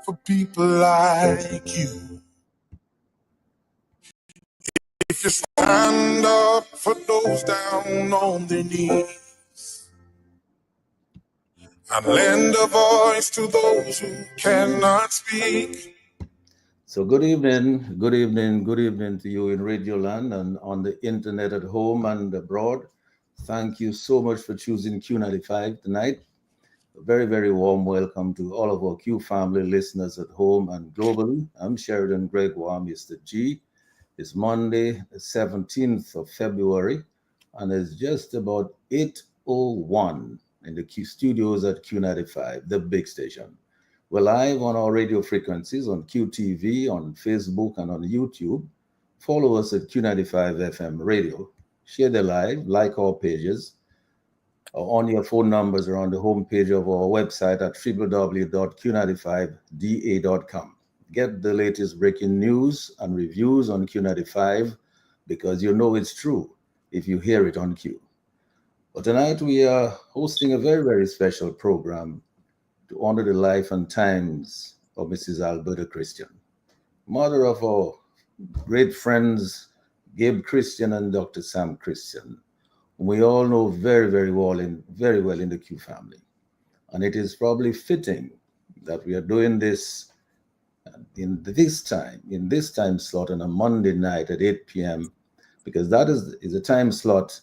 for people like you. If you stand up for those down on their knees and lend a voice to those who cannot speak. So good evening to you in Radio Land and on the internet at home and abroad. Thank you so much for choosing Q95 tonight. A very, very warm welcome to all of our Q family listeners at home and globally. I'm Sheridan Gregoire, Mr. G. It's Monday, the 17th of February, and it's just about 8:01 in the Q studios at Q95, the big station. We're live on our radio frequencies on QTV, on Facebook, and on YouTube. Follow us at Q95 FM Radio. Share the live, like our pages. On your phone numbers are on the homepage of our website at www.q95da.com. Get the latest breaking news and reviews on Q95 because you know it's true if you hear it on Q. But tonight we are hosting a very, very special program to honor the life and times of Mrs. Alberta Christian, mother of our great friends Gabe Christian and Dr. Sam Christian. We all know very, very well in the Q family. And it is probably fitting that we are doing this in this time slot on a Monday night at 8 p.m. because that is a time slot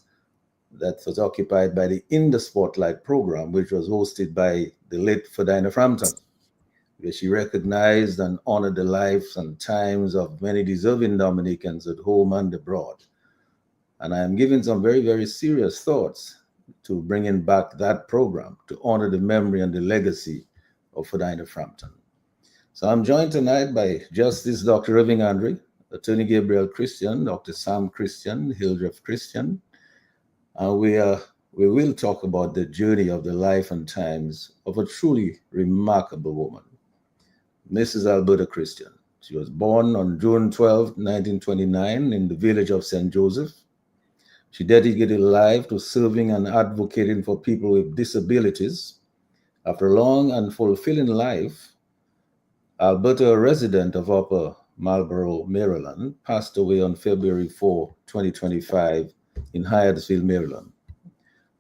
that was occupied by the In the Spotlight program, which was hosted by the late Ferdinand Frampton, where she recognized and honored the lives and times of many deserving Dominicans at home and abroad. And I am giving some very, very serious thoughts to bringing back that program to honor the memory and the legacy of Ferdinand Frampton. So I'm joined tonight by Justice Dr. Irving Andre, Attorney Gabriel Christian, Dr. Sam Christian, Hildreth Christian. And we will talk about the journey of the life and times of a truly remarkable woman, Mrs. Alberta Christian. She was born on June 12, 1929 in the village of St. Joseph. She dedicated her life to serving and advocating for people with disabilities. After a long and fulfilling life, Alberta, a resident of Upper Marlboro, Maryland, passed away on February 4, 2025 in Hyattsville, Maryland.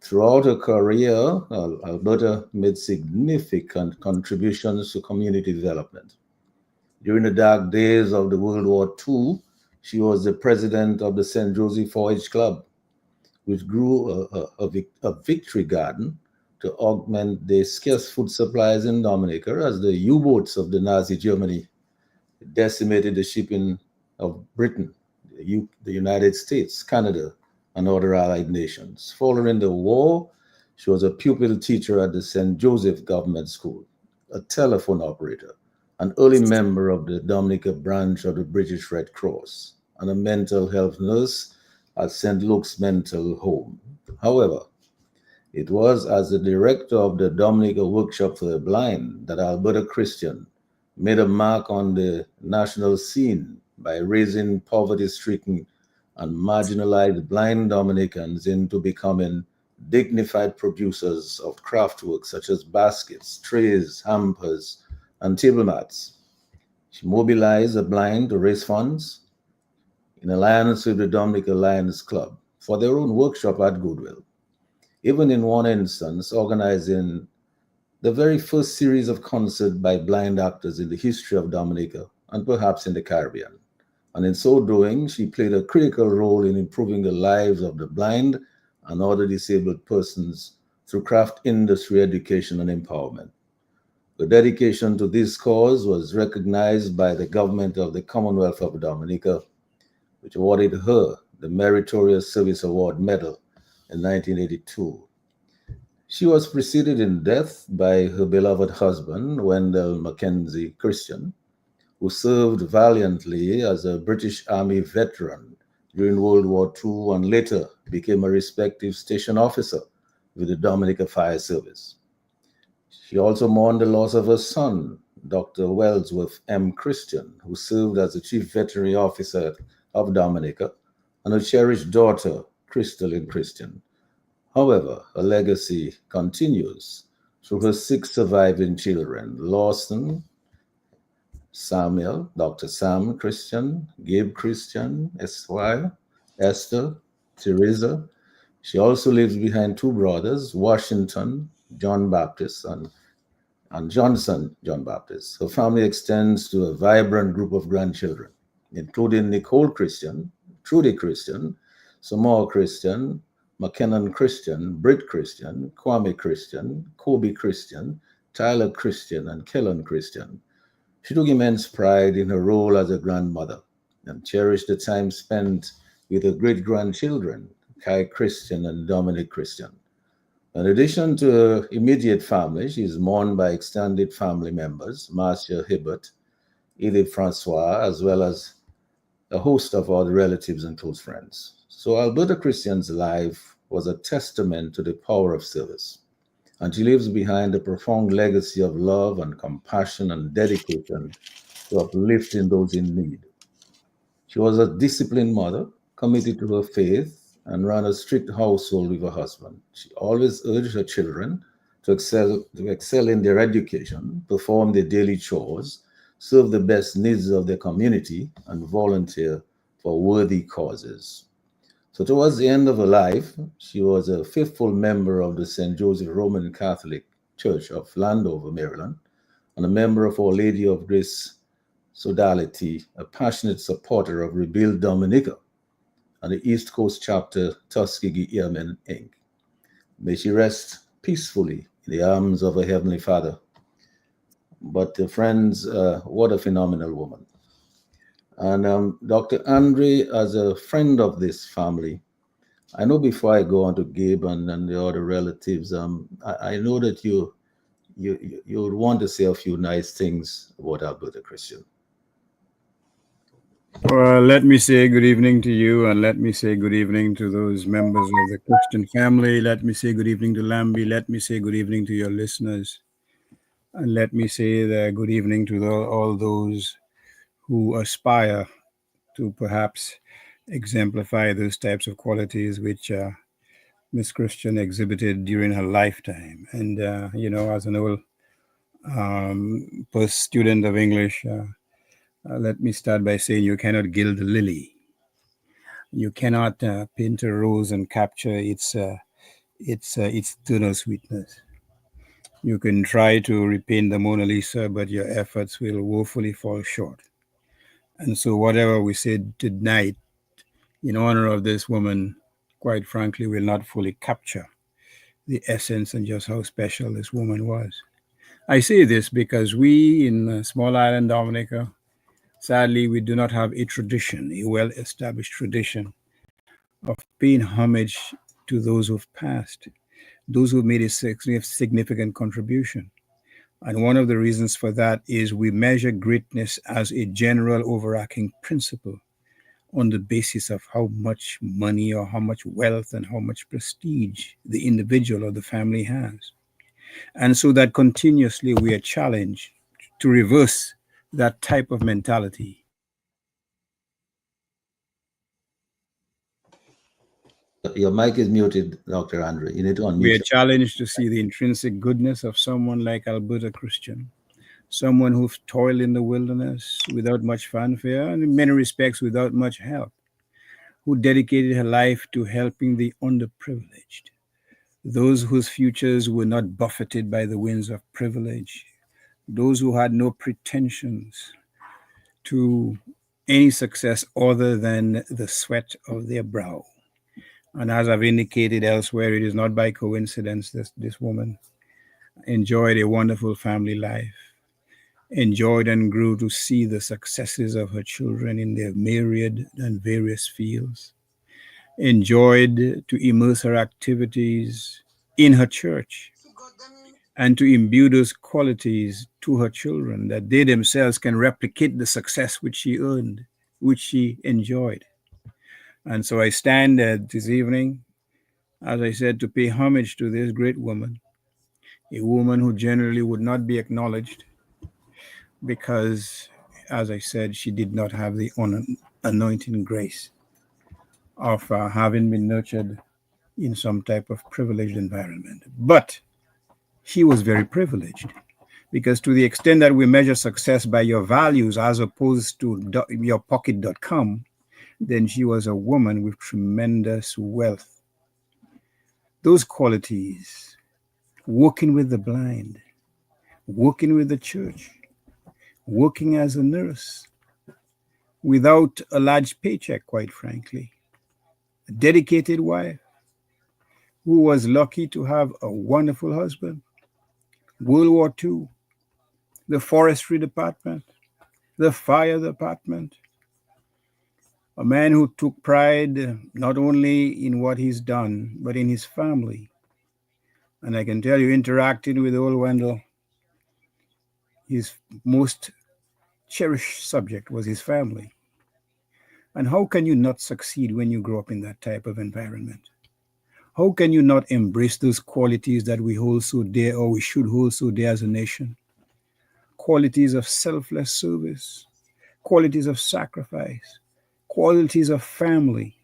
Throughout her career, Alberta made significant contributions to community development. During the dark days of the World War II, she was the president of the St. Joseph 4-H Club, which grew a victory garden to augment the scarce food supplies in Dominica as the U-boats of the Nazi Germany decimated the shipping of Britain, the United States, Canada, and other allied nations. Following the war, she was a pupil teacher at the St. Joseph Government School, a telephone operator, an early member of the Dominica branch of the British Red Cross, and a mental health nurse at St. Luke's Mental Home. However, it was as the director of the Dominica Workshop for the Blind that Alberta Christian made a mark on the national scene by raising poverty-stricken and marginalized blind Dominicans into becoming dignified producers of craftwork such as baskets, trays, hampers, and table mats. She mobilized the blind to raise funds in alliance with the Dominica Lions Club for their own workshop at Goodwill, even in one instance organizing the very first series of concerts by blind actors in the history of Dominica and perhaps in the Caribbean. And in so doing, she played a critical role in improving the lives of the blind and other disabled persons through craft industry education and empowerment. Her dedication to this cause was recognized by the government of the Commonwealth of Dominica, which awarded her the Meritorious Service Award Medal in 1982. She was preceded in death by her beloved husband, Wendell Mackenzie Christian, who served valiantly as a British Army veteran during World War II and later became a respective station officer with the Dominica Fire Service. She also mourned the loss of her son, Dr. Wellsworth M. Christian, who served as the Chief Veterinary Officer of Dominica, and her cherished daughter, Crystalline Christian. However, her legacy continues through her 6 surviving children, Lawson, Samuel, Dr. Sam Christian, Gabe Christian, Esquire, Esther, Teresa. She also leaves behind two brothers, Washington, John Baptist, and Johnson, John Baptist. Her family extends to a vibrant group of grandchildren, including Nicole Christian, Trudy Christian, Samoa Christian, McKinnon Christian, Britt Christian, Kwame Christian, Kobe Christian, Tyler Christian, and Kellen Christian. She took immense pride in her role as a grandmother and cherished the time spent with her great grandchildren, Kai Christian and Dominic Christian. In addition to her immediate family, she is mourned by extended family members, Marcia Hibbert, Edith Francois, as well as a host of other relatives and close friends. So Alberta Christian's life was a testament to the power of service, and she leaves behind a profound legacy of love and compassion and dedication to uplifting those in need. She was a disciplined mother, committed to her faith, and ran a strict household with her husband. She always urged her children to excel in their education, perform their daily chores, serve the best needs of their community, and volunteer for worthy causes. So, towards the end of her life, she was a faithful member of the St. Joseph Roman Catholic Church of Landover, Maryland, and a member of Our Lady of Grace Sodality, a passionate supporter of Rebuild Dominica and the East Coast chapter Tuskegee Airmen, Inc. May she rest peacefully in the arms of her Heavenly Father. But friends, what a phenomenal woman. And Dr. Andre, as a friend of this family, I know before I go on to Gabe and the other relatives, I know that you would want to say a few nice things about Alberta Christian. Well, let me say good evening to you, and let me say good evening to those members of the Christian family. Let me say good evening to Lambi. Let me say good evening to your listeners. And let me say good evening to all those who aspire to perhaps exemplify those types of qualities which Miss Christian exhibited during her lifetime. And, as an old post student of English, let me start by saying you cannot gild the lily. You cannot paint a rose and capture its eternal sweetness. You can try to repaint the Mona Lisa, but your efforts will woefully fall short. And so, whatever we said tonight in honor of this woman, quite frankly, will not fully capture the essence and just how special this woman was. I say this because we in small island Dominica, sadly, we do not have a tradition, a well established tradition of paying homage to those who've passed, those who made a significant contribution. And one of the reasons for that is we measure greatness as a general overarching principle on the basis of how much money or how much wealth and how much prestige the individual or the family has. And so that continuously we are challenged to reverse that type of mentality. Your mic is muted, Dr. Andre. You need to We unmute are your. challenged to see the intrinsic goodness of someone like Alberta Christian, someone who toiled in the wilderness without much fanfare and in many respects without much help, who dedicated her life to helping the underprivileged, those whose futures were not buffeted by the winds of privilege, those who had no pretensions to any success other than the sweat of their brow. And as I've indicated elsewhere, it is not by coincidence that this woman enjoyed a wonderful family life, enjoyed and grew to see the successes of her children in their myriad and various fields, enjoyed to immerse her activities in her church and to imbue those qualities to her children that they themselves can replicate the success which she earned, which she enjoyed. And so I stand this evening, as I said, to pay homage to this great woman, a woman who generally would not be acknowledged because, as I said, she did not have the anointing grace of having been nurtured in some type of privileged environment. But she was very privileged Because to the extent that we measure success by your values as opposed to your pocket.com, then she was a woman with tremendous wealth. Those qualities, working with the blind, working with the church, working as a nurse, without a large paycheck, quite frankly, a dedicated wife who was lucky to have a wonderful husband, World War II, the forestry department, the fire department, a man who took pride not only in what he's done, but in his family. And I can tell you, interacting with old Wendell, his most cherished subject was his family. And how can you not succeed when you grow up in that type of environment? How can you not embrace those qualities that we hold so dear, or we should hold so dear as a nation? Qualities of selfless service, qualities of sacrifice, qualities of family,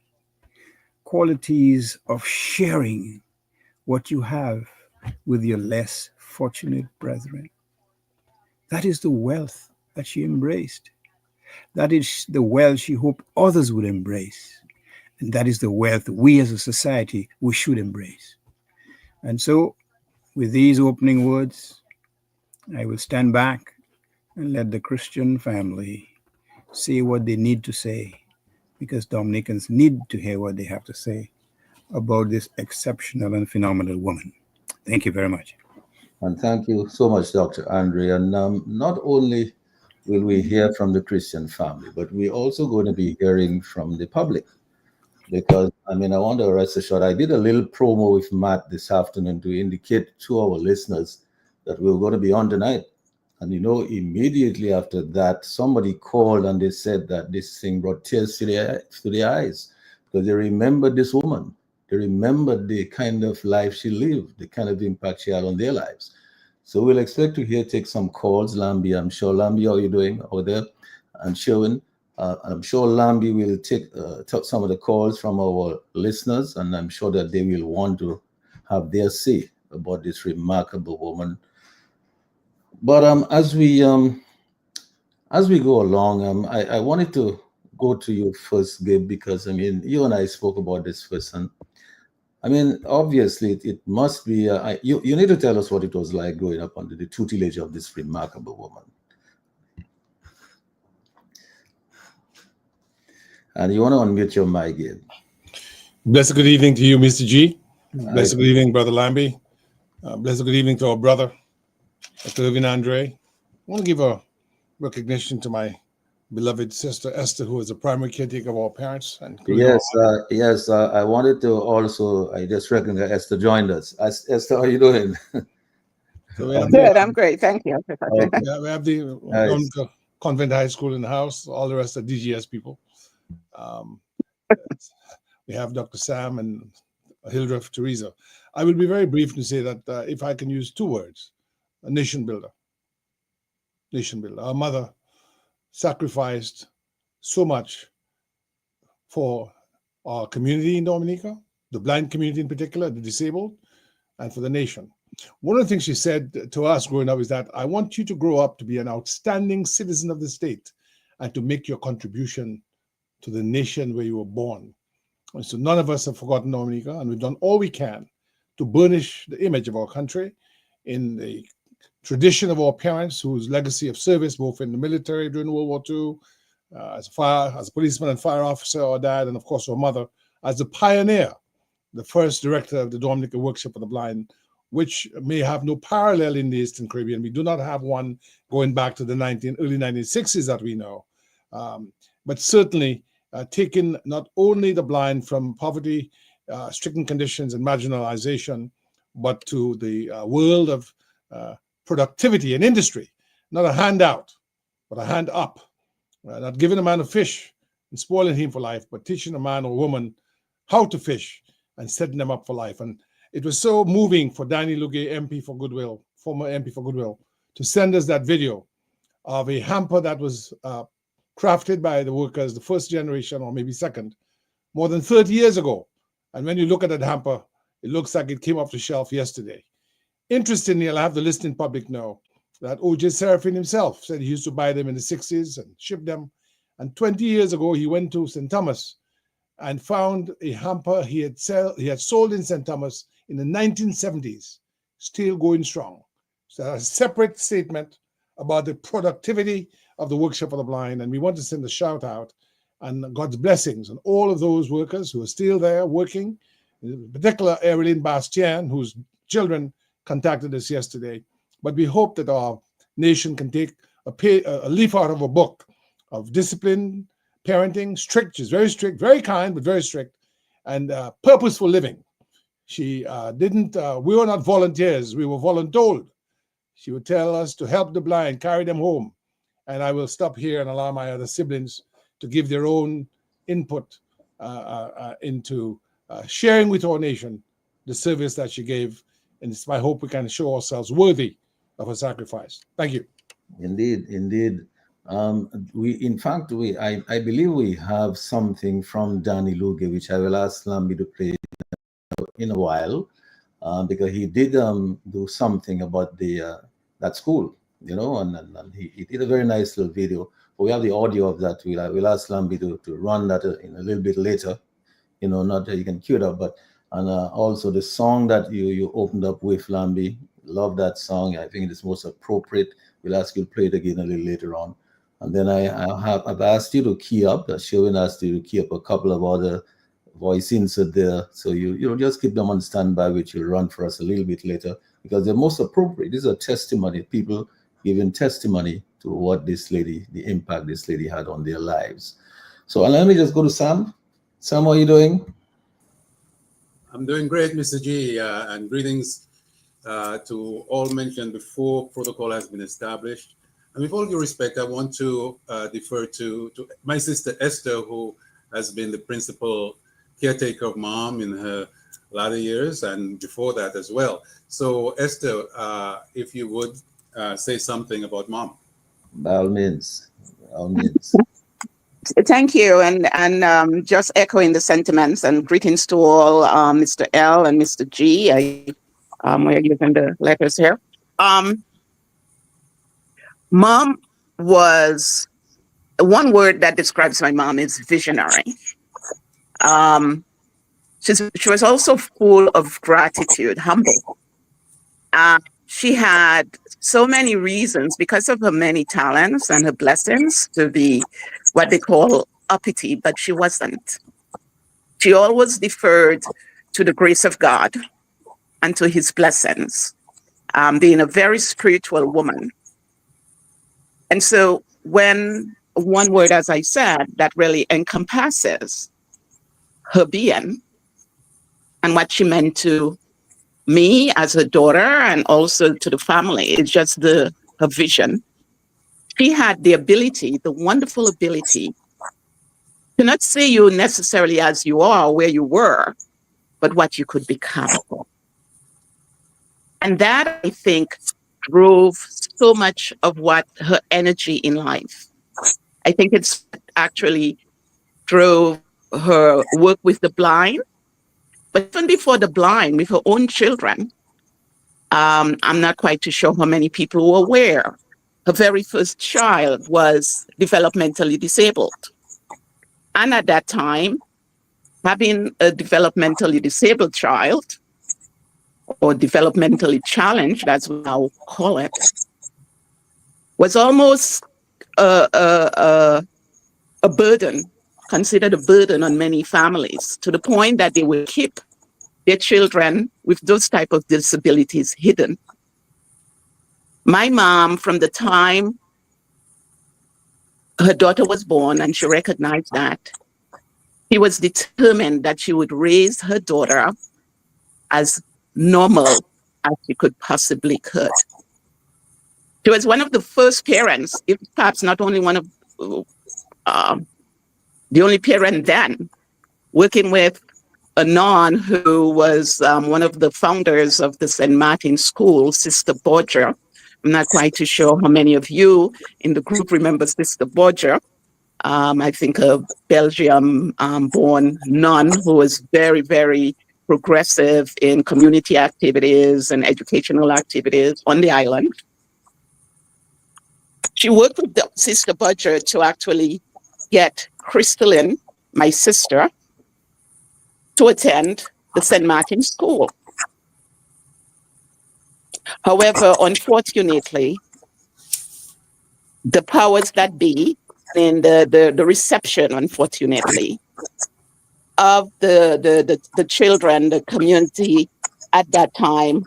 qualities of sharing what you have with your less fortunate brethren. That is the wealth that she embraced. That is the wealth she hoped others would embrace. And that is the wealth we as a society, we should embrace. And so, with these opening words, I will stand back and let the Christian family say what they need to say, because Dominicans need to hear what they have to say about this exceptional and phenomenal woman. Thank you very much. And thank you so much, Dr. Andre. And not only will we hear from the Christian family, but we're also going to be hearing from the public. Because, I want to rest assured, I did a little promo with Matt this afternoon to indicate to our listeners that we were going to be on tonight. And, immediately after that, somebody called and they said that this thing brought tears to their eyes, because they remembered this woman. They remembered the kind of life she lived, the kind of impact she had on their lives. So we'll expect to take some calls. Lambi, I'm sure. Lambi, how are you doing over there? And Sherwin. I'm sure Lambi will take some of the calls from our listeners, and I'm sure that they will want to have their say about this remarkable woman. But as we go along, I wanted to go to you first, Gabe, because you and I spoke about this first, and obviously it must be. You need to tell us what it was like growing up under the tutelage of this remarkable woman. And you want to unmute your mic, Gabe. Blessed good evening to you, Mr. G. Blessed good evening, Brother Lambi. Blessed good evening to our brother, Dr. Irvin Andre. I want to give a recognition to my beloved sister Esther, who is a primary caretaker of our parents. And yes. I wanted to also. I just recognize Esther joined us. Esther, how are you doing? Good. I'm great. Thank you. Okay. We have the Convent High School in the house. All the rest are DGS people. We have Dr. Sam and Hildreth Teresa. I will be very brief to say that if I can use two words, a nation builder. Nation builder. Our mother sacrificed so much for our community in Dominica, the blind community in particular, the disabled, and for the nation. One of the things she said to us growing up is that I want you to grow up to be an outstanding citizen of the state and to make your contribution to the nation where you were born. And so none of us have forgotten Dominica, and we've done all we can to burnish the image of our country in the tradition of our parents, whose legacy of service, both in the military during World War II, as a policeman and fire officer, our dad, and of course our mother, as a pioneer, the first director of the Dominica Workshop for the Blind, which may have no parallel in the Eastern Caribbean. We do not have one going back to the early 1960s that we know. But certainly taking not only the blind from poverty, stricken conditions and marginalization, but to the world of productivity and industry, not a handout, but a hand up, not giving a man a fish and spoiling him for life, but teaching a man or woman how to fish and setting them up for life. And it was so moving for Danny Lugay, MP for Goodwill, former MP for Goodwill, to send us that video of a hamper that was crafted by the workers, the first generation or maybe second, more than 30 years ago. And when you look at that hamper, it looks like it came off the shelf yesterday. Interestingly, I'll have the listening public know that O.J. Serafin himself said he used to buy them in the 60s and ship them. And 20 years ago, he went to St. Thomas and found a hamper he had sold in St. Thomas in the 1970s, still going strong. So a separate statement about the productivity of the Workshop for the Blind. And we want to send a shout out and God's blessings on all of those workers who are still there working, in particular Erilyn Bastien, whose children contacted us yesterday. But we hope that our nation can take a leaf out of a book of discipline, parenting, strict, she's very strict, very kind, but very strict, and purposeful living. She we were not volunteers, we were voluntold. She would tell us to help the blind, carry them home. And I will stop here and allow my other siblings to give their own input into sharing with our nation the service that she gave. And it's my hope we can show ourselves worthy of her sacrifice. Thank you. Indeed, indeed. I believe we have something from Danny Luge, which I will ask Lambi to play in a while, because he did do something about that school, you know, and he did a very nice little video. But we have the audio of that. We'll ask Lambi to run that in a little bit later, you know, not that you can cue it up, but also the song that you opened up with, Lambi. Love that song. I think it is most appropriate. We'll ask you to play it again a little later on. And then I've asked you to key up, Sherwin asked you to key up a couple of other voice insert there. So you just keep them on standby, which will run for us a little bit later, because they're most appropriate. These are testimony, people giving testimony to what this lady, the impact this lady had on their lives. So let me just go to Sam. Sam, how are you doing? I'm doing great, Mr. G, and greetings to all mentioned before. Protocol has been established. And with all due respect, I want to defer to my sister Esther, who has been the principal caretaker of Mom in her latter years and before that as well. So Esther, if you would say something about Mom. By all means, by all means. Thank you, and just echoing the sentiments and greetings to all, Mr. L and Mr. G. We're using the letters here. Mom was, one word that describes my mom is visionary. She was also full of gratitude, humble. She had so many reasons, because of her many talents and her blessings, to be what they call uppity, but she wasn't. She always deferred to the grace of God and to his blessings, being a very spiritual woman. And so when one word, as I said, that really encompasses her being and what she meant to me as her daughter and also to the family, is just her vision. She had the ability, the wonderful ability, to not see you necessarily as you are, where you were, but what you could become. And that, I think, drove so much of what her energy in life. I think it's actually drove her work with the blind, but even before the blind, with her own children. I'm not quite too sure how many people were aware. Her very first child was developmentally disabled. And at that time, having a developmentally disabled child, or developmentally challenged, as we now call it, was almost a burden, considered a burden on many families, to the point that they would keep their children with those type of disabilities hidden. My mom, from the time her daughter was born, and she recognized that, she was determined that she would raise her daughter as normal as she could possibly could. She was one of the first parents, if perhaps not only one of the only parent then, working with a nun who was one of the founders of the St. Martin School, Sister Borgia. I'm not quite too sure how many of you in the group remember Sister Borgia. I think a Belgium-born nun who was very, very progressive in community activities and educational activities on the island. She worked with Sister Budger to actually get Crystalline, my sister, to attend the St. Martin School. However, unfortunately, the powers that be and the reception, unfortunately, of the children, the community at that time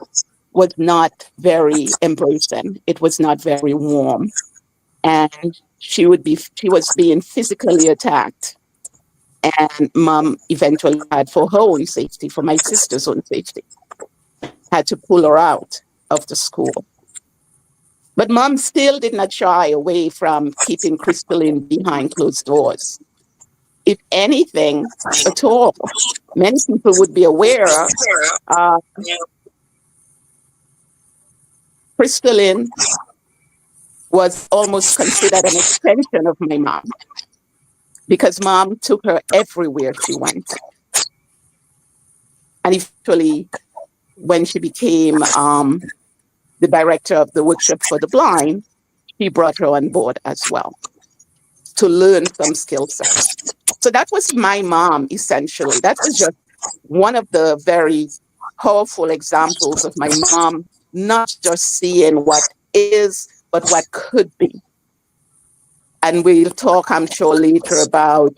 was not very embracing. It was not very warm. And she was being physically attacked. And Mom eventually had, for her own safety, for my sister's own safety, had to pull her out of the school. But Mom still did not shy away from keeping Crystalline behind closed doors. If anything at all, many people would be aware Crystalline was almost considered an extension of my mom, because Mom took her everywhere she went. And eventually, when she became the director of the workshop for the blind, she brought her on board as well to learn some skill sets. So that was my mom, essentially. That was just one of the very powerful examples of my mom not just seeing what is, but what could be. And we'll talk, I'm sure, later about,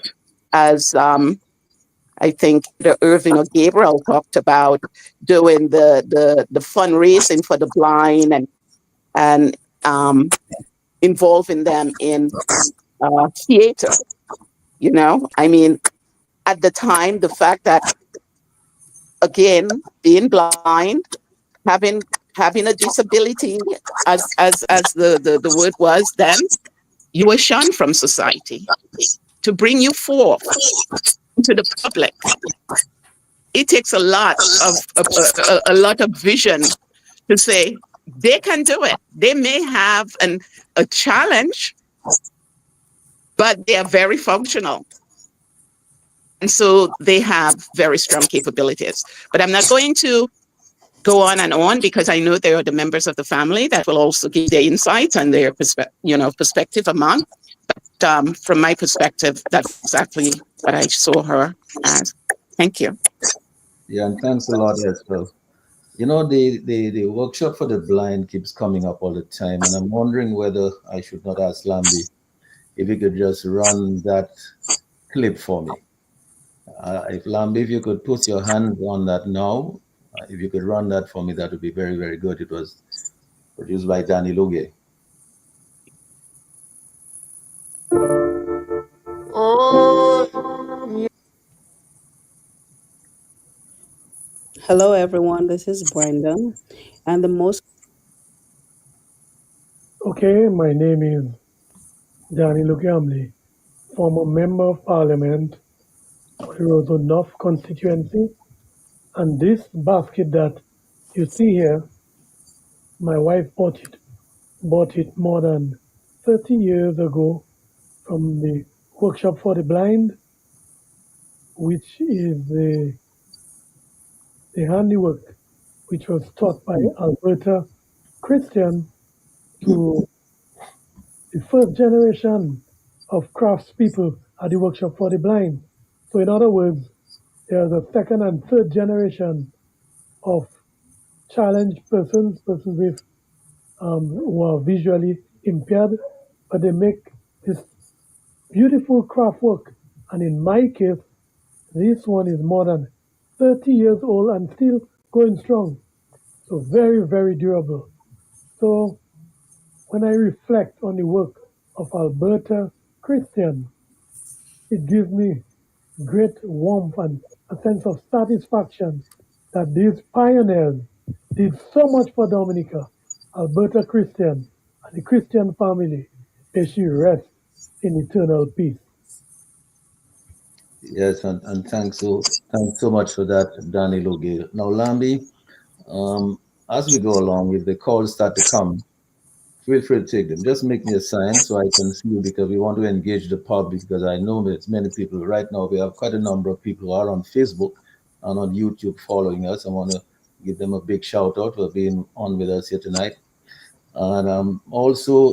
as I think the Irving or Gabriel talked about, doing the fundraising for the blind and involving them in theater. You know, I mean, at the time, the fact that, again, being blind, having a disability, as the word was then, you were shunned from society. To bring you forth to the public, it takes a lot of vision to say they can do it. They may have a challenge, but they are very functional. And so they have very strong capabilities. But I'm not going to go on and on, because I know there are the members of the family that will also give their insights and their perspective among. But from my perspective, that's exactly what I saw her as. Thank you. Yeah, and thanks a lot, Esther. You know, the workshop for the blind keeps coming up all the time, and I'm wondering whether I should not ask Lambi if he could just run that clip for me. If Lambi, if you could put your hands on that now, if you could run that for me, that would be very, very good. It was produced by Danny Luge. Hello, everyone. This is Brendan, and the most. Okay, my name is Danny Lugamli, former Member of Parliament for the Rosewood North constituency. And this basket that you see here, my wife bought it more than 30 years ago from the Workshop for the Blind, which is the handiwork which was taught by Alberta Christian to the first generation of craftspeople at the Workshop for the Blind. So in other words, there's a second and third generation of challenged persons with who are visually impaired, but they make this beautiful craft work. And in my case, this one is more than 30 years old and still going strong. So very, very durable. So when I reflect on the work of Alberta Christian, it gives me great warmth and a sense of satisfaction that these pioneers did so much for Dominica, Alberta Christian, and the Christian family. May she rest in eternal peace. Yes, and thanks so much for that, Danny Luge. Now, Lambi, as we go along, if the calls start to come, feel free to take them. Just make me a sign so I can see you, because we want to engage the public, because I know there's many people right now. We have quite a number of people who are on Facebook and on YouTube following us. I want to give them a big shout out for being on with us here tonight. And also,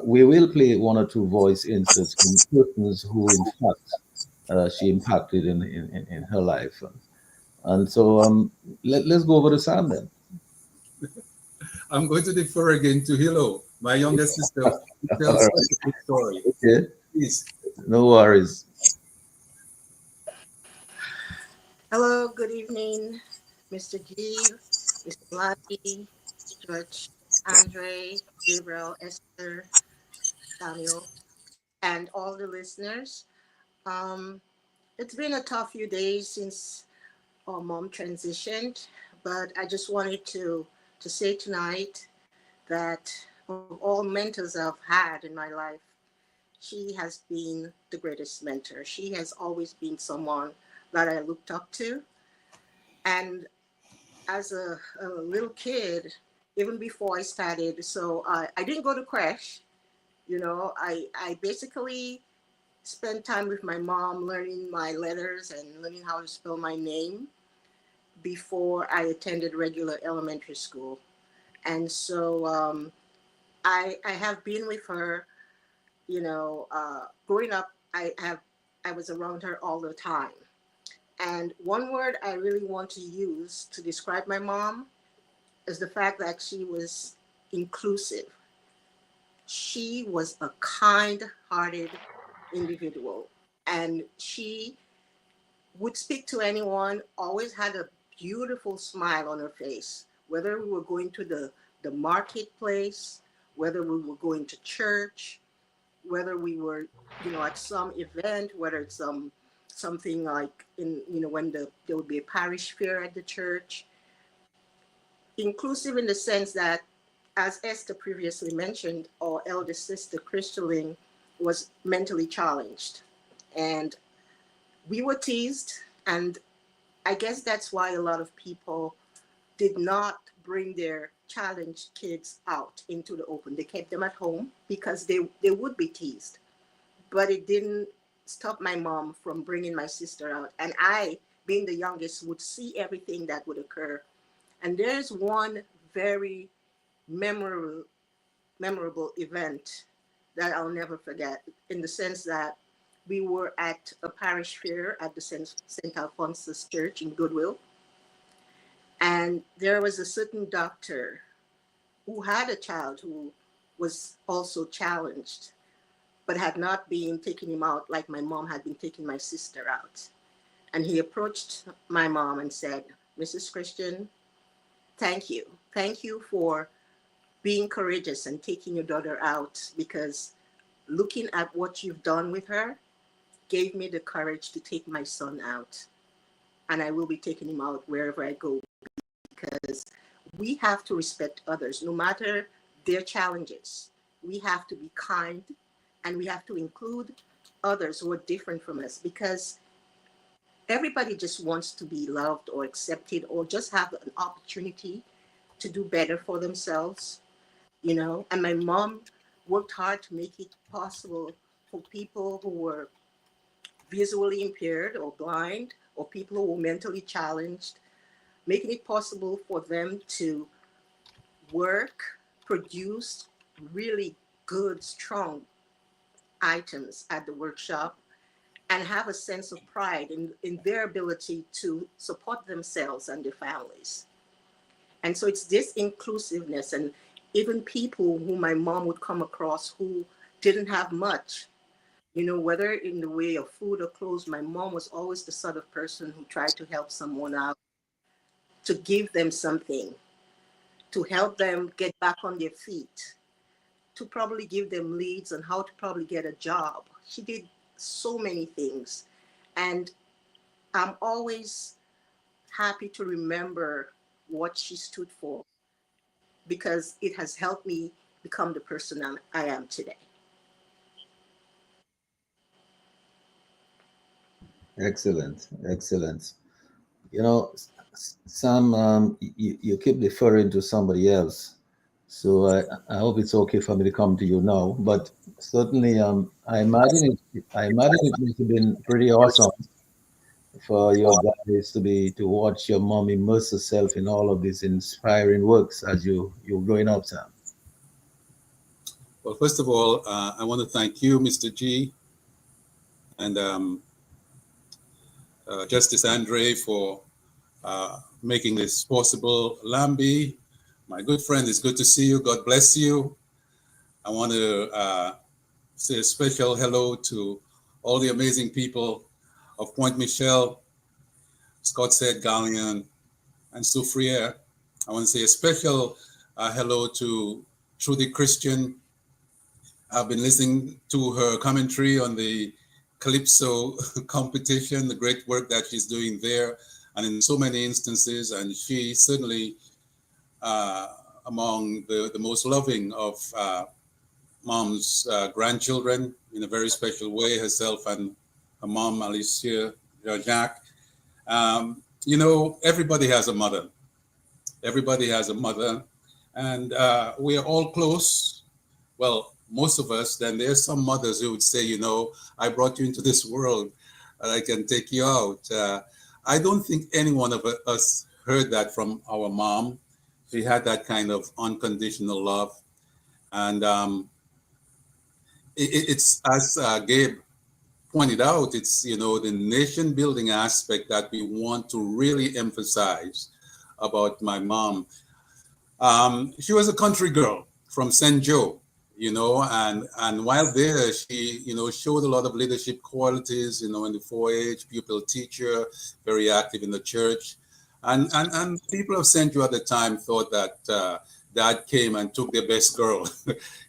We will play one or two voice inserts from persons who, in fact, she impacted in her life. And so let's go over to Sam then. I'm going to defer again to Hilo, my younger sister, who All tells such right. a good story. Okay. Please. No worries. Hello, good evening, Mr. G, Mr. Blackie, George, Andre, Gabriel, Esther, Samuel, and all the listeners. Um, it's been a tough few days since our mom transitioned, but I just wanted to say tonight that of all mentors I've had in my life, she has been the greatest mentor. She has always been someone that I looked up to. And as a little kid, even before I started, so I didn't go to crash. I basically spent time with my mom learning my letters and learning how to spell my name before I attended regular elementary school. And so I have been with her, growing up, I was around her all the time. And one word I really want to use to describe my mom is the fact that she was inclusive. She was a kind hearted individual, and she would speak to anyone, always had a beautiful smile on her face, whether we were going to the marketplace, whether we were going to church, whether we were, at some event, whether it's something like when there would be a parish fair at the church. Inclusive in the sense that, as Esther previously mentioned, our eldest sister, Crystalline, was mentally challenged. And we were teased. And I guess that's why a lot of people did not bring their challenged kids out into the open. They kept them at home because they would be teased. But it didn't stop my mom from bringing my sister out. And I, being the youngest, would see everything that would occur. And there's one very memorable memorable event that I'll never forget, in the sense that we were at a parish fair at the St. Alphonsus Church in Goodwill. And there was a certain doctor who had a child who was also challenged, but had not been taking him out like my mom had been taking my sister out. And he approached my mom and said, "Mrs. Christian, thank you. Thank you for being courageous and taking your daughter out, because looking at what you've done with her gave me the courage to take my son out. And I will be taking him out wherever I go, because we have to respect others, no matter their challenges. We have to be kind, and we have to include others who are different from us, because everybody just wants to be loved or accepted or just have an opportunity to do better for themselves. And my mom worked hard to make it possible for people who were visually impaired or blind, or people who were mentally challenged, making it possible for them to work, produce really good, strong items at the workshop, and have a sense of pride in their ability to support themselves and their families. And so it's this inclusiveness, and even people who my mom would come across who didn't have much, whether in the way of food or clothes, my mom was always the sort of person who tried to help someone out, to give them something, to help them get back on their feet, to probably give them leads on how to probably get a job. She did so many things. And I'm always happy to remember what she stood for, because it has helped me become the person I am today. Excellent, excellent. Sam, you keep deferring to somebody else, so I hope it's okay for me to come to you now. But certainly, I imagine it must have been pretty awesome for your guys to watch your mom immerse herself in all of these inspiring works as you're growing up, Sam. Well, first of all, I want to thank you, Mr. G, and Justice Andre for making this possible. Lambi, my good friend, it's good to see you. God bless you. I want to say a special hello to all the amazing people of Point Michel, Scott said, Gallion, and Soufriere. I want to say a special hello to Trudy Christian. I've been listening to her commentary on the Calypso competition, the great work that she's doing there, and in so many instances. And she certainly among the most loving of mom's grandchildren in a very special way, herself and her mom, Alicia Jacques. You know, everybody has a mother. Everybody has a mother, and we are all close. Well, most of us. Then there's some mothers who would say, you know, I brought you into this world, and I can take you out. I don't think any one of us heard that from our mom. She had that kind of unconditional love, and it's as Gabe pointed out, it's, you know, the nation building aspect that we want to really emphasize about my mom. She was a country girl from St. Joe, you know, and while there, she, you know, showed a lot of leadership qualities, you know, in the 4-H, pupil teacher, very active in the church. And people of St. Joe at the time thought that dad came and took their best girl.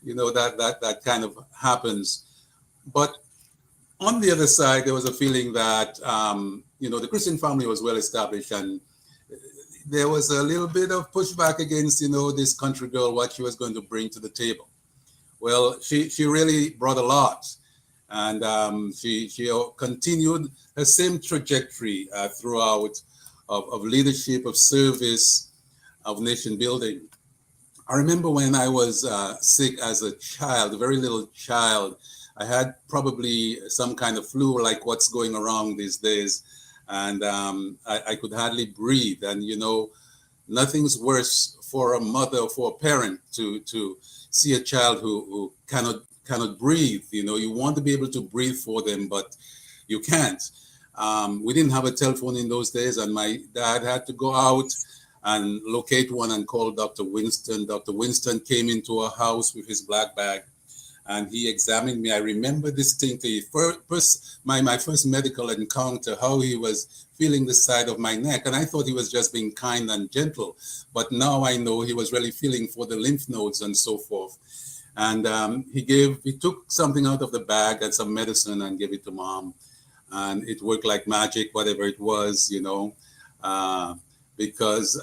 You know, that kind of happens. But on the other side, there was a feeling that, you know, the Christian family was well established, and there was a little bit of pushback against, you know, this country girl, what she was going to bring to the table. Well, she really brought a lot, and she continued her same trajectory throughout of leadership, of service, of nation building. I remember when I was sick as a child, a very little child. I had probably some kind of flu, like what's going around these days, and I could hardly breathe. And you know, nothing's worse for a mother or for a parent to see a child who cannot breathe. You know, you want to be able to breathe for them, but you can't. We didn't have a telephone in those days, and my dad had to go out and locate one and call Dr. Winston. Dr. Winston came into our house with his black bag, and he examined me. I remember distinctly my first medical encounter, how he was feeling the side of my neck. And I thought he was just being kind and gentle. But now I know he was really feeling for the lymph nodes and so forth. And he took something out of the bag and some medicine and gave it to mom. And it worked like magic, whatever it was, you know, because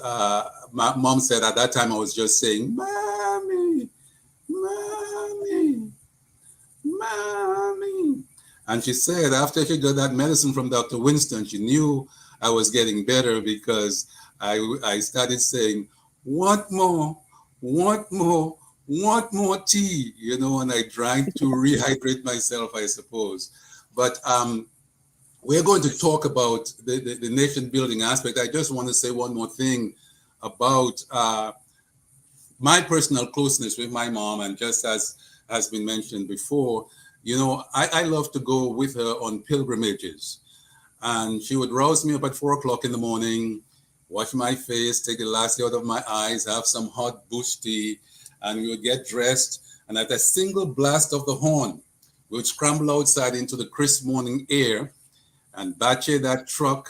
my mom said at that time I was just saying, Mommy, Mommy, Mommy. And she said after she got that medicine from Dr. Winston, she knew I was getting better because I started saying, want more, want more, want more tea, you know, and I drank to rehydrate myself, I suppose. But we're going to talk about the nation building aspect. I just want to say one more thing about my personal closeness with my mom, and just as has been mentioned before, you know, I love to go with her on pilgrimages. And she would rouse me up at 4 o'clock in the morning, wash my face, take the last out of my eyes, have some hot bush tea, and we would get dressed. And at a single blast of the horn, we would scramble outside into the crisp morning air and bache that truck.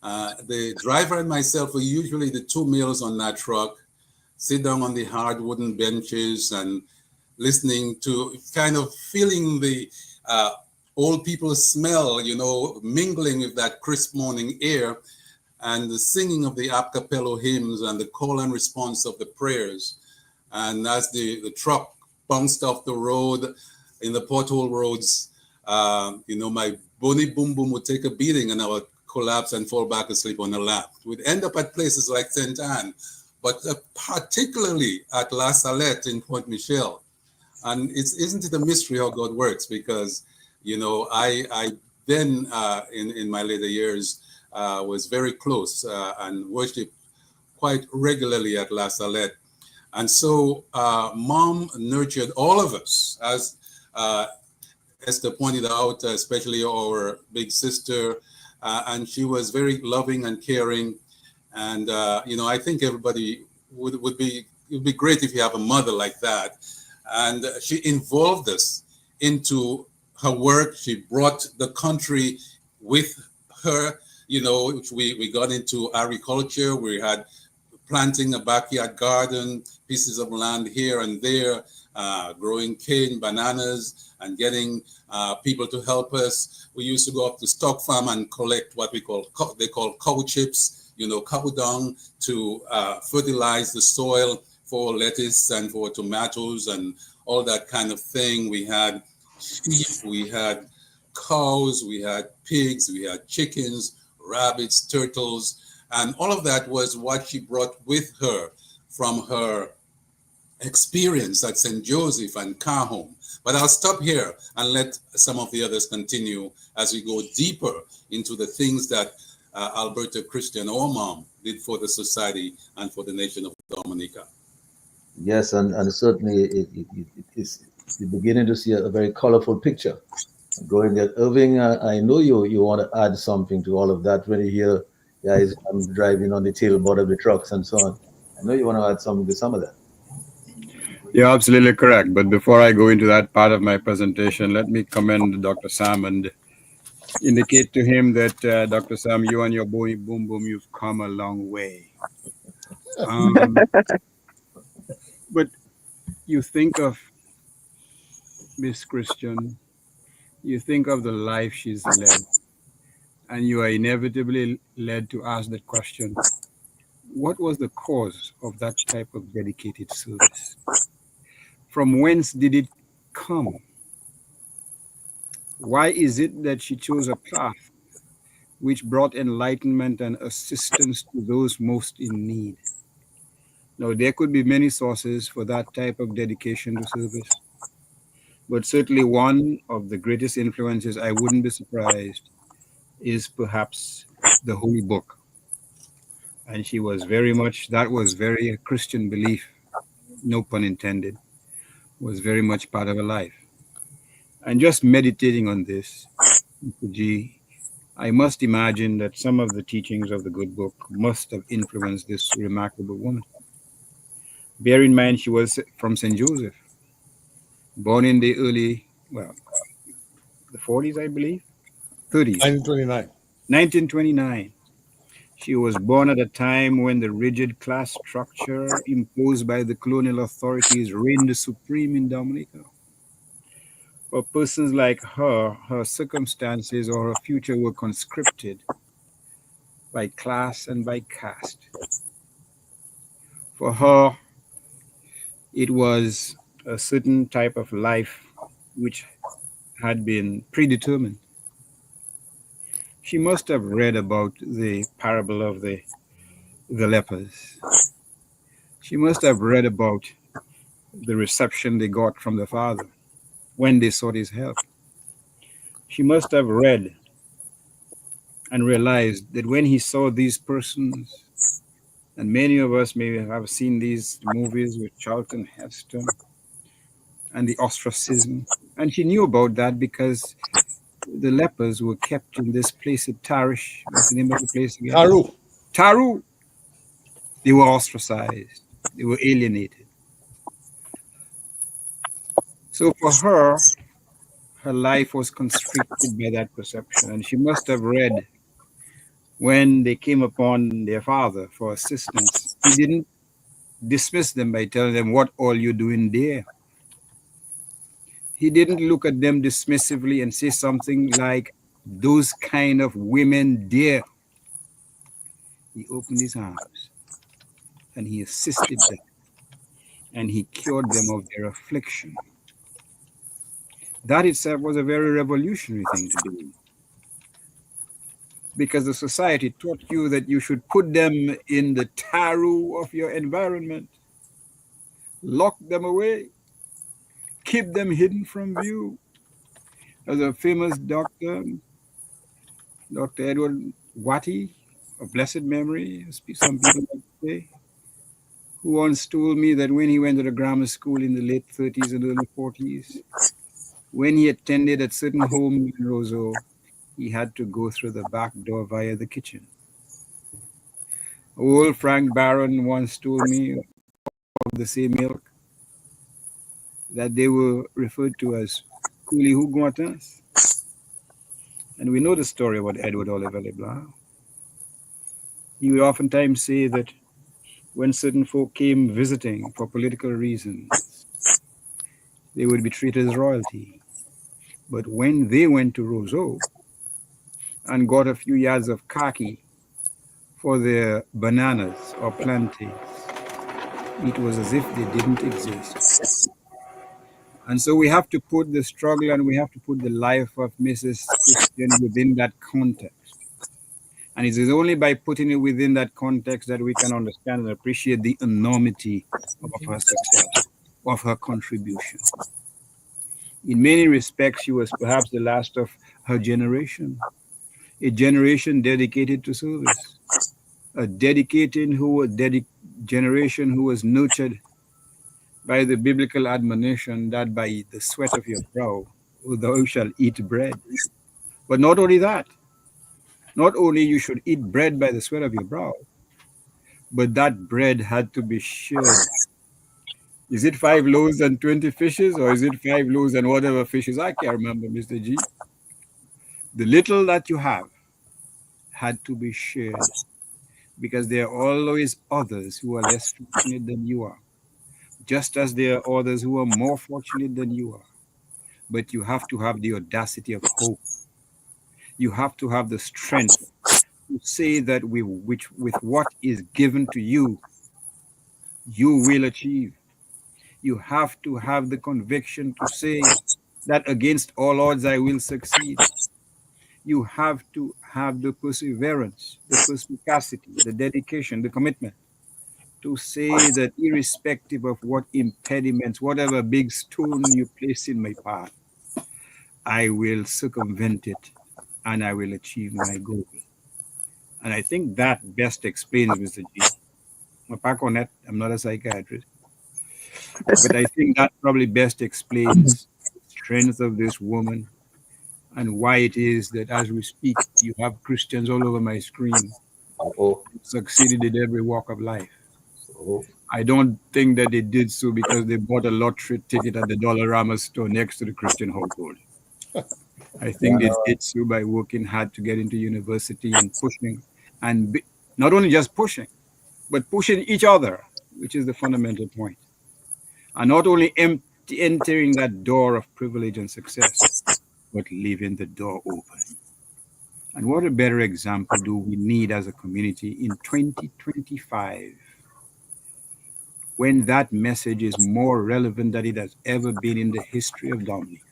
The driver and myself were usually the two males on that truck, sit down on the hard wooden benches and listening to, kind of feeling the old people's smell, you know, mingling with that crisp morning air, and the singing of the a cappella hymns and the call and response of the prayers. And as the truck bounced off the road in the pothole roads, you know, my bony boom boom would take a beating and I would collapse and fall back asleep on the lap. We'd end up at places like St. Anne, but particularly at La Salette in Point Michel. And isn't it a mystery how God works? Because, you know, I then in my later years was very close and worshiped quite regularly at La Salette. And so mom nurtured all of us, as Esther pointed out, especially our big sister, and she was very loving and caring. And I think everybody would be, it would be great if you have a mother like that. And she involved us into her work. She brought the country with her. We got into agriculture. We had planting a backyard garden, pieces of land here and there, growing cane, bananas, and getting people to help us. We used to go up to stock farm and collect what they call cow chips, cow dung, to fertilize the soil for lettuce and for tomatoes and all that kind of thing. We had sheep, we had cows, we had pigs, we had chickens, rabbits, turtles, and all of that was what she brought with her from her experience at St. Joseph and Carhome. But I'll stop here and let some of the others continue as we go deeper into the things that Alberta Christian, our mom, did for the society and for the nation of Dominica. Yes, and certainly it's you're beginning to see a very colorful picture going there. Irving, I know you want to add something to all of that when you hear guys driving on the tailboard of the trucks and so on. I know you want to add something to some of that. You're absolutely correct. But before I go into that part of my presentation, let me commend Dr. Sam and indicate to him that, Dr. Sam, you and your boom boom, you've come a long way. But you think of Miss Christian, you think of the life she's led, and you are inevitably led to ask the question, what was the cause of that type of dedicated service? From whence did it come? Why is it that she chose a path which brought enlightenment and assistance to those most in need? Now, there could be many sources for that type of dedication to service, but certainly one of the greatest influences, I wouldn't be surprised, is perhaps the Holy Book. And she was that was very a Christian belief, no pun intended, was very much part of her life. And just meditating on this, Mr. G, I must imagine that some of the teachings of the good book must have influenced this remarkable woman. Bear in mind, she was from St. Joseph, born in the the 40s, I believe, 30s. 1929. 1929. She was born at a time when the rigid class structure imposed by the colonial authorities reigned supreme in Dominica. For persons like her circumstances or her future were conscripted by class and by caste. For her, it was a certain type of life which had been predetermined. She must have read about the parable of the lepers. She must have read about the reception they got from the Father when they sought his help. She must have read and realized that when he saw these persons, and many of us may have seen these movies with Charlton Heston and the ostracism, and she knew about that because the lepers were kept in this place at Tarish. What's the name of the place again? Taru. Taru. They were ostracized. They were alienated. So for her, her life was constricted by that perception. And she must have read when they came upon their father for assistance, he didn't dismiss them by telling them, what all you doing there? He didn't look at them dismissively and say something like, those kind of women there. He opened his arms and he assisted them and he cured them of their affliction. That itself was a very revolutionary thing to do, because the society taught you that you should put them in the taru of your environment, lock them away, keep them hidden from view. There's a famous doctor, Dr. Edward Watty, of blessed memory, some people like to say, who once told me that when he went to the grammar school in the late 30s and early 40s, when he attended at certain home in Roseau, he had to go through the back door via the kitchen. Old Frank Barron once told me of the same milk that they were referred to as coulis hugointins. And we know the story about Edward Oliver Leblanc. He would oftentimes say that when certain folk came visiting for political reasons, they would be treated as royalty. But when they went to Roseau and got a few yards of khaki for their bananas or plantains, it was as if they didn't exist. And so we have to put the struggle and we have to put the life of Mrs. Christian within that context. And it is only by putting it within that context that we can understand and appreciate the enormity of her success, of her contribution. In many respects, she was perhaps the last of her generation, a generation dedicated to service, a generation who was nurtured by the biblical admonition that by the sweat of your brow thou shalt eat bread. But not only that, not only you should eat bread by the sweat of your brow, but that bread had to be shared. Is it 5 loaves and 20 fishes, or is it 5 loaves and whatever fishes? I can't remember, Mr. G. The little that you have had to be shared because there are always others who are less fortunate than you are, just as there are others who are more fortunate than you are. But you have to have the audacity of hope. You have to have the strength to say that with what is given to you, you will achieve. You have to have the conviction to say that against all odds I will succeed. You have to have the perseverance, the perspicacity, the dedication, the commitment to say that irrespective of what impediments, whatever big stone you place in my path, I will circumvent it and I will achieve my goal. And I think that best explains, Mr. G. I'm back on that. I'm not a psychiatrist. But I think that probably best explains the strength of this woman and why it is that as we speak, you have Christians all over my screen Oh, succeeded in every walk of life. oh, I don't think that they did so because they bought a lottery ticket at the Dollarama store next to the Christian household. I think they did so by working hard to get into university and pushing, and not only just pushing, but pushing each other, which is the fundamental point. And not only entering that door of privilege and success, but leaving the door open. And what a better example do we need as a community in 2025 when that message is more relevant than it has ever been in the history of Dominica.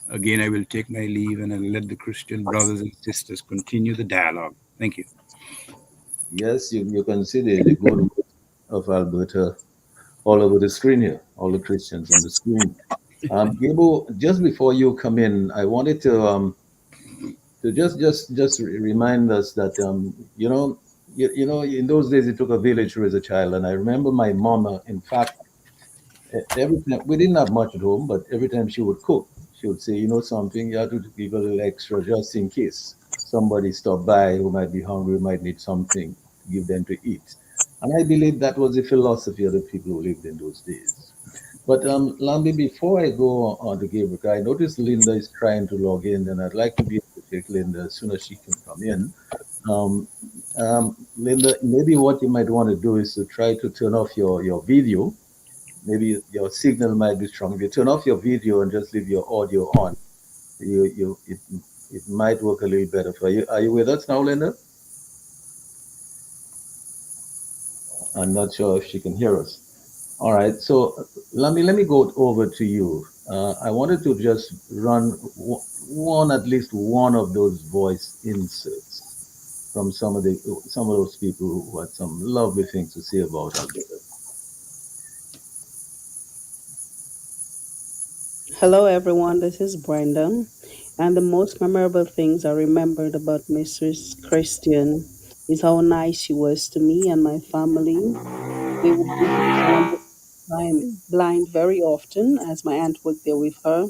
Again, I will take my leave and I'll let the Christian brothers and sisters continue the dialogue. Thank you. yes, you can see the good work of Alberta all over the screen here, all the Christians on the screen. Gable, just before you come in, I wanted to just remind us that you know in those days it took a village to raise a child, and I remember my mama. In fact, every time we didn't have much at home, but every time she would cook, she would say, you know something, you have to give a little extra just in case somebody stop by who might be hungry, might need something to give them to eat. And I believe that was the philosophy of the people who lived in those days. But Lambi, before I go on to Gabriel, I noticed Linda is trying to log in, and I'd like to be able to take Linda as soon as she can come in. Um, Linda, maybe what you might want to do is to try to turn off your video. Maybe your signal might be strong. If you turn off your video and just leave your audio on, it might work a little better for you. Are you with us now, Linda? I'm not sure if she can hear us. All right, so let me go over to you. I wanted to just run at least one of those voice inserts from some of those people who had some lovely things to say about Alberta. Hello, everyone. This is Brenda. And the most memorable things I remembered about Mrs. Christian is how nice she was to me and my family, They would read around the time blind very often, as my aunt worked there with her.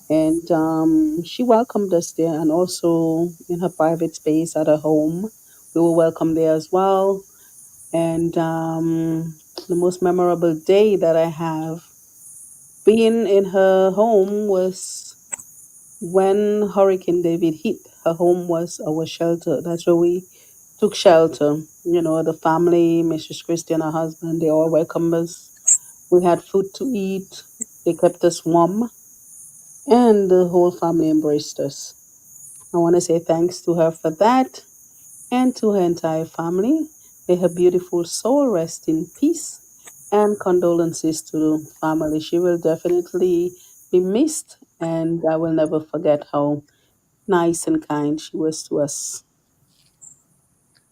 And she welcomed us there, and also in her private space at her home. We were welcome there as well. And the most memorable day that I have being in her home was when Hurricane David hit. Her home was our shelter. That's where we took shelter. You know, the family, Mrs. Christie and her husband, they all welcomed us. We had food to eat. They kept us warm, and the whole family embraced us. I want to say thanks to her for that and to her entire family. May her beautiful soul rest in peace, and condolences to the family. She will definitely be missed, and I will never forget how nice and kind she was to us.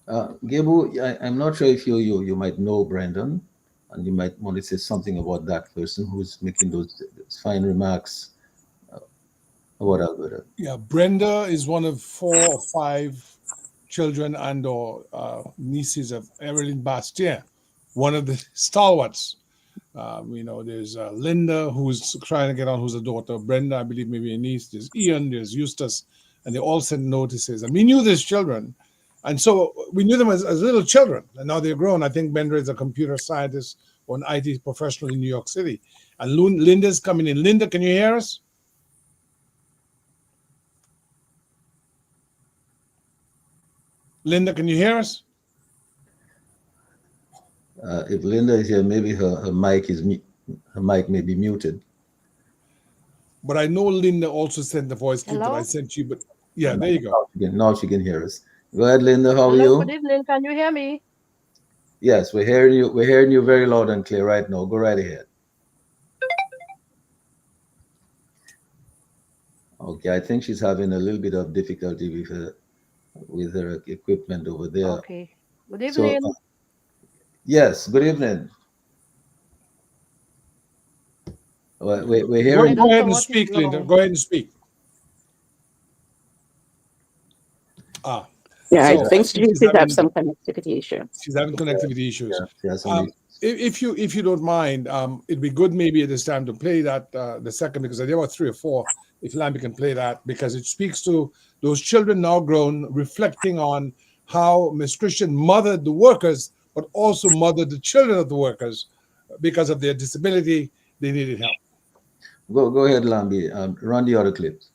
Gabu, I'm not sure if you might know Brandon, and you might want to say something about that person who's making those fine remarks about Alberta. Yeah, Brenda is one of 4 or 5 children and or nieces of Evelyn Bastien, one of the stalwarts. There's Linda, who's trying to get on, who's a daughter. Brenda, I believe, maybe a niece. There's Ian, there's Eustace, and they all sent notices. And we knew these children. And so we knew them as little children. And now they're grown. I think Brenda is a computer scientist or an IT professional in New York City. And Linda's coming in. Linda, can you hear us? Linda, can you hear us? If Linda is here, maybe her mic may be muted. But I know Linda also sent the voice clip that I sent you. But yeah, there you go. Now she can hear us. Go ahead, Linda. How are Hello, you? good evening. Can you hear me? Yes, we're hearing you. We're hearing you very loud and clear right now. Go right ahead. Okay, I think she's having a little bit of difficulty with her equipment over there. Okay. Good So, evening. yes, good evening. We're Go, hearing. go ahead and What is speak, Linda. wrong? Go ahead and speak. Ah, Yeah, I so I think think she did have some connectivity issue. she's having connectivity issues. Yeah, she has some Um, issues. if you don't mind, it'd be good maybe at this time to play that the second, because there were 3 or 4. If Lambi can play that, because it speaks to those children now grown, reflecting on how Miss Christian mothered the workers, but also mothered the children of the workers because of their disability. They needed help. Go ahead, Lambi. Run the other clips.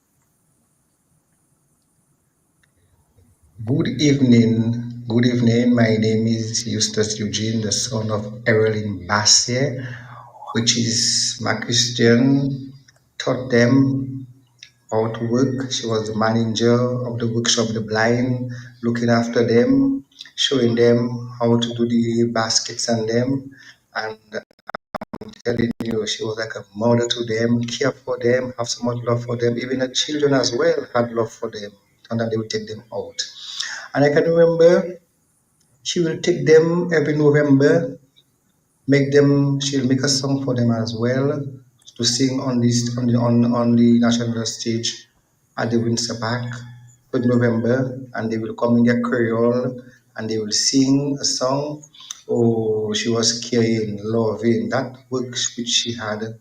Good evening. Good evening. My name is Eustace Eugene, the son of Evelyn Bassier, which is my Christian, taught them how to work. She was the manager of the workshop, the blind, looking after them, showing them how to do the baskets and them. And telling you, she was like a mother to them, care for them, have so much love for them. Even the children as well had love for them. And then they would take them out. And I can remember she will take them every November, she'll make a song for them as well to sing on this on the national stage at the Windsor Park for November, and they will come in their Creole and they will sing a song. Oh, she was caring, loving that work which she had,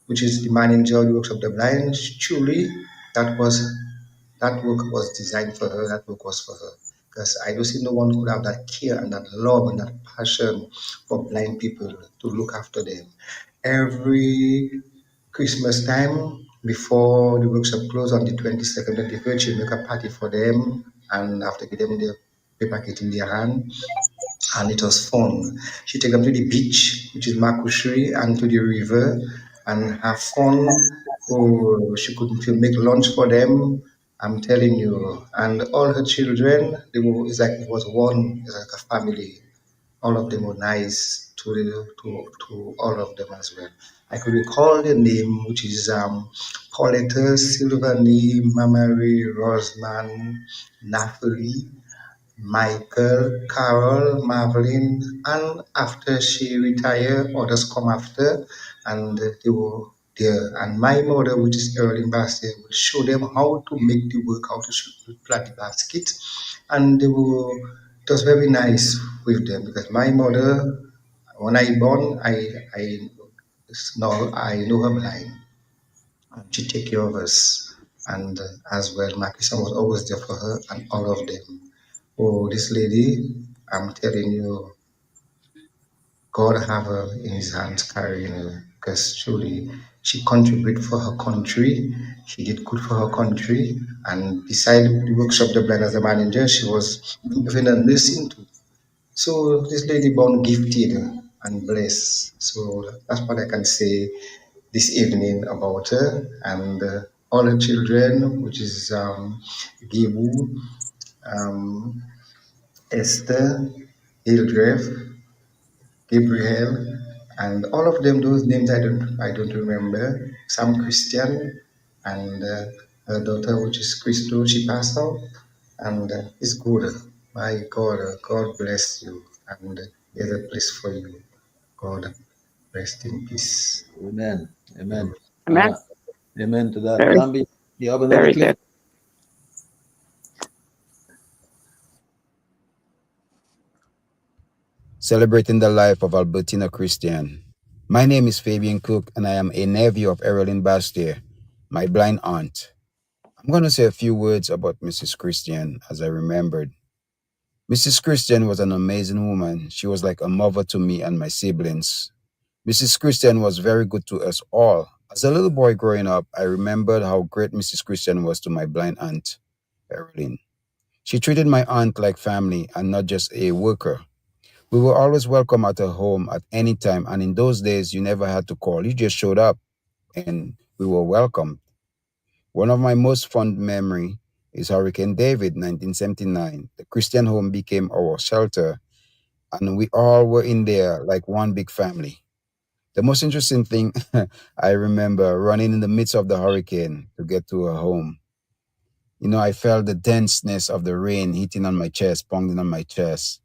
which is the manager of the works of the blind. Truly, that was that work was designed for her, that work was for her. Because I don't see no one could have that care and that love and that passion for blind people to look after them. Every Christmas time, before the workshop closed on the 22nd, 23rd, she make a party for them, and after give them the paper kit in their hand, and it was fun. She take them to the beach, which is Makushri, and to the river, and have fun. Oh, she could make lunch for them. I'm telling you, and all her children, it's like it was one, it's like a family. All of them were nice to all of them as well. I could recall the name, which is Pauletta, Silvani, Mamari, Rosman, Nathalie, Michael, Carol, Marvelyn, and after she retired, others come after, and they were there. And my mother, which is Early Basket, will show them how to make the work, how to plant the basket, and it was very nice with them because my mother When I born, I know her blind. And she take care of us. And as well, my Christian was always there for her and all of them. Oh, this lady, I'm telling you, God have her in his hands carrying her because truly she contributed for her country. She did good for her country. And beside the workshop the blind as a manager, she was even a nursing too. So this lady born gifted and blessed. So that's what I can say this evening about her and all her children, which is Gibu, um, Esther, Hildreth, Gabriel, and all of them. Those names I don't remember. Some Christian, and her daughter, which is Christo, she passed out, and it's good. My God, God bless you, and here's a place for you. God rest in peace. Amen. Amen. Amen. Amen to that. Very, Gambi, you have another very clip? good. Celebrating the life of Albertina Christian. My name is Fabian Cook, and I am a nephew of Erilyn Bastier, my blind aunt. I'm going to say a few words about Mrs. Christian as I remembered. Mrs. Christian was an amazing woman. She was like a mother to me and my siblings. Mrs. Christian was very good to us all. As a little boy growing up, I remembered how great Mrs. Christian was to my blind aunt, Erilyn. She treated my aunt like family and not just a worker. We were always welcome at her home at any time, and in those days, you never had to call. You just showed up, and we were welcomed. One of my most fond memory is Hurricane David, 1979. The Christian home became our shelter, and we all were in there like one big family. The most interesting thing I remember running in the midst of the hurricane to get to her home. You know, I felt the denseness of the rain hitting on my chest, pounding on my chest.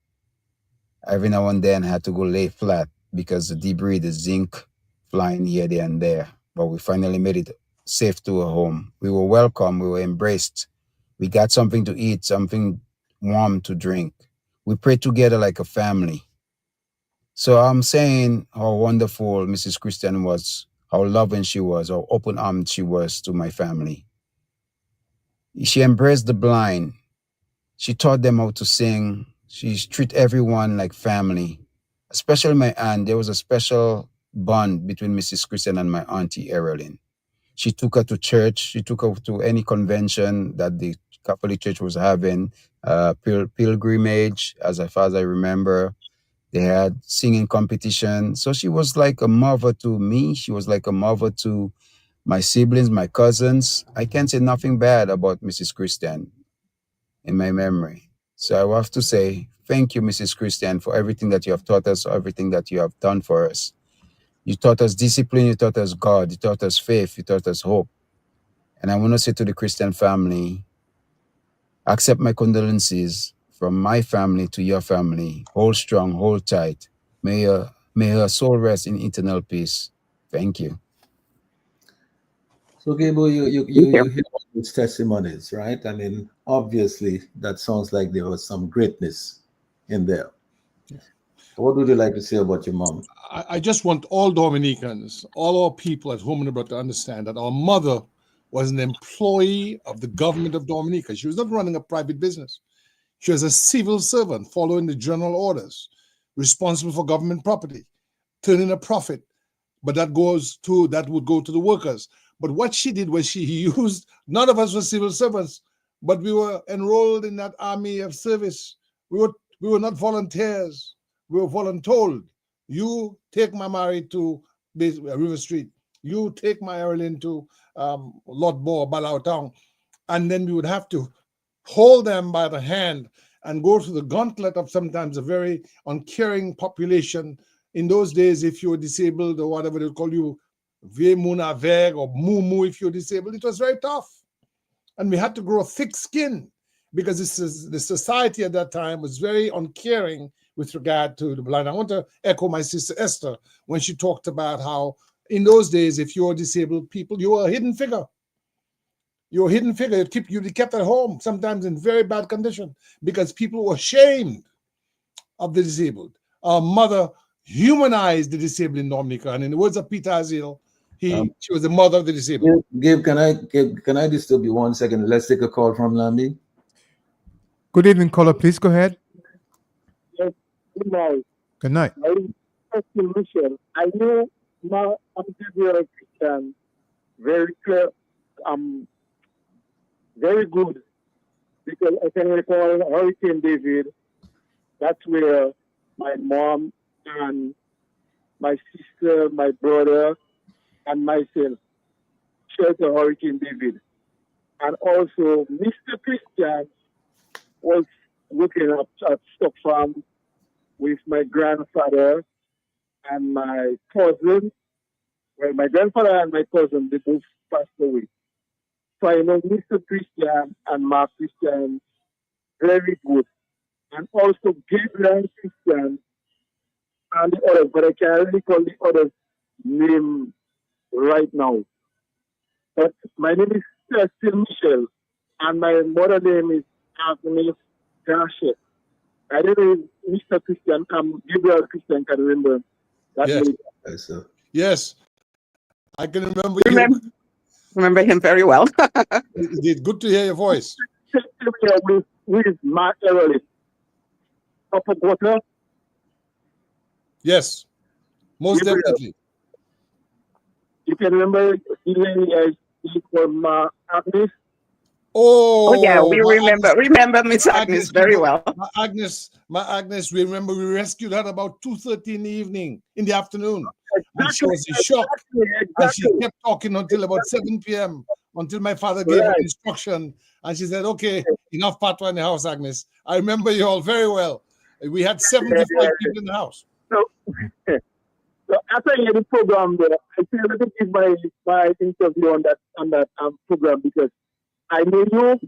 Every now and then I had to go lay flat because the debris, the zinc flying here, there, and there. But we finally made it safe to a home. We were welcome. We were embraced. We got something to eat, something warm to drink. We prayed together like a family. So I'm saying how wonderful Mrs. Christian was, how loving she was, how open-armed she was to my family. She embraced the blind. She taught them how to sing. She treated everyone like family, especially my aunt. There was a special bond between Mrs. Christian and my auntie Erilyn. She took her to church. She took her to any convention that the Catholic Church was having, pilgrimage, as far as I remember. They had singing competition. So she was like a mother to me. She was like a mother to my siblings, my cousins. I can't say nothing bad about Mrs. Christian in my memory. So I have to say, thank you, Mrs. Christian, for everything that you have taught us, everything that you have done for us. You taught us discipline, you taught us God, you taught us faith, you taught us hope. And I want to say to the Christian family, accept my condolences from my family to your family. Hold strong, hold tight. May her soul rest in eternal peace. Thank you. So, Gable, Thank you. you hear all those testimonies, right? I mean, obviously, that sounds like there was some greatness in there. What would you like to say about your mom? I just want all Dominicans, all our people at home in Alberta to understand that our mother was an employee of the government of Dominica. She was not running a private business. She was a civil servant following the general orders, responsible for government property, turning a profit, but that would go to the workers. But what she did was she used, none of us were civil servants, but we were enrolled in that army of service. We were not volunteers. We were voluntold. You take my Mary to River Street. You take my Erilyn to Lot Boar, Balau Town. And then we would have to hold them by the hand and go through the gauntlet of sometimes a very uncaring population. In those days, if you were disabled or whatever they call you, Vemuna Veg or Mumu, if you're disabled, it was very tough. And we had to grow thick skin because the society at that time was very uncaring with regard to the blind. I want to echo my sister Esther when she talked about how in those days, if you were disabled people, you were a hidden figure. You're a hidden figure. You'd be kept at home, sometimes in very bad condition, because people were ashamed of the disabled. Our mother humanize the disabled in Dominica. And in the words of Peter Azil, she was the mother of the disabled. Gabe, can I disturb you 1 second? Let's take a call from Lambi. Good evening, caller. Please go ahead. Yes, good night. Good night. Michelle. I know I'm Gabriel Christian very clear, very good, because I can recall Hurricane David. That's where my mom and my sister, my brother, and myself shared the Hurricane David. And also, Mr. Christian was looking up at stock farm with my grandfather and my cousin. Well, my grandfather and my cousin, they both passed away. So I know Mr. Christian and Mark Christian very good. And also Gabriel Christian and the others, but I can't really call the others' name right now. But my name is Cecil Michel, and my mother name is Agnes Gashet. I don't know if Mr. Christian, Gabriel Christian can remember that Yes. name. Yes, sir. Yes. I can remember you. Remember him very well. It's good to hear your voice. With Mark Errolin. Upper Water. Yes, most Gabriel. definitely. You can remember the lady I speak from Agnes. Oh, yeah, we remember Miss Agnes very well. My Agnes, we remember we rescued her about 2:30 in the evening, in the afternoon. Exactly, and she was in shock. Exactly. And she kept talking until about 7 p.m., until my father gave her instruction. And she said, okay, enough patwa in the house, Agnes. I remember you all very well. We had 75 people in the house. So after I hear the program, I feel let me give my interview on that program, because I know you,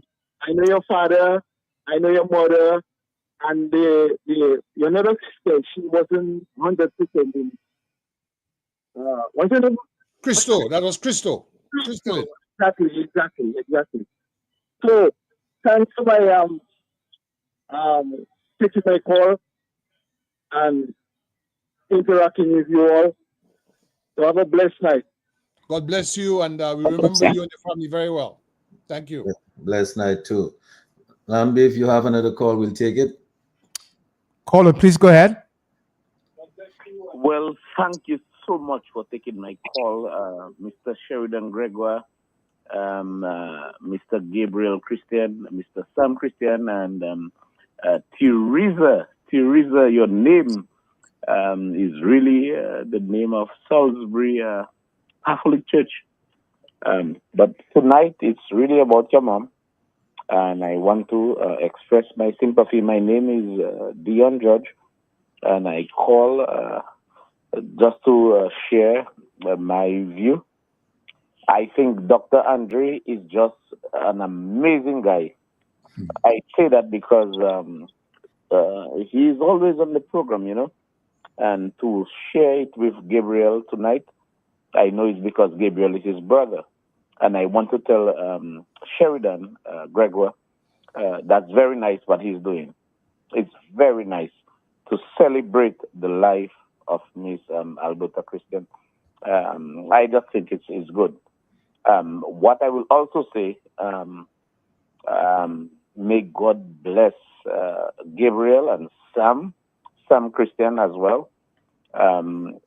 I know your father, I know your mother, and your another sister. She wasn't 100% in. What's her name? Christo. That was Christo. Crystal. Exactly. So thanks for my taking my call and interacting with you all. So have a blessed night. God bless you, and we remember you and your family very well. Thank you. Yeah, blessed night too. Lambi, if you have another call, we'll take it. Caller, please go ahead. Well, thank you so much for taking my call, Mr. Sheridan Gregoire, Mr. Gabriel Christian, Mr. Sam Christian, and Teresa. Teresa, your name is really the name of Salisbury Catholic Church. But tonight it's really about your mom, and I want to express my sympathy. My name is Dion George, and I call just to share my view. I think Dr. Andre is just an amazing guy. I say that because he is always on the program, and to share it with Gabriel tonight, I know it's because Gabriel is his brother. And I want to tell Sheridan Gregoire, that's very nice what he's doing. It's very nice to celebrate the life of Miss Alberta Christian. I just think it's good. What I will also say, may God bless Gabriel and Sam Christian as well. And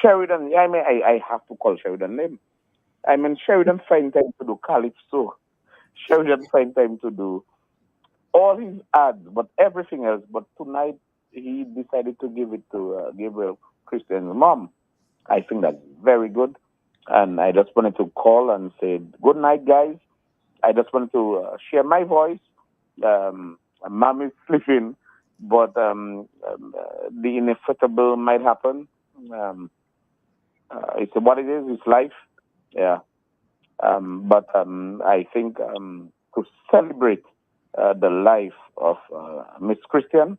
Sheridan, I have to call Sheridan name. Sheridan find time to do calypso. Sheridan find time to do all his ads, but everything else. But tonight, he decided to give it to Gabriel Christian's mom. I think that's very good. And I just wanted to call and say, good night, guys. I just wanted to share my voice. Mom is sleeping, but the inevitable might happen. It's what it is. It's life. Yeah. But I think to celebrate the life of Miss Christian,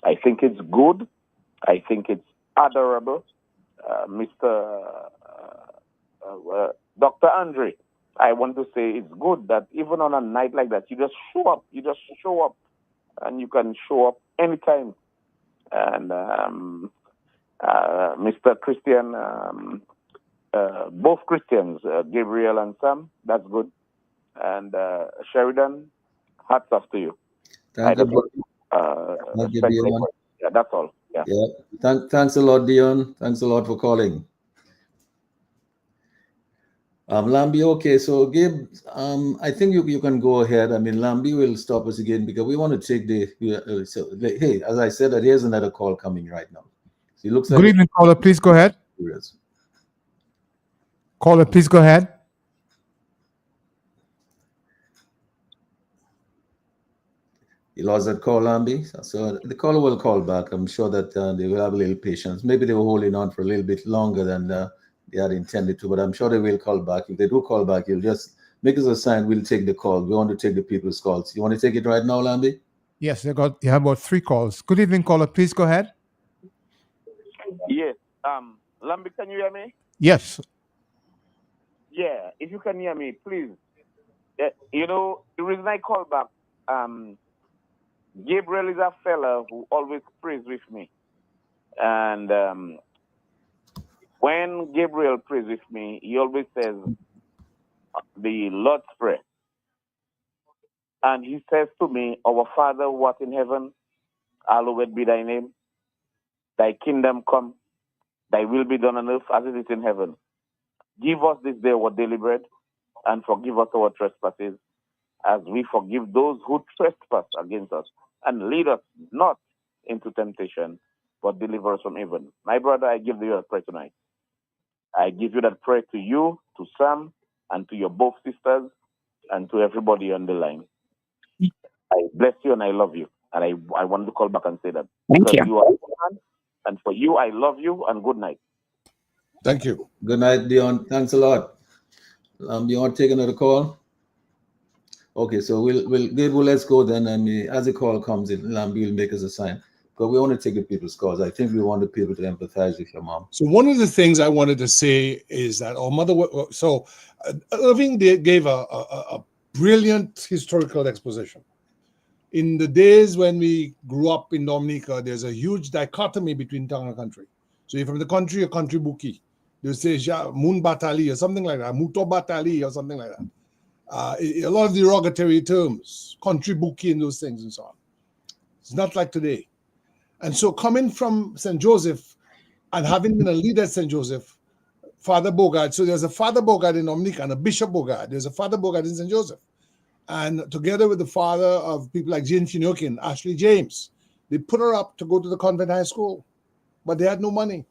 I think it's good. I think it's adorable. Mr. Dr. Andre, I want to say it's good that even on a night like that, you just show up. You just show up, and you can show up anytime. And Mr. Christian, both Christians, Gabriel and Sam, that's good. And Sheridan, hats off to you. Thank you, Dion. Yeah, that's all. Yeah. Thanks a lot, Dion. Thanks a lot for calling. Lambi, okay, so Gabe, I think you can go ahead. I mean, Lambi will stop us again because we want to take hey, as I said, here's another call coming right now. So it looks like. Good evening, caller. Please go ahead. Caller, please go ahead. You lost that call, Lambi. So the caller will call back. I'm sure that they will have a little patience. Maybe they were holding on for a little bit longer than they had intended to, but I'm sure they will call back. If they do call back, you'll just make us a sign. We'll take the call. We want to take the people's calls. You want to take it right now, Lambi? Yes, you have about 3 calls. Good evening, caller. Please go ahead. Yes. Lambi, can you hear me? Yes. Yeah, if you can hear me, please. You know, the reason I call back, Gabriel is a fella who always prays with me. And when Gabriel prays with me, he always says the Lord's Prayer. And he says to me, Our Father who art in heaven, hallowed be thy name. Thy kingdom come, thy will be done on earth as it is in heaven. Give us this day our daily bread, and forgive us our trespasses, as we forgive those who trespass against us. And lead us not into temptation, but deliver us from evil. My brother, I give you a prayer tonight. I give you that prayer to you, to Sam, and to your both sisters, and to everybody on the line. I bless you and I love you. And I wanted to call back and say that. Thank you. You are a man, and for you, I love you, and good night. Thank you. Good night, Dion. Thanks a lot. You want to take another call? Okay, so let's go then. I mean, as the call comes in, Lambi will make us a sign. But we want to take the people's calls. I think we want the people to empathize with your mom. So one of the things I wanted to say is that our mother. So Irving gave a brilliant historical exposition. In the days when we grew up in Dominica, there's a huge dichotomy between town and country. So you're from the country, you're country buki. They say Moon Batali or something like that, Muto Batali or something like that. A lot of derogatory terms, country buki and those things and so on. It's not like today. And so coming from St. Joseph and having been a leader at St. Joseph, Father Bogard, so there's a Father Bogard in Dominica and a Bishop Bogard. There's a Father Bogard in St. Joseph. And together with the father of people like Jane Chinokin, Ashley James, they put her up to go to the convent high school, but they had no money.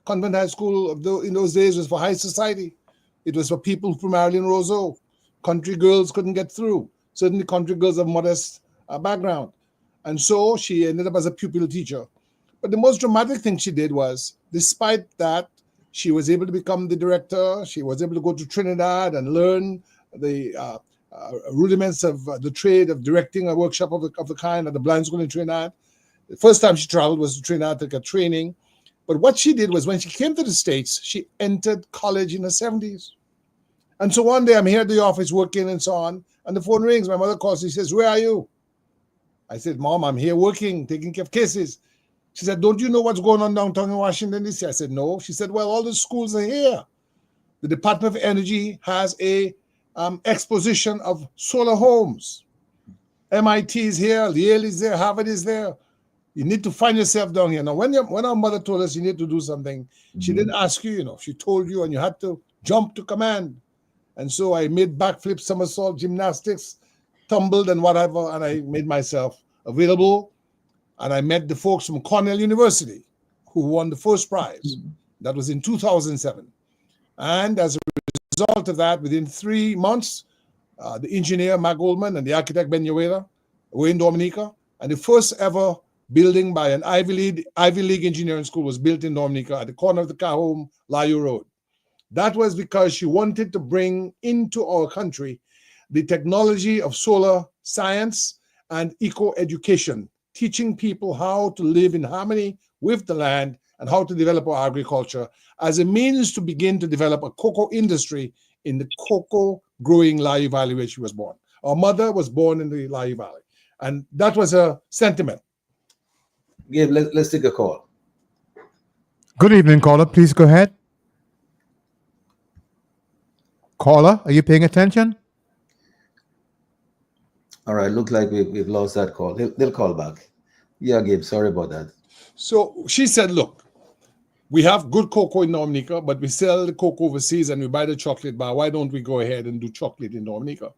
Convent high school in those days was for high society. It was for people from Marilyn Roseau. Country girls couldn't get through. Certainly country girls of modest background. And so she ended up as a pupil teacher. But the most dramatic thing she did was, despite that, she was able to become the director. She was able to go to Trinidad and learn the rudiments of the trade of directing a workshop of the kind at the blind school in Trinidad. The first time she traveled was to Trinidad to get training. But what she did was when she came to the States, she entered college in her 70s. And so one day I'm here at the office working and so on, and the phone rings. My mother calls. She says, "Where are you?" I said, "Mom, I'm here working, taking care of cases." She said, "Don't you know what's going on downtown in Washington, D.C.?" I said, "No." She said, "Well, all the schools are here. The Department of Energy has a exposition of solar homes. MIT is here, Yale is there, Harvard is there. You need to find yourself down here." Now, when our mother told us you need to do something, she didn't ask you, she told you, and you had to jump to command. And so I made backflips, somersault, gymnastics, tumbled and whatever, and I made myself available. And I met the folks from Cornell University who won the first prize. That was in 2007. And as a result of that, within 3 months, the engineer, Mac Goldman, and the architect, Ben Ueda, were in Dominica. And the first ever building by an Ivy League engineering school was built in Dominica at the corner of the Cahome, Layu Road. That was because she wanted to bring into our country the technology of solar science and eco-education, teaching people how to live in harmony with the land and how to develop our agriculture as a means to begin to develop a cocoa industry in the cocoa growing Layu Valley where she was born. Our mother was born in the Layu Valley. And that was a sentiment. Gabe, let's take a call. Good evening, caller. Please go ahead. Caller, are you paying attention? All right, look like we've lost that call. They'll call back. Yeah, Gabe, sorry about that. So she said, look, we have good cocoa in Dominica, but we sell the cocoa overseas and we buy the chocolate bar. Why don't we go ahead and do chocolate in Dominica?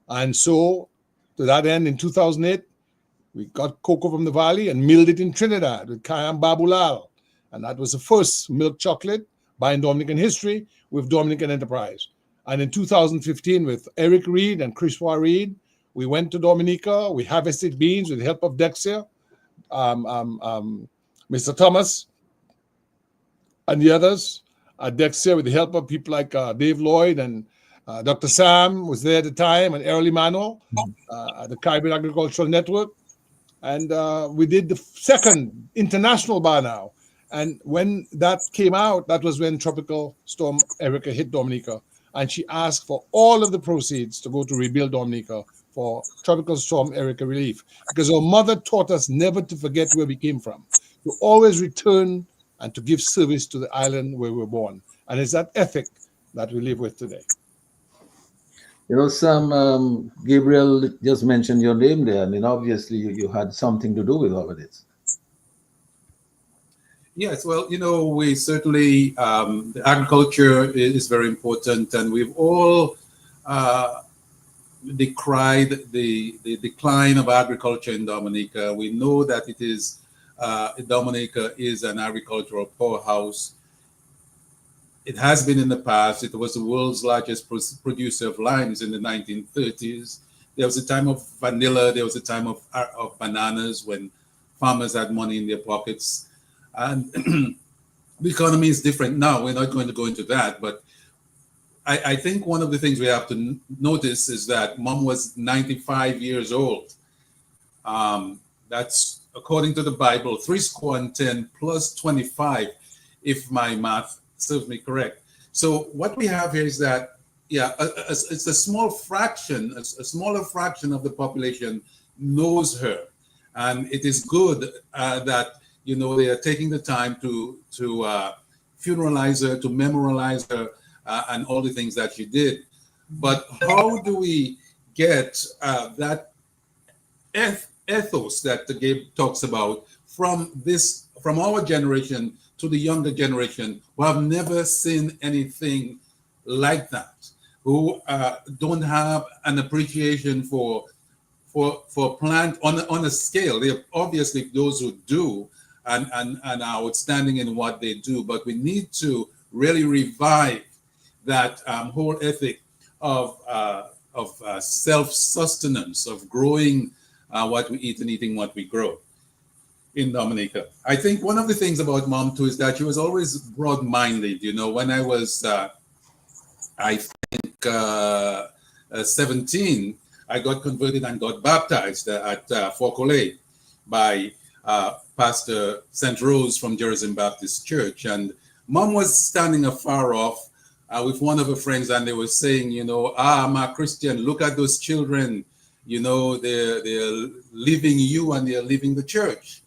And so to that end, in 2008, we got cocoa from the valley and milled it in Trinidad with Kayam Babulal. And that was the first milk chocolate by Dominican history with Dominican Enterprise. And in 2015, with Eric Reed and Chris Reed, we went to Dominica. We harvested beans with the help of Dexia, Mr. Thomas, and the others. Dexia, with the help of people like Dave Lloyd and Dr. Sam was there at the time, and Early Manuel, the Caribbean Agricultural Network. And we did the second international bar now. And when that came out, that was when Tropical Storm Erica hit Dominica. And she asked for all of the proceeds to go to rebuild Dominica for Tropical Storm Erica relief. Because our mother taught us never to forget where we came from, to always return and to give service to the island where we were born. And it's that ethic that we live with today. You know, Sam, Gabriel just mentioned your name there. I mean, obviously, you had something to do with all of this. Yes, well, you know, we certainly, the agriculture is very important, and we've all decried the decline of agriculture in Dominica. We know that it is, Dominica is an agricultural powerhouse. It has been in the past. It was the world's largest producer of limes in the 1930s. There was a time of vanilla. There was a time of bananas when farmers had money in their pockets. And the economy is different now. We're not going to go into that. But I think one of the things we have to notice is that Mom was 95 years old. That's, according to the Bible, 70 plus 25, if my math serves me correct. So what we have here is that, yeah, it's a small fraction, a smaller fraction of the population knows her. And it is good that, you know, they are taking the time to funeralize her, to memorialize her, and all the things that she did. But how do we get that ethos that the Gabe talks about from our generation to the younger generation who have never seen anything like that, who don't have an appreciation for plant on a scale? There are obviously those who do and are outstanding in what they do, but we need to really revive that whole ethic of self-sustenance, of growing what we eat and eating what we grow in Dominica. I think one of the things about Mom too is that she was always broad-minded. You know, when I was, I think, 17, I got converted and got baptized at Fort Collet by Pastor St. Rose from Jerusalem Baptist Church. And Mom was standing afar off with one of her friends, and they were saying, you know, I'm a Christian, look at those children, you know, they're leaving you and they're leaving the church.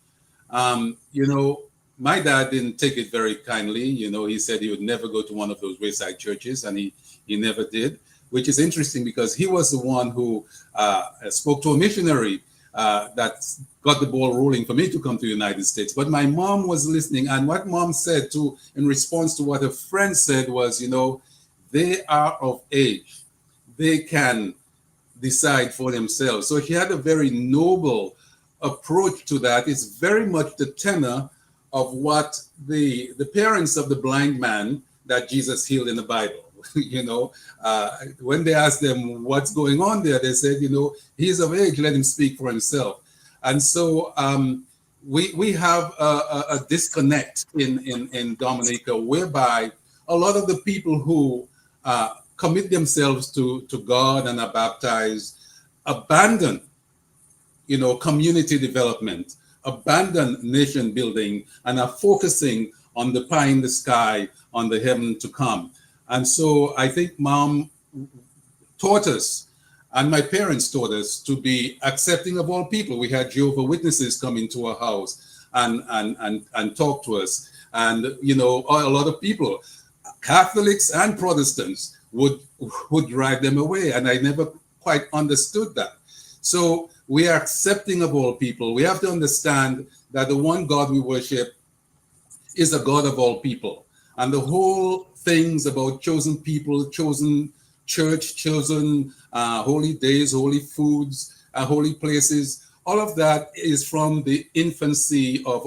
You know, my dad didn't take it very kindly. You know, he said he would never go to one of those wayside churches, and he never did, which is interesting because he was the one who spoke to a missionary that got the ball rolling for me to come to the United States. But my mom was listening, and what Mom said too, in response to what her friend said, was, you know, they are of age. They can decide for themselves. So she had a very noble approach to that. It's very much the tenor of what the parents of the blind man that Jesus healed in the Bible. You know, when they asked them what's going on there, they said, you know, he's of age, let him speak for himself. And so we have a disconnect in Dominica, whereby a lot of the people who commit themselves to God and are baptized abandon, you know, community development, abandon nation building, and are focusing on the pie in the sky, on the heaven to come. And so I think Mom taught us, and my parents taught us, to be accepting of all people. We had Jehovah's Witnesses come into our house and talk to us. And, you know, a lot of people, Catholics and Protestants, would drive them away. And I never quite understood that. So we are accepting of all people. We have to understand that the one God we worship is a God of all people. And the whole things about chosen people, chosen church, chosen holy days, holy foods, holy places, all of that is from the infancy of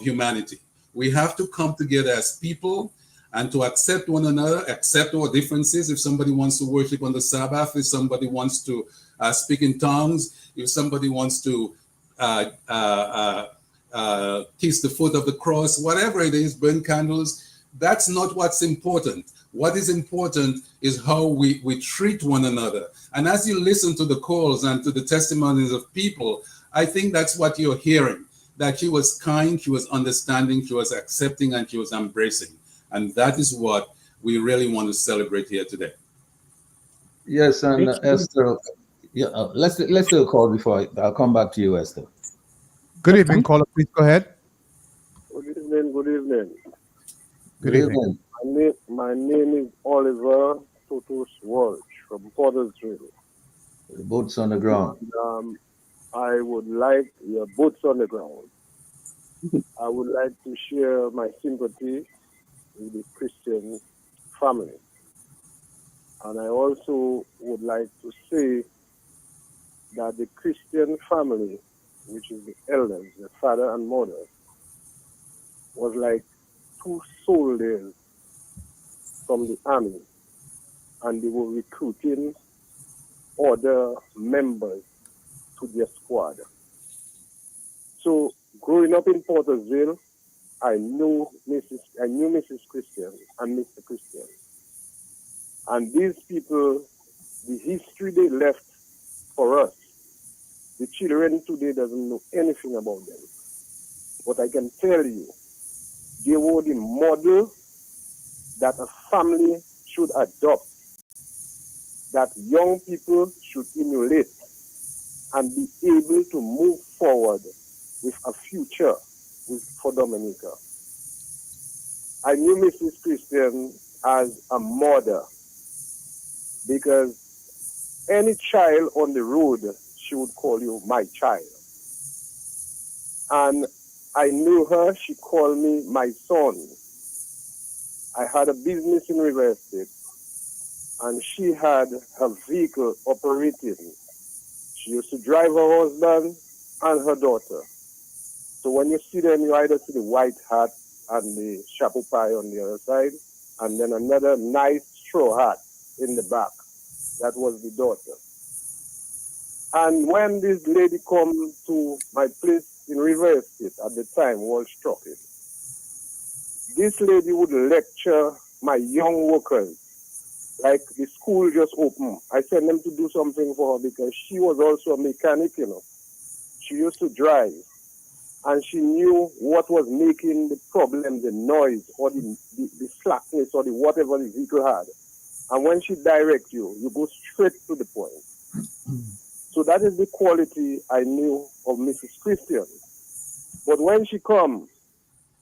humanity. We have to come together as people and to accept one another, accept our differences. If somebody wants to worship on the Sabbath, if somebody wants to speak in tongues, if somebody wants to kiss the foot of the cross, whatever it is, burn candles, that's not what's important. What is important is how we treat one another. And as you listen to the calls and to the testimonies of people, I think that's what you're hearing, that she was kind, she was understanding, she was accepting, and she was embracing. And that is what we really want to celebrate here today. Yes, and Esther, yeah, let's do a call before I'll come back to you, Esther. Good evening, caller. Please go ahead. Good evening. Good evening. Good evening. My name is Oliver Totus Walsh from Pottersville. Boots on the ground. And, I would like your boots on the ground. I would like to share my sympathy with the Christian family. And I also would like to say that the Christian family, which is the elders, the father and mother, was like two soldiers from the army, and they were recruiting other members to their squad. So growing up in Pottersville, I knew Mrs. Christian and Mr. Christian. And these people, the history they left for us, the children today doesn't know anything about them. But I can tell you, they were the model that a family should adopt, that young people should emulate and be able to move forward with a future for Dominica. I knew Mrs. Christian as a mother because any child on the road, she would call you my child. And I knew her, she called me my son. I had a business in River Estate, and she had her vehicle operating. She used to drive her husband and her daughter. So when you see them, you either see the white hat and the chapeau pie on the other side, and then another nice straw hat in the back. That was the daughter. And when this lady come to my place in River Estate, at the time, Walsh Trucking, this lady would lecture my young workers. Like the school just opened. I sent them to do something for her because she was also a mechanic, you know. She used to drive. And she knew what was making the problem, the noise, or the slackness, or the whatever the vehicle had. And when she directs you, you go straight to the point. So that is the quality I knew of Mrs. Christian. But when she come,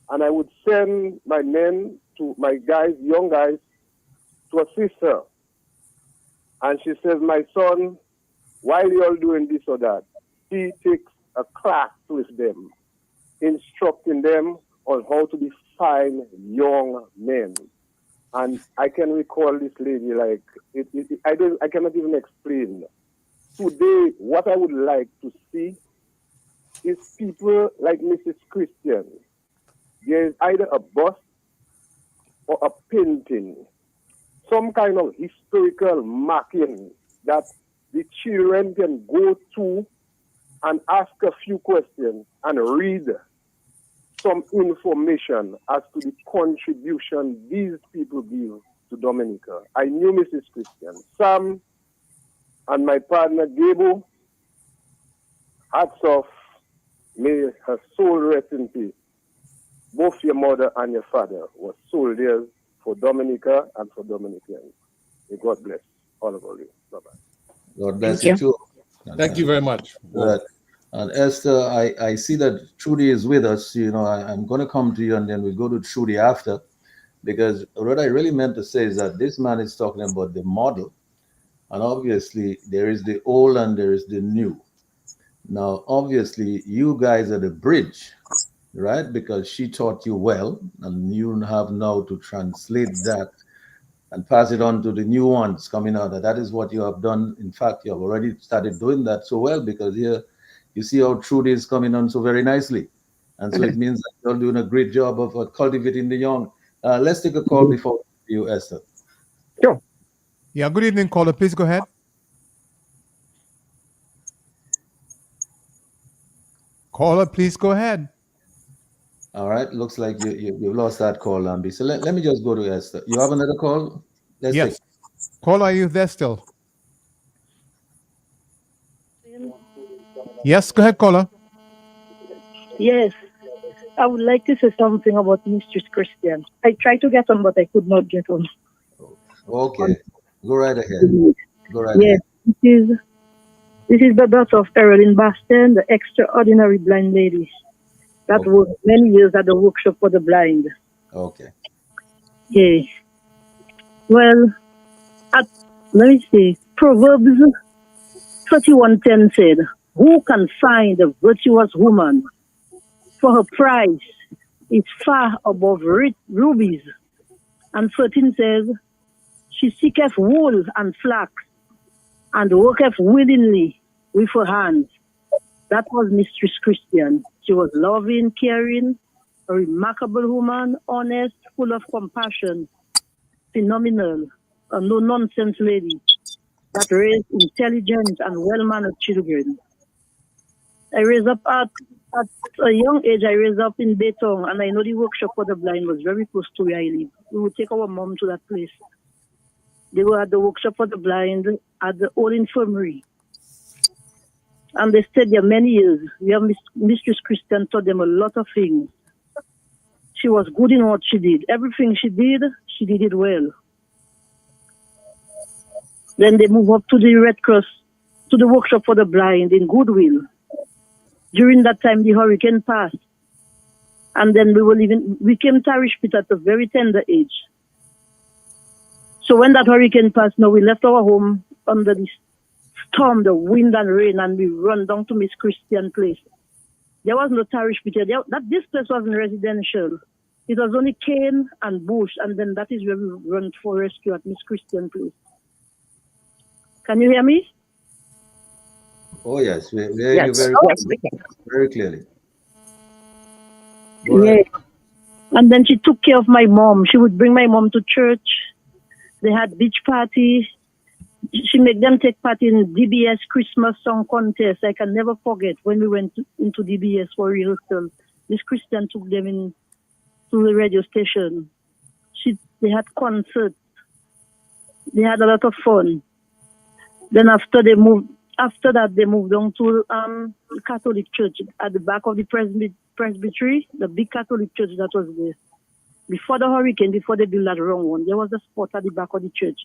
and I would send my men to my guys, young guys, to assist her. And she says, my son, while you're doing this or that, she takes a class with them, instructing them on how to be fine young men. And I can recall this lady like, I cannot even explain. Today, what I would like to see is people like Mrs. Christian. There is either a bust or a painting, some kind of historical marking that the children can go to and ask a few questions and read some information as to the contribution these people give to Dominica. I knew Mrs. Christian. Sam and my partner Gabriel, hats off, may her soul rest in peace. Both your mother and your father were soldiers for Dominica and for Dominicans. May God bless all of you. Bye-bye. God bless you too. Thank you very much. Right. And Esther, I see that Trudy is with us. I'm going to come to you and then we'll go to Trudy after, because what I really meant to say is that this man is talking about the model. And obviously, there is the old and there is the new. Now, obviously, you guys are the bridge, right? Because she taught you well, and you have now to translate that and pass it on to the new ones coming out. That is what you have done. In fact, you have already started doing that so well, because here you see how Trudy is coming on so very nicely. And so it means that you're doing a great job of cultivating the young. Let's take a call before you, Esther. Sure. Yeah, good evening, caller. Please go ahead. Caller, please go ahead. All right. Looks like you lost that call, Lambi. So let me just go to Esther. You have another call? Let's take. Yes. Caller, are you there still? Yes, go ahead, caller. Yes, I would like to say something about Mistress Christian. I tried to get on, but I could not get on. Okay. Go right ahead. Go right Yes, ahead. this is the daughter of Caroline Baston, the extraordinary blind lady that worked many years at the workshop for the blind. Okay. Yes. Well, let me see. Proverbs 31:10 said, "Who can find a virtuous woman? For her price is far above rubies." And 13 says, "She seeketh wool and flax, and worketh willingly with her hands." That was Mistress Christian. She was loving, caring, a remarkable woman, honest, full of compassion, phenomenal, a no-nonsense lady that raised intelligent and well-mannered children. I raised up at a young age. I raised up in Betong, and I know the workshop for the blind was very close to where I live. We would take our mom to that place. They were at the workshop for the blind at the old infirmary. And they stayed there many years. Mistress Christian taught them a lot of things. She was good in what she did. Everything she did it well. Then they moved up to the Red Cross, to the workshop for the blind in Goodwill. During that time, the hurricane passed. And then we came to Arishpit at a very tender age. So when that hurricane passed, we left our home under the storm, the wind and rain, and we run down to Miss Christian place. There was no parish Peter. This place wasn't residential. It was only cane and bush, and then that is where we run for rescue at Miss Christian place. Can you hear me? Oh yes, we're hearing you very clearly. Yeah. And then she took care of my mom. She would bring my mom to church. They had beach parties. She made them take part in DBS Christmas song contest. I can never forget when we went into DBS for rehearsal. Miss Christian took them in to the radio station. They had concerts. They had a lot of fun. Then after that, they moved on to the Catholic church at the back of the presbytery, the big Catholic church that was there. Before the hurricane, before they built that wrong one, there was a spot at the back of the church.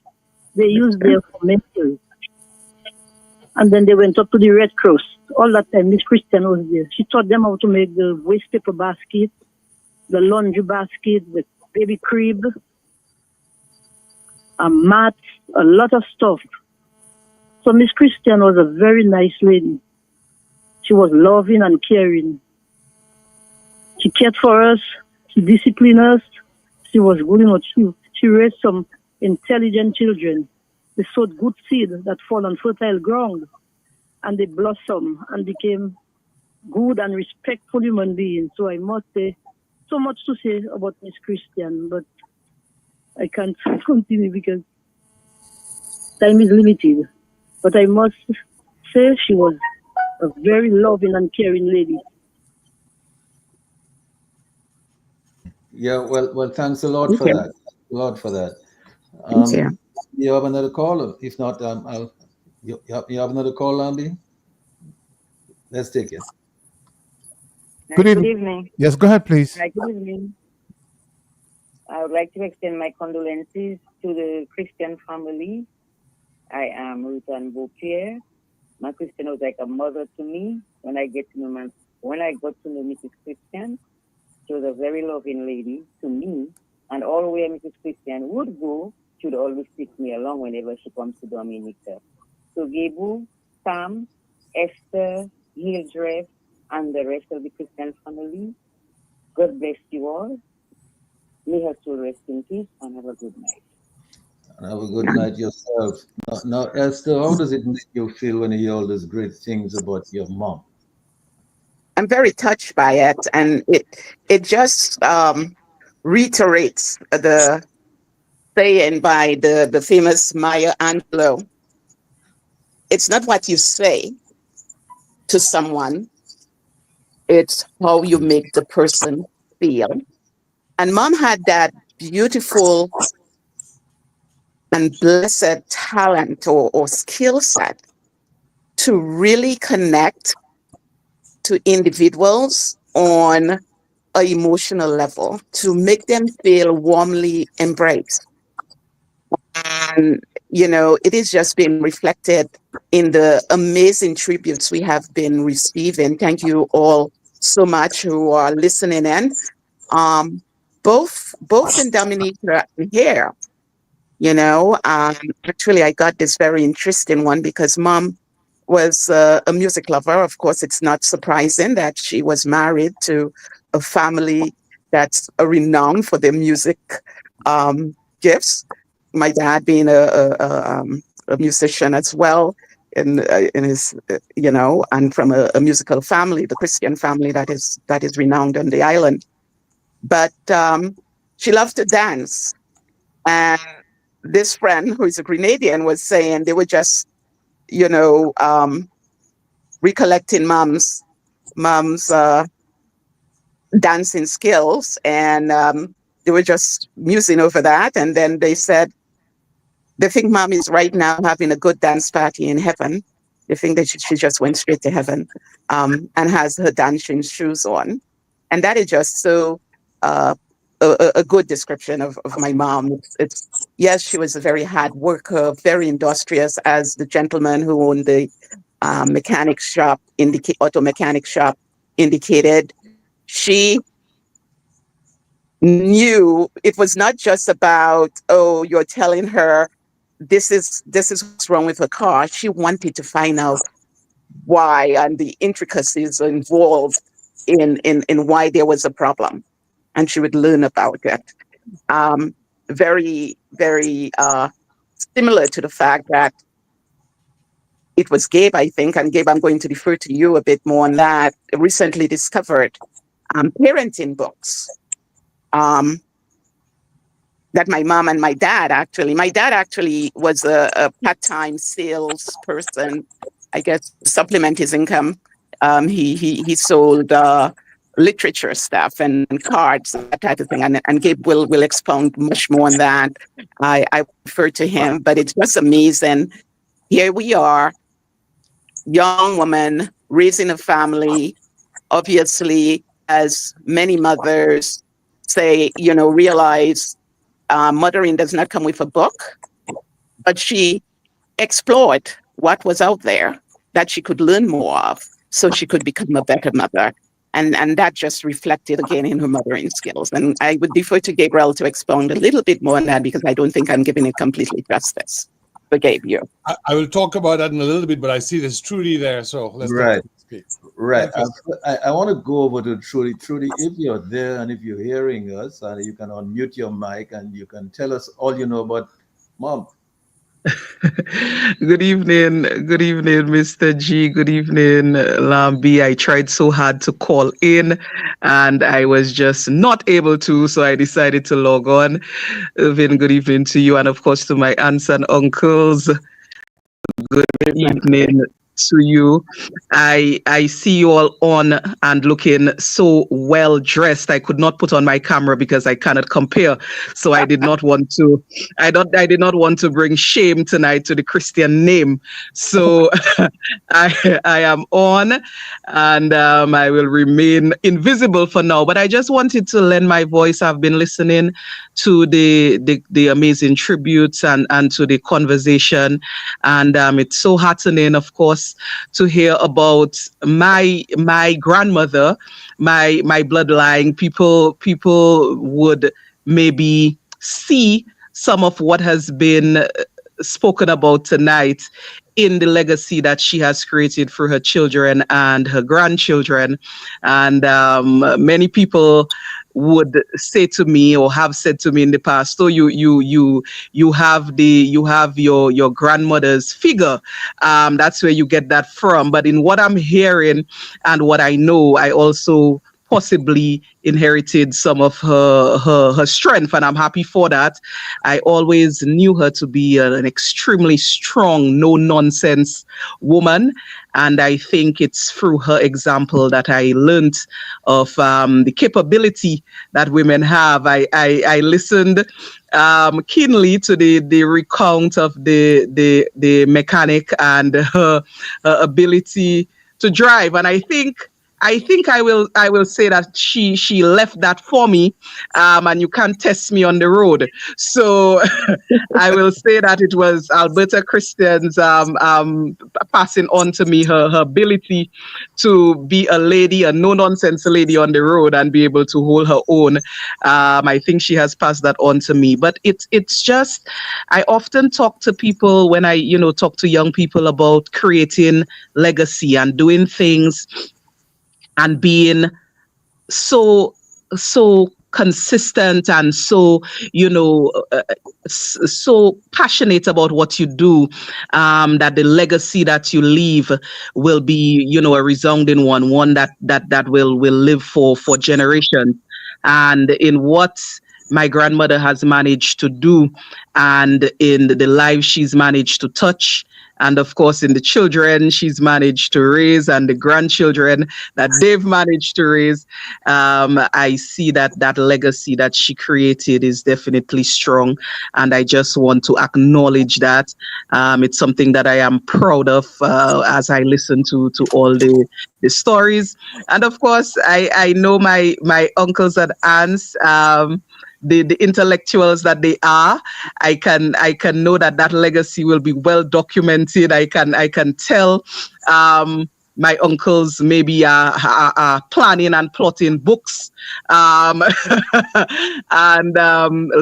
They used there for mentors. And then they went up to the Red Cross. All that time, Miss Christian was there. She taught them how to make the waste paper basket, the laundry basket, the baby crib, a mat, a lot of stuff. So Miss Christian was a very nice lady. She was loving and caring. She cared for us. She disciplined us. She was good in what she raised some intelligent children. They sowed good seed that fall on fertile ground, and they blossomed and became good and respectful human beings. So I must say, so much to say about Miss Christian, but I can't continue because time is limited. But I must say she was a very loving and caring lady. Yeah, well, thanks a lot for that. A lot for that. You have another call? If not, you have another call, Lambi? Let's take it. Good evening. Yes, go ahead, please. Good evening. I would like to extend my condolences to the Christian family. I am Ruth Ann Beaupierre, My Christian was like a mother to me. When I got to know Mrs. Christian, she was a very loving lady to me. And all where Mrs. Christian would go, she would always take me along whenever she comes to Dominica. So Gabu, Sam, Esther, Hildred, and the rest of the Christian family, God bless you all. May her soul rest in peace and have a good night. And have a good night yourself. Now, Esther, how does it make you feel when you hear all those great things about your mom? I'm very touched by it, and it just reiterates the saying by the famous Maya Angelou. It's not what you say to someone, it's how you make the person feel. And mom had that beautiful and blessed talent or skill set to really connect to individuals on an emotional level, to make them feel warmly embraced. And, it is just been reflected in the amazing tributes we have been receiving. Thank you all so much who are listening in, both in Dominica and here. Actually, I got this very interesting one because mom was a music lover. Of course, it's not surprising that she was married to a family that's renowned for their music gifts. My dad being a musician as well, in his and from a musical family, the Christian family that is renowned on the island. But she loved to dance, and this friend who is a Grenadian was saying they were just recollecting mom's dancing skills, and they were just musing over that, and then they said they think mom is right now having a good dance party in heaven. They think that she just went straight to heaven, and has her dancing shoes on. And that is just so a good description of my mom. It's yes, she was a very hard worker, very industrious, as the gentleman who owned the auto mechanic shop indicated. She knew it was not just about, oh, you're telling her this is what's wrong with her car. She wanted to find out why and the intricacies involved in why there was a problem, and she would learn about it. Very, very similar to the fact that it was Gabe, I think, and Gabe, I'm going to defer to you a bit more on that, recently discovered parenting books that my mom and my dad actually was a part-time salesperson, I guess, to supplement his income. He sold literature stuff and cards, that type of thing. And Gabe will expound much more on that. I refer to him, but it's just amazing. Here we are, young woman raising a family, obviously, as many mothers say, realize mothering does not come with a book, but she explored what was out there that she could learn more of so she could become a better mother. And that just reflected again in her mothering skills. And I would defer to Gabriel to expound a little bit more on that because I don't think I'm giving it completely justice. But Gabe, you. I will talk about that in a little bit, but I see there's Trudy there, so let's let her speak. Right. I want to go over to Trudy. Trudy, if you're there and if you're hearing us, and you can unmute your mic and you can tell us all you know about mom. Good evening, Mr. G. Good evening, Lambi. I tried so hard to call in and I was just not able to, so I decided to log on. Good evening to you, and of course to my aunts and uncles. Good evening to you. I see you all on and looking so well dressed. I could not put on my camera because I cannot compare. So I did not want to. I did not want to bring shame tonight to the Christian name. So I am on, and I will remain invisible for now. But I just wanted to lend my voice. I've been listening to the amazing tributes and to the conversation, and it's so heartening, of course, curious to hear about my grandmother, my bloodline. People would maybe see some of what has been spoken about tonight in the legacy that she has created for her children and her grandchildren. And many people would say to me or have said to me in the past, so you have your grandmother's figure. That's where you get that from. But in what I'm hearing and what I know, I also possibly inherited some of her strength, and I'm happy for that. I always knew her to be an extremely strong, no nonsense woman, and I think it's through her example that I learned of the capability that women have. I listened keenly to the recount of the mechanic and her ability to drive, and I think I will say that she left that for me, and you can't test me on the road. So I will say that it was Alberta Christian's passing on to me her ability to be a lady, a no nonsense lady on the road, and be able to hold her own. I think she has passed that on to me. But it's just, I often talk to people when I talk to young people about creating legacy and doing things and being so consistent and so so passionate about what you do, that the legacy that you leave will be a resounding one that will live for generations. And in what my grandmother has managed to do, and in the lives she's managed to touch, and of course in the children she's managed to raise and the grandchildren that they've managed to raise, I see that legacy that she created is definitely strong, and I just want to acknowledge that. It's something that I am proud of as I listen to all the stories. And of course I know my uncles and aunts, the intellectuals that they are. I can know that legacy will be well documented. I can tell my uncles maybe are planning and plotting books, and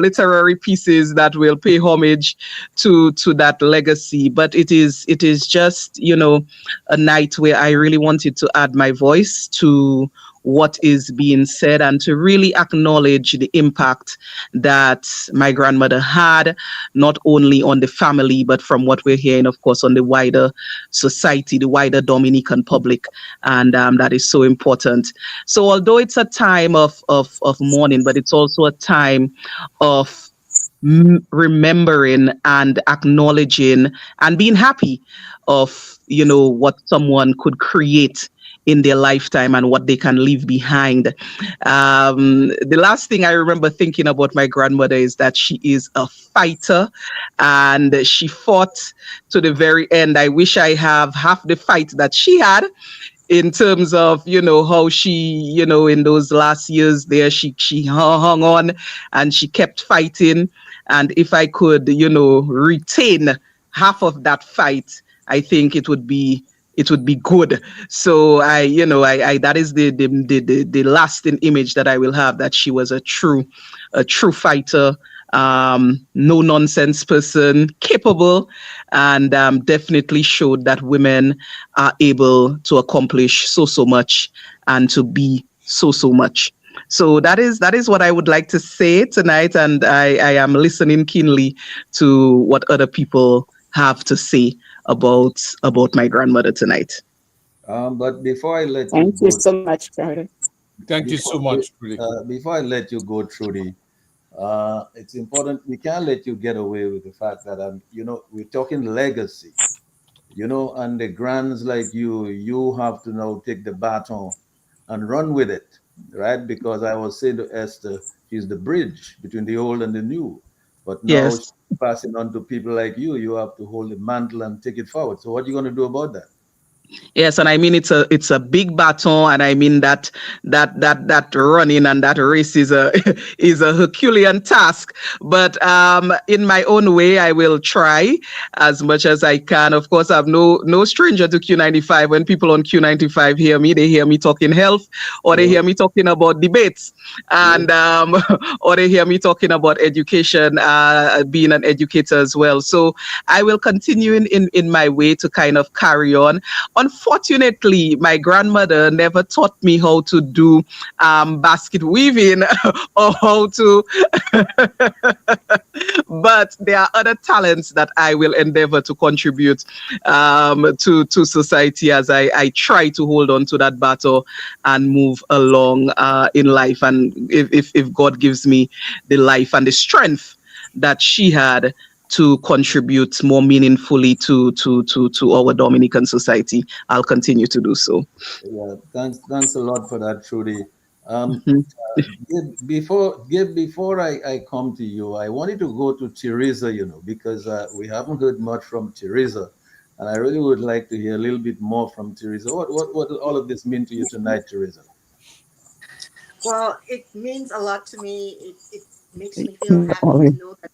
literary pieces that will pay homage to that legacy. But it is just a night where I really wanted to add my voice to what is being said and to really acknowledge the impact that my grandmother had, not only on the family, but from what we're hearing, of course, on the wider society, the wider Dominican public. And that is so important. So although it's a time of mourning, but it's also a time of remembering and acknowledging and being happy of what someone could create in their lifetime and what they can leave behind. The last thing I remember thinking about my grandmother is that she is a fighter and she fought to the very end. I wish I have half the fight that she had, in terms of how she in those last years there, she hung on and she kept fighting. And if I could retain half of that fight, I think it would be good. So I that is the lasting image that I will have, that she was a true fighter, no nonsense person, capable, and definitely showed that women are able to accomplish so much and to be so much. So that is what I would like to say tonight, and I am listening keenly to what other people have to say about my grandmother tonight. But before I let Thank you you go, so much, Trudy. Thank you so much, Trudy. before I let you go, Trudy, it's important. We can't let you get away with the fact that we're talking legacy, and the grands like you have to now take the baton and run with it, right? Because I was saying to Esther, she's the bridge between the old and the new. But now Yes. she's passing on to people like you. You have to hold the mantle and take it forward. So what are you going to do about that? Yes, and I mean it's a big baton, and I mean that running and that race is a is a Herculean task. But in my own way, I will try as much as I can. Of course, I'm no stranger to Q95. When people on Q95 hear me, they hear me talking health, or they hear me talking about debates, and or they hear me talking about education, being an educator as well. So I will continue in my way to kind of carry on. Unfortunately, my grandmother never taught me how to do basket weaving or how to, but there are other talents that I will endeavor to contribute to society as I try to hold on to that battle and move along in life. And if God gives me the life and the strength that she had to contribute more meaningfully to our Dominican society, I'll continue to do so. Yeah, thanks a lot for that, Trudy. Mhm. Before I come to you, I wanted to go to Teresa, because we haven't heard much from Teresa, and I really would like to hear a little bit more from Teresa. What all of this mean to you tonight, Teresa? Well, it means a lot to me. It makes me feel happy to know that,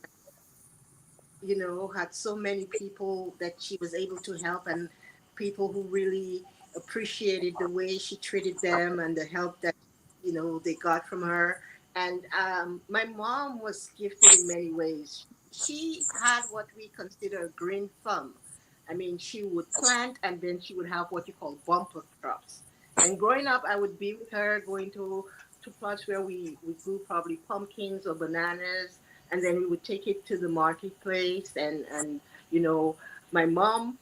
had so many people that she was able to help, and people who really appreciated the way she treated them and the help that, they got from her. And my mom was gifted in many ways. She had what we consider a green thumb. I mean, she would plant and then she would have what you call bumper crops. And growing up, I would be with her going to plots where we grew probably pumpkins or bananas, and then we would take it to the marketplace. And you know my mom,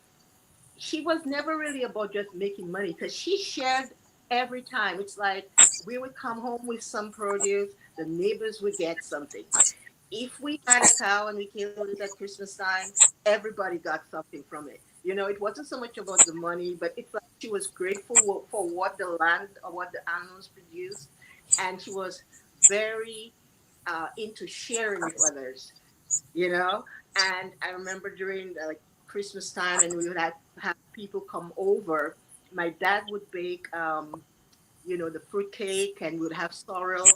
she was never really about just making money, because she shared every time. It's like we would come home with some produce, the neighbors would get something. If we had a cow and we killed it at Christmas time, everybody got something from it. It wasn't so much about the money, but it's like she was grateful for what the land or what the animals produced, and she was very into sharing with others. you know. And I remember during like Christmas time, and we would have people come over. My dad would bake, the fruit cake, and we'd have sorrel.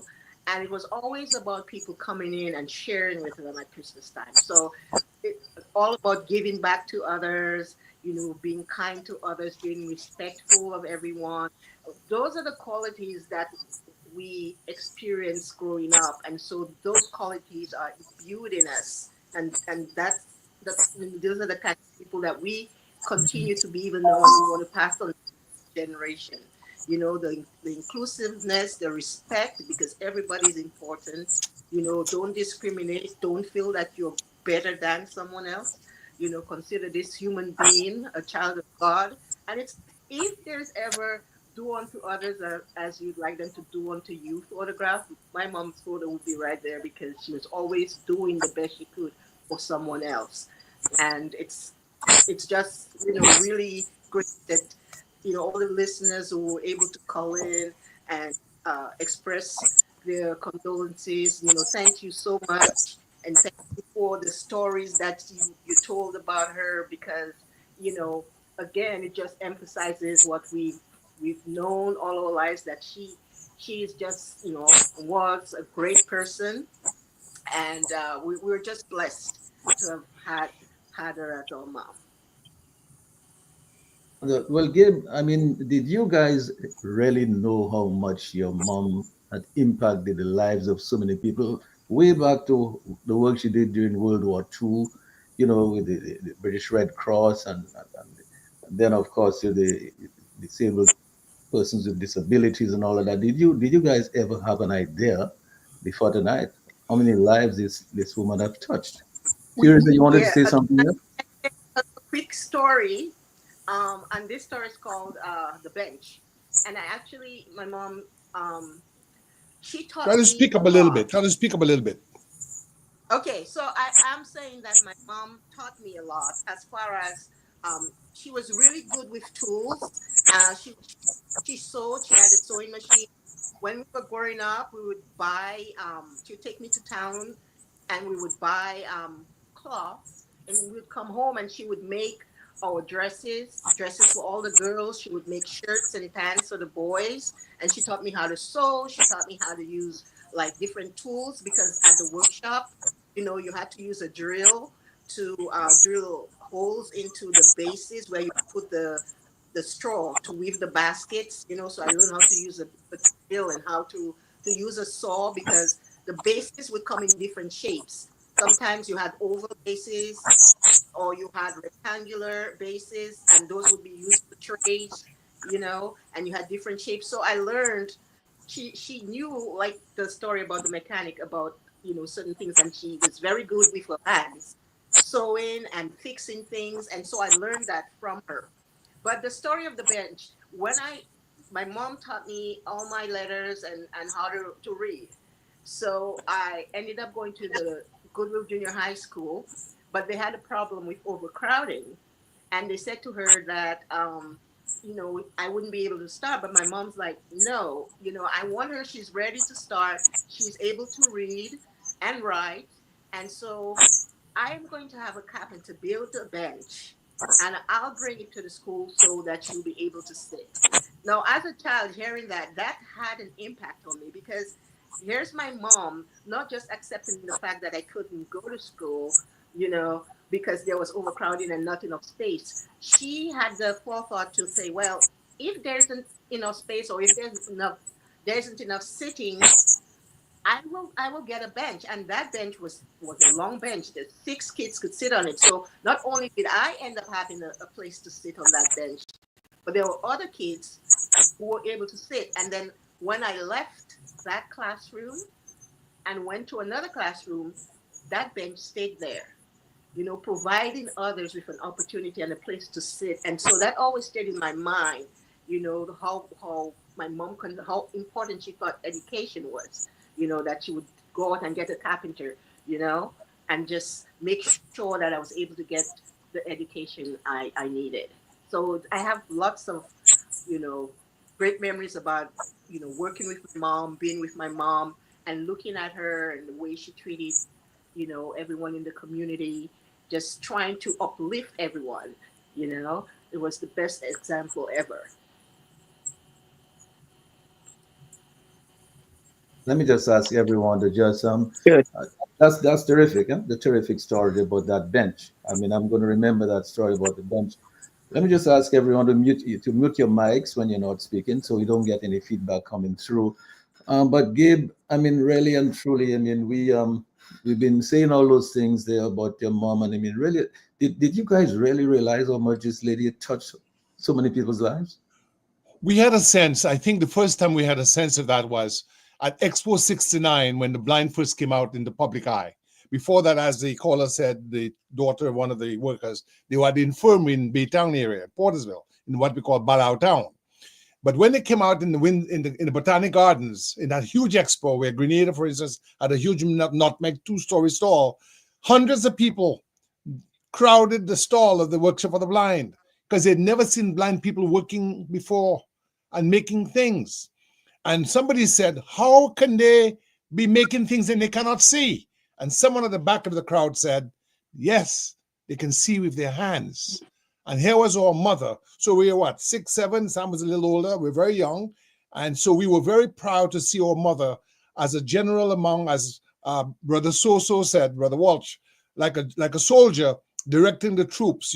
And it was always about people coming in and sharing with them at Christmas time. So it's all about giving back to others, being kind to others, being respectful of everyone. Those are the qualities that we experience growing up. And so those qualities are imbued in us. And those are the kind of people that we continue to be, even though we want to pass on generation. The inclusiveness, the respect, because everybody is important. Don't discriminate. Don't feel that you're better than someone else. Consider this human being a child of God. And it's, if there's ever do unto others as you'd like them to do unto you photograph, my mom's photo would be right there, because she was always doing the best she could for someone else. And it's just really great that all the listeners who were able to call in and express their condolences. Thank you so much, and thank you for the stories that you told about her, because you know again, it just emphasizes what we've known all our lives, that she is just was a great person. And we're just blessed to have had her as our mom. Well, Gabe, I mean, did you guys really know how much your mom had impacted the lives of so many people way back to the work she did during World War II, with the British Red Cross, and then, of course, the disabled persons with disabilities and all of that. Did you guys ever have an idea before tonight how many lives this woman have touched? Teresa, you wanted to Yeah, say something here? a quick story. And this story is called The Bench. And my mom, she Try taught to me speak a up a little lot. bit. Try to speak up a little bit. Okay, so I am saying that my mom taught me a lot, as far as she was really good with tools. She sewed. She had a sewing machine. When we were growing up, we would buy. She would take me to town, and we would buy cloth, and we would come home, and she would make our dresses for all the girls. She would make shirts and pants for the boys. And she taught me how to sew. She taught me how to use like different tools, because at the workshop, you had to use a drill to drill holes into the bases where you put the straw to weave the baskets. So I learned how to use a drill and how to use a saw, because the bases would come in different shapes. Sometimes you had oval bases, or you had rectangular bases, and those would be used for trays, and you had different shapes. So I learned, she knew, like the story about the mechanic, about certain things, and she was very good with her hands, sewing and fixing things. And so I learned that from her. But the story of the bench, my mom taught me all my letters and how to read. So I ended up going to the Goodwill Junior High School, but they had a problem with overcrowding. And they said to her that, I wouldn't be able to start. But my mom's like, no, I want her. She's ready to start. She's able to read and write. And so I'm going to have a carpenter build a bench, and I'll bring it to the school so that she'll be able to sit. Now, as a child, hearing that had an impact on me, because here's my mom not just accepting the fact that I couldn't go to school, because there was overcrowding and not enough space. She had the forethought to say, well, if there isn't enough space, or if there isn't enough sitting, I will get a bench. And that bench was a long bench that 6 kids could sit on it. So not only did I end up having a place to sit on that bench, but there were other kids who were able to sit. And then when I left that classroom and went to another classroom, that bench stayed there, providing others with an opportunity and a place to sit. And so that always stayed in my mind, how my mom, how important she thought education was, that she would go out and get a carpenter, and just make sure that I was able to get the education I needed. So I have lots of, great memories about, working with my mom, being with my mom, and looking at her and the way she treated, everyone in the community, just trying to uplift everyone. It was the best example ever. Let me just ask everyone to just Good. that's terrific, huh? The terrific story about that bench. I mean, I'm going to remember that story about the bench. Let me just ask everyone to mute your mics when you're not speaking, so you don't get any feedback coming through. But Gabe, I mean, really and truly, I mean, we've been saying all those things there about your mom, and I mean, really, did you guys really realize how much this lady touched so many people's lives? We had a sense. I think the first time we had a sense of that was at Expo 69, when the blind first came out in the public eye. Before that, as the caller said, the daughter of one of the workers, they were at the infirmary in Baytown area, Portersville, in what we call Ballow Town. But when they came out in the Botanic Gardens, in that huge expo where Grenada, for instance, had a huge nutmeg 2-story stall, hundreds of people crowded the stall of the Workshop for the Blind, because they'd never seen blind people working before and making things. And somebody said, how can they be making things and they cannot see? And someone at the back of the crowd said, yes, they can see with their hands. And here was our mother. So we were 6, 7, Sam was a little older, we were very young. And so we were very proud to see our mother as a general among, as Brother So said, Brother Walsh, like a soldier directing the troops,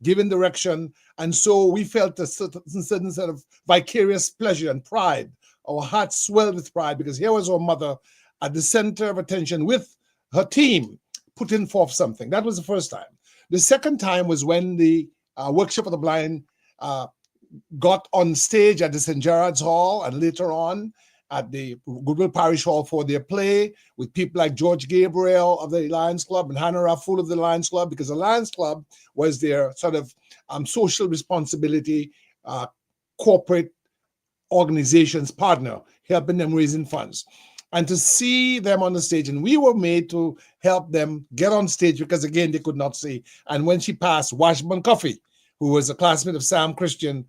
giving direction. And so we felt a certain sort of vicarious pleasure and pride. Our hearts swelled with pride, because here was our mother at the center of attention with her team putting forth something. That was the first time. The second time was when the Workshop of the Blind got on stage at the St. Gerard's Hall, and later on at the Goodwill Parish Hall for their play, with people like George Gabriel of the Lions Club and Hannah Rafful of the Lions Club, because the Lions Club was their sort of social responsibility corporate organization's partner, helping them raising funds. And to see them on the stage, and we were made to help them get on stage, because again, they could not see. And when she passed, Washburn Coffey, who was a classmate of Sam Christian,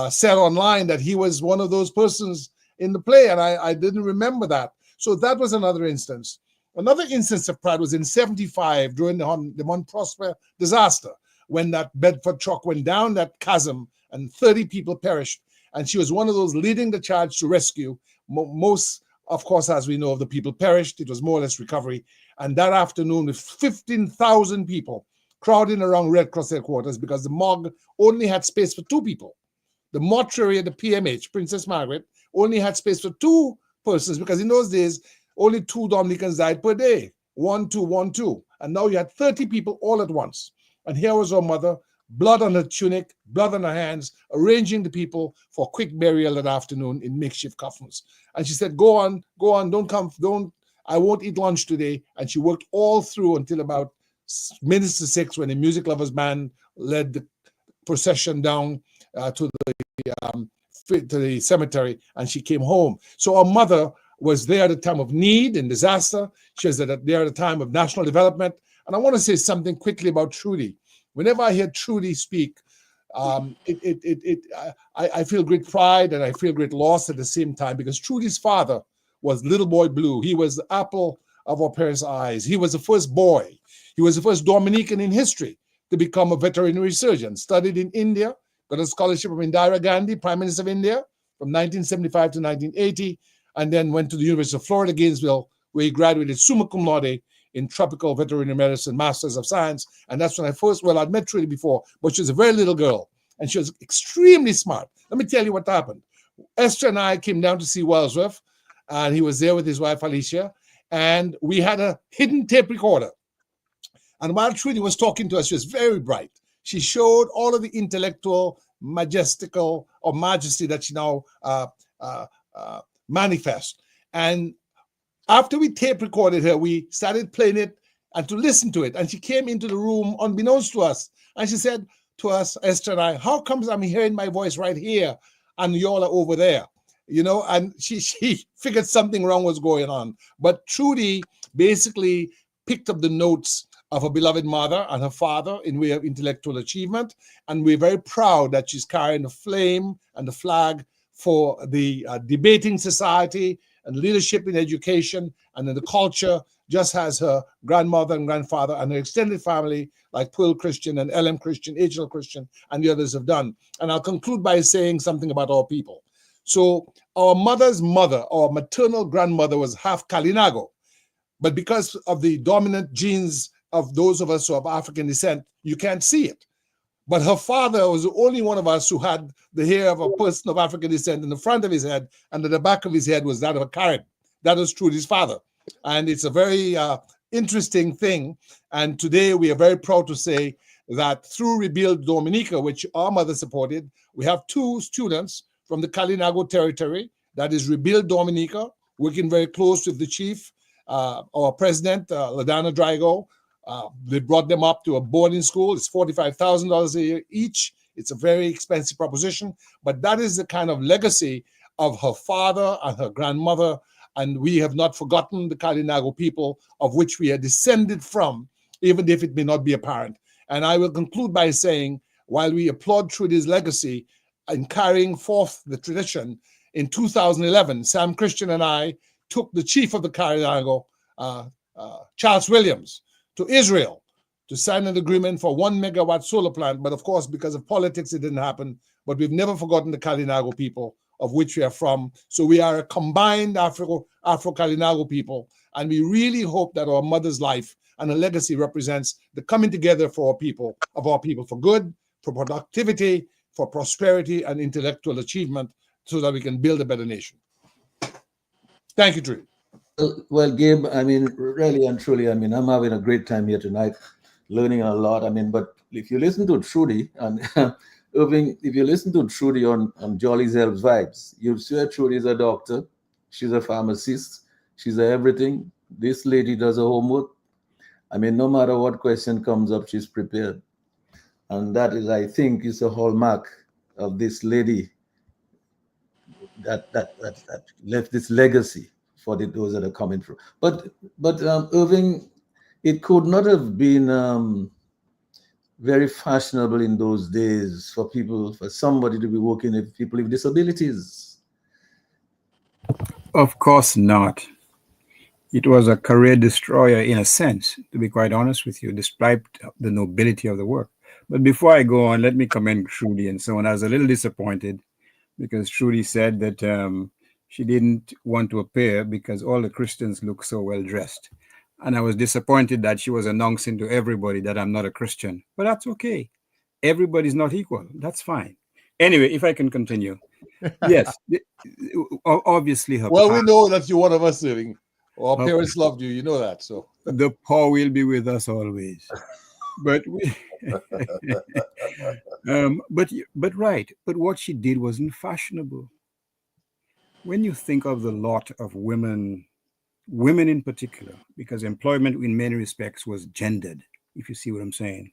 said online that he was one of those persons in the play, and I didn't remember that. So that was another instance. Another instance of pride was in 75 during the Mont Prosper disaster. when that Bedford truck went down that chasm and 30 people perished. And she was one of those leading the charge to rescue. Most, of course, as we know, of the people perished. It was more or less recovery. And that afternoon, with 15,000 people crowding around Red Cross headquarters, because the morgue only had space for 2 people. The mortuary at the PMH, Princess Margaret, only had space for 2 persons, because in those days, only 2 Dominicans died per day. 1, 2, 1, 2. And now you had 30 people all at once. And here was her mother, blood on her tunic, blood on her hands, arranging the people for quick burial that afternoon in makeshift coffins. And she said, go on, I won't eat lunch today. And she worked all through until about minutes to 6 when the Music Lovers Band led the procession down to the cemetery, and she came home. So our mother was there at a time of need and disaster. She was there at a time of national development. And I want to say something quickly about Trudy. Whenever I hear Trudy speak, I feel great pride and I feel great loss at the same time, because Trudy's father was Little Boy Blue. He was the apple of our parents' eyes. He was the first boy. He was the first Dominican in history to become a veterinary surgeon. Studied in India, got a scholarship from Indira Gandhi, Prime Minister of India, from 1975 to 1980, and then went to the University of Florida, Gainesville, where he graduated summa cum laude in tropical veterinary medicine, Masters of Science. And that's when I'd met Trudy before, but she was a very little girl, and she was extremely smart. Let me tell you what happened. Esther and I came down to see Wellsworth, and he was there with his wife, Alicia, and we had a hidden tape recorder. And while Trudy was talking to us, she was very bright. She showed all of the intellectual, majesty that she now manifests. And after we tape recorded her, we started playing it and to listen to it. And she came into the room unbeknownst to us. And she said to us, Esther and I, how comes I'm hearing my voice right here and y'all are over there? And she figured something wrong was going on. But Trudy basically picked up the notes of her beloved mother and her father in way of intellectual achievement. And we're very proud that she's carrying the flame and the flag for the debating society and leadership in education and in the culture, just as her grandmother and grandfather and her extended family, like Pearl Christian and LM Christian, HL Christian, and the others have done. And I'll conclude by saying something about our people. So our mother's mother, our maternal grandmother, was half Kalinago. But because of the dominant genes of those of us who have African descent, you can't see it. But her father was the only one of us who had the hair of a person of African descent in the front of his head, and at the back of his head was that of a carrot. That was Trudy's father. And it's a very interesting thing. And today we are very proud to say that through Rebuild Dominica, which our mother supported, we have 2 students from the Kalinago territory, that is Rebuild Dominica, working very close with the chief, our president, Ladana Drago. They brought them up to a boarding school. It's $45,000 a year each. It's a very expensive proposition, but that is the kind of legacy of her father and her grandmother. And we have not forgotten the Kalinago people of which we are descended from, even if it may not be apparent. And I will conclude by saying, while we applaud Trudy's legacy in carrying forth the tradition, in 2011, Sam Christian and I took the chief of the Kalinago, Charles Williams, to Israel to sign an agreement for 1 megawatt solar plant. But of course, because of politics, it didn't happen. But we've never forgotten the Kalinago people of which we are from. So we are a combined Afro-Kalinago people. And we really hope that our mother's life and her legacy represents the coming together for our people for good, for productivity, for prosperity and intellectual achievement, so that we can build a better nation. Thank you, Trudy. Well, Gabe, really and truly, I'm having a great time here tonight, learning a lot. But if you listen to Trudy, and Irving, if you listen to Trudy on Jolly Zelb's Vibes, you'll swear Trudy's a doctor, she's a pharmacist, she's everything. This lady does her homework. No matter what question comes up, she's prepared. And that is, I think, is a hallmark of this lady that left this legacy for those that are coming through. But Irving, it could not have been very fashionable in those days for somebody to be working with people with disabilities. Of course not. It was a career destroyer in a sense, to be quite honest with you, despite the nobility of the work. But before I go on, let me commend Trudy and so on. I was a little disappointed because Trudy said that she didn't want to appear because all the Christians look so well dressed. And I was disappointed that she was announcing to everybody that I'm not a Christian. But that's okay. Everybody's not equal. That's fine. Anyway, if I can continue. Yes, obviously her Well, we past, know that you're one of us, living. Our her, parents loved you. You know that. So the poor will be with us always. But we, but right. But what she did wasn't fashionable. When you think of the lot of women in particular, because employment in many respects was gendered, if you see what I'm saying,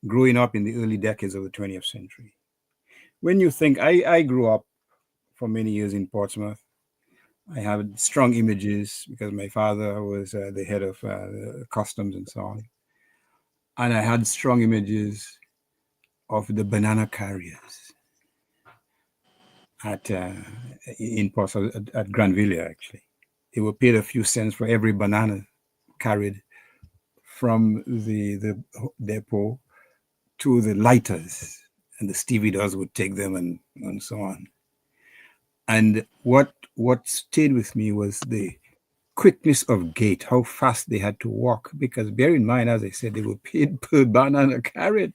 growing up in the early decades of the 20th century. When you think, I grew up for many years in Portsmouth. I have strong images because my father was the head of customs and so on. And I had strong images of the banana carriers at in Portsmouth, at Granville, actually. They were paid a few cents for every banana carried from the depot to the lighters, and the stevedores would take them and so on. And what stayed with me was the quickness of gait, how fast they had to walk, because bear in mind, as I said, they were paid per banana carried.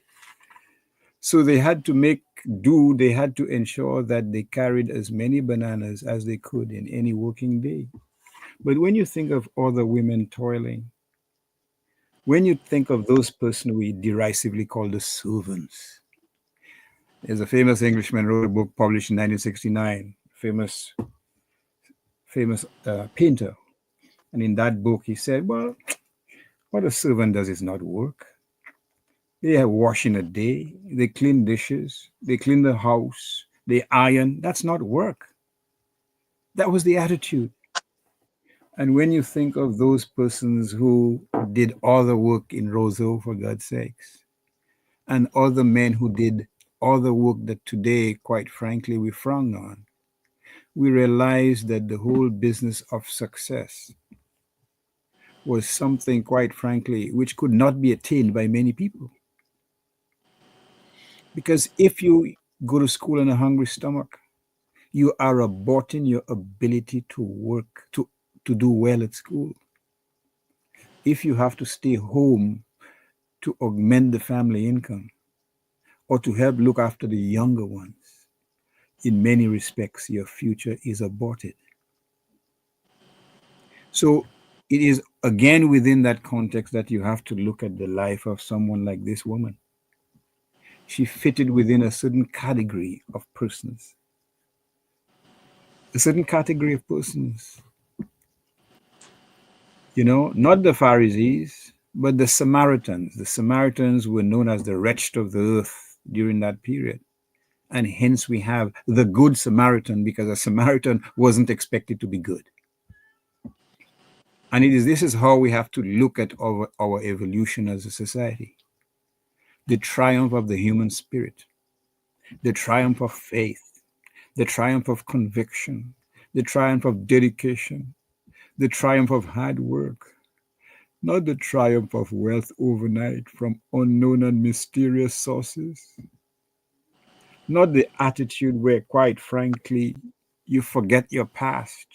So they had to make do, they had to ensure that they carried as many bananas as they could in any working day. But when you think of other women toiling, when you think of those persons we derisively call the servants, there's a famous Englishman wrote a book published in 1969, famous painter. And in that book, he said, well, what a servant does is not work. They have washing a day, they clean dishes, they clean the house, they iron. That's not work. That was the attitude. And when you think of those persons who did all the work in Roseau, for God's sakes, and other men who did all the work that today, quite frankly, we frown on, we realize that the whole business of success was something, quite frankly, which could not be attained by many people. Because if you go to school on a hungry stomach, you are aborting your ability to work, to do well at school. If you have to stay home to augment the family income or to help look after the younger ones, in many respects, your future is aborted. So it is again within that context that you have to look at the life of someone like this woman. She fitted within a certain category of persons. A certain category of persons. You know, not the Pharisees, but the Samaritans. The Samaritans were known as the wretched of the earth during that period. And hence we have the good Samaritan, because a Samaritan wasn't expected to be good. And this is how we have to look at our evolution as a society. The triumph of the human spirit, the triumph of faith, the triumph of conviction, the triumph of dedication, the triumph of hard work, not the triumph of wealth overnight from unknown and mysterious sources, not the attitude where, quite frankly, you forget your past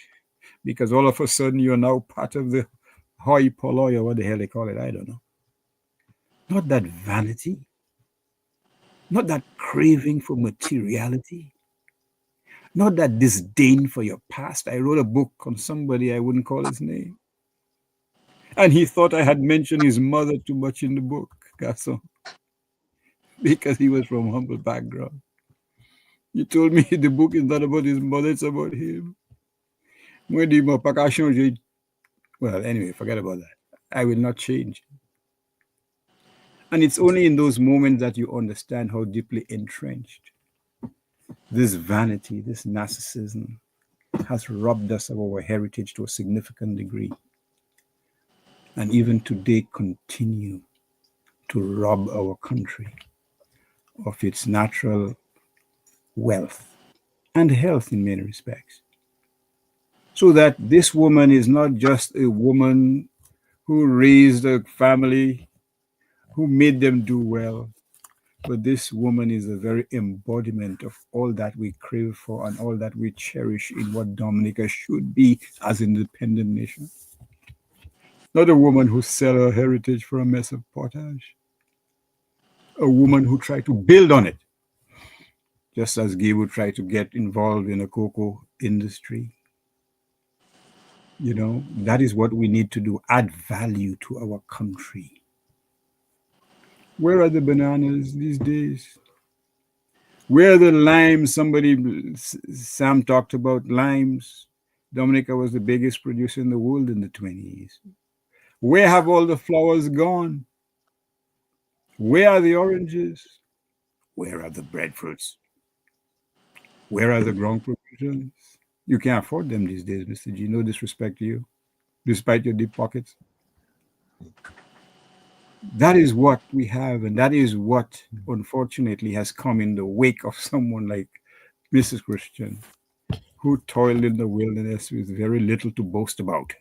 because all of a sudden you're now part of the hoi polloi, or what the hell they call it, I don't know. Not that vanity, not that craving for materiality, not that disdain for your past. I wrote a book on somebody, I wouldn't call his name. And he thought I had mentioned his mother too much in the book, Gasson, because he was from humble background. He told me the book is not about his mother, it's about him. Well, anyway, forget about that. I will not change. And it's only in those moments that you understand how deeply entrenched this vanity, this narcissism has robbed us of our heritage to a significant degree. And even today continue to rob our country of its natural wealth and health in many respects. So that this woman is not just a woman who raised a family, who made them do well, But this woman is the very embodiment of all that we crave for and all that we cherish in what Dominica should be as an independent nation. Not a woman who sell her heritage for a mess of pottage. A woman who tried to build on it, just as Gabriel tried to get involved in the cocoa industry. You know, that is what we need to do, add value to our country. Where are the bananas these days? Where are the limes? Sam talked about limes. Dominica was the biggest producer in the world in the 20s. Where have all the flowers gone? Where are the oranges? Where are the breadfruits? Where are the ground provisions? You can't afford them these days, Mr. G. No disrespect to you, despite your deep pockets. That is what we have, and that is what unfortunately has come in the wake of someone like Mrs. Christian, who toiled in the wilderness with very little to boast about,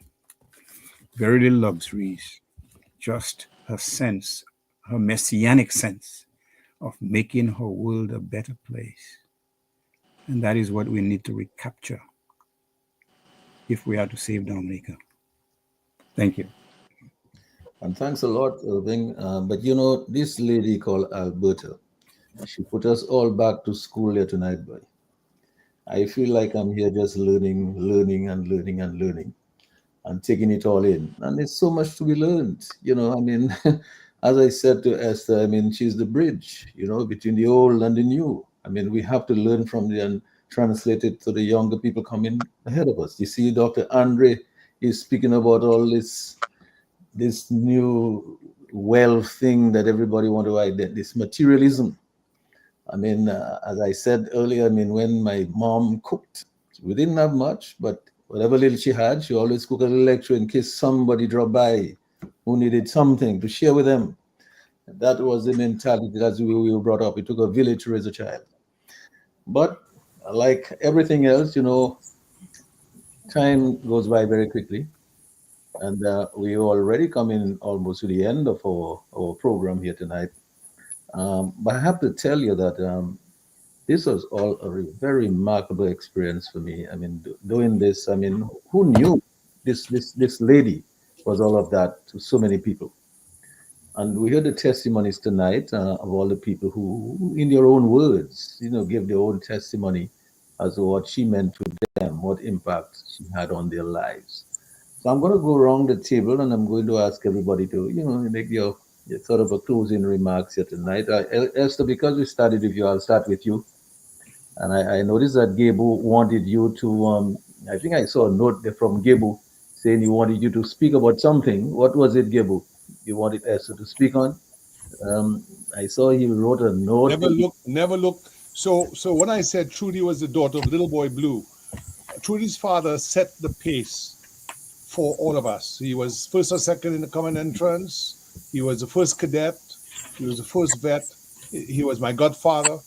very little luxuries, just her sense, her messianic sense of making her world a better place. And that is what we need to recapture if we are to save Dominica. Thank you. And thanks a lot, Irving. But you know, this lady called Alberta, she put us all back to school here tonight, boy. I feel like I'm here just learning and taking it all in. And there's so much to be learned. You know, I mean, as I said to Esther, I mean, she's the bridge, you know, between the old and the new. I mean, we have to learn from the and translate it to the younger people coming ahead of us. You see, Dr. Andre is speaking about all this new wealth thing that everybody want to identify, this materialism. I mean, as I said earlier, I mean, when my mom cooked, we didn't have much, but whatever little she had, she always cooked a little extra in case somebody dropped by who needed something to share with them. That was the mentality. That's the way we were brought up. It took a village to raise a child. But like everything else, you know, time goes by very quickly. And we already coming almost to the end of our program here tonight. But I have to tell you that this was all a very remarkable experience for me. I mean, doing this, I mean, who knew this lady was all of that to so many people? And we heard the testimonies tonight of all the people who, in their own words, you know, gave their own testimony as to what she meant to them, what impact she had on their lives. So I'm going to go around the table and I'm going to ask everybody to, you know, make your sort of a closing remarks here tonight. Esther, because we started with you, I'll start with you. And I noticed that Gabu wanted you to, I think I saw a note there from Gabu saying he wanted you to speak about something. What was it, Gabu, you wanted Esther to speak on? I saw he wrote a note. Never look. So when I said Trudy was the daughter of Little Boy Blue, Trudy's father set the pace for all of us. He was first or second in the common entrance. He was the first cadet. He was the first vet. He was my godfather.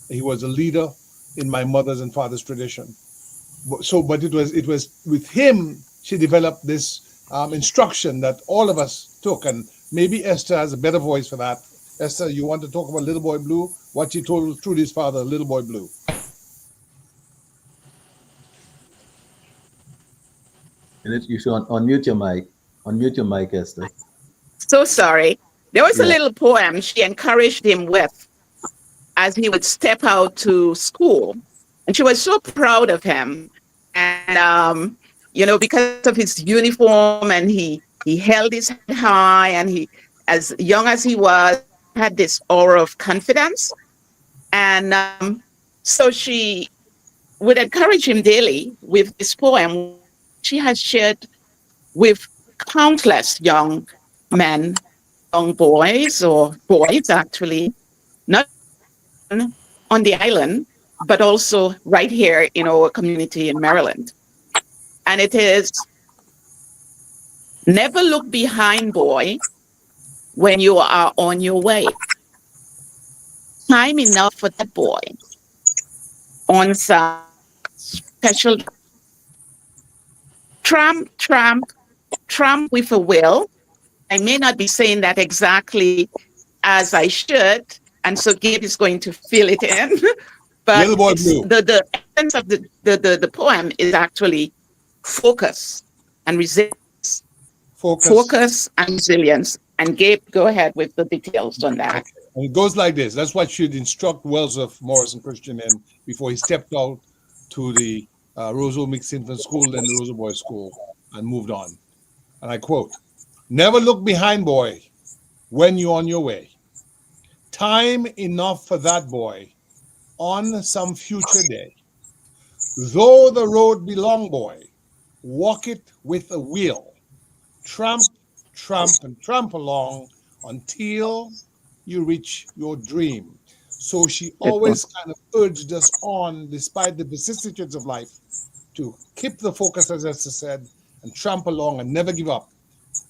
He was a leader in my mother's and father's tradition. But it was with him she developed this instruction that all of us took, and maybe Esther has a better voice for that. Esther, you want to talk about Little Boy Blue? What she told Trudy's father, Little Boy Blue. You should unmute your mic. Unmute your mic, Esther. So sorry. There was a Yeah. little poem she encouraged him with as he would step out to school. And she was so proud of him. And, you know, because of his uniform, and he held his head high, and he, as young as he was, had this aura of confidence. And so she would encourage him daily with this poem she has shared with countless young men, young boys, or boys actually, not on the island, but also right here in our community in Maryland. And it is, never look behind, boy, when you are on your way. Time enough for that boy on some special tramp, tramp, tramp with a will. I may not be saying that exactly as I should, And so Gabe is going to fill it in. But Yellow Boy it's, Blue. the essence of the poem is actually focus and resilience. Focus and resilience. And Gabe, go ahead with the details on that. And it goes like this. That's what should instruct Wellsworth Morrison Christian in before he stepped out to the Roseau Mixed Infant School, then the Roseau Boys School, and moved on. And I quote, "Never look behind, boy, when you're on your way. Time enough for that, boy, on some future day. Though the road be long, boy, walk it with a will. Tramp, tramp, and tramp along until you reach your dream." So she always kind of urged us on, despite the vicissitudes of life, to keep the focus, as Esther said, and tramp along and never give up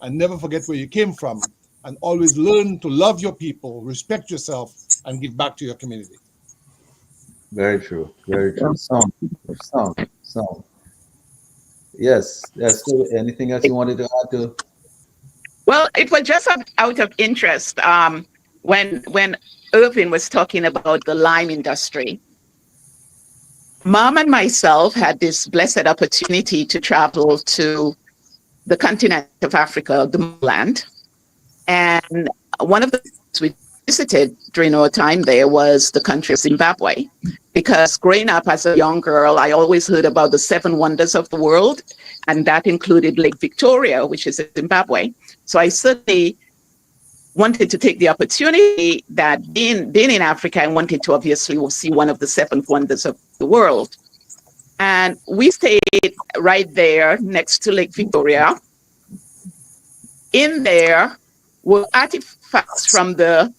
and never forget where you came from, and always learn to love your people, respect yourself, and give back to your community. Very true. Very true. Sound. Yes. Esther, anything else you wanted to add to? Well, it was just out of interest when Irvin was talking about the lime industry. Mom and myself had this blessed opportunity to travel to the continent of Africa, the motherland. And one of the things we visited during our time there was the country of Zimbabwe. Because growing up as a young girl, I always heard about the 7 wonders of the world, and that included Lake Victoria, which is in Zimbabwe. So I certainly wanted to take the opportunity that being in Africa, I wanted to obviously see one of the 7 wonders of the world. And we stayed right there next to Lake Victoria. In there were artifacts from the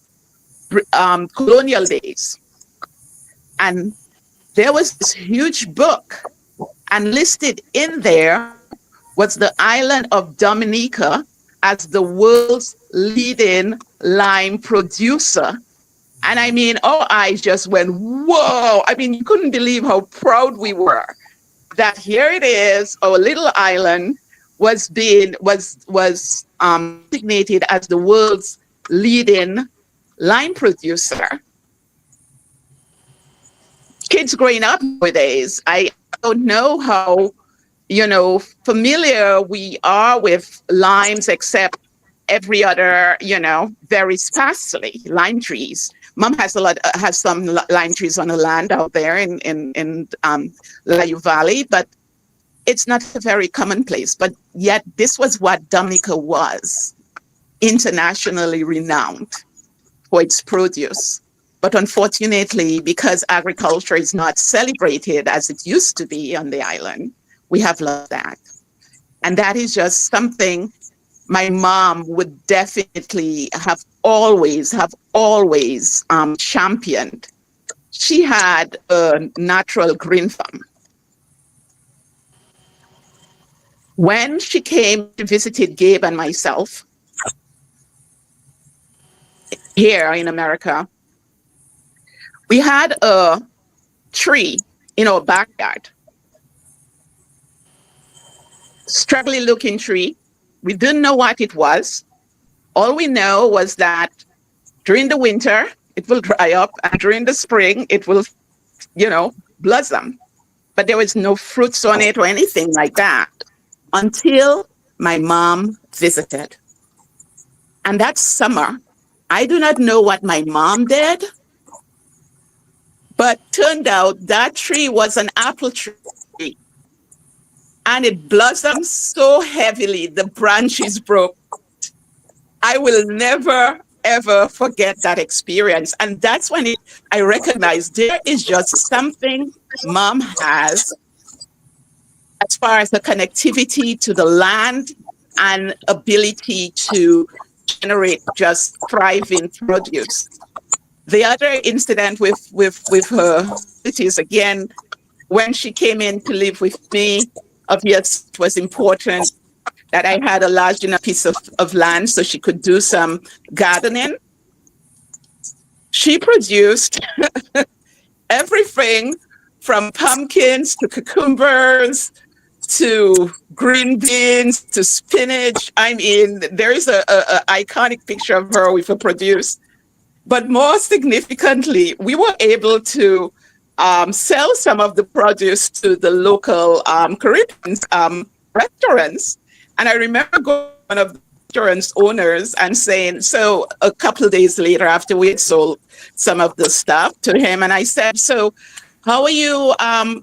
colonial days. And there was this huge book, and listed in there was the island of Dominica as the world's leading lime producer. And I mean, our eyes just went, whoa. I mean, you couldn't believe how proud we were that here it is, our little island was designated as the world's leading lime producer. Kids growing up nowadays, I don't know how, familiar we are with limes, except every other, very sparsely, lime trees. Mom has some lime trees on the land out there in Layou Valley, but it's not a very commonplace. But yet this was what Dominica was, internationally renowned for its produce. But unfortunately, because agriculture is not celebrated as it used to be on the island, we have lost that. And that is just something my mom would definitely have always championed. She had a natural green thumb. When she came to visit Gabe and myself here in America, we had a tree in our backyard. Struggling looking tree. We didn't know what it was. All we know was that during the winter, it will dry up, and during the spring, it will, blossom. But there was no fruits on it or anything like that until my mom visited. And that summer, I do not know what my mom did, but turned out that tree was an apple tree. And it blossomed so heavily, the branches broke. I will never, ever forget that experience. And that's when I recognized there is just something Mom has as far as the connectivity to the land and ability to generate just thriving produce. The other incident with her, it is again, when she came in to live with me, obviously it was important that I had a large enough piece of land so she could do some gardening. She produced everything from pumpkins to cucumbers to green beans to spinach. I mean, there is a iconic picture of her with a produce. But more significantly, we were able to sell some of the produce to the local Caribbean restaurants. And I remember going to one of the restaurant's owners and saying, so a couple of days later, after we had sold some of the stuff to him, and I said, so how are you, how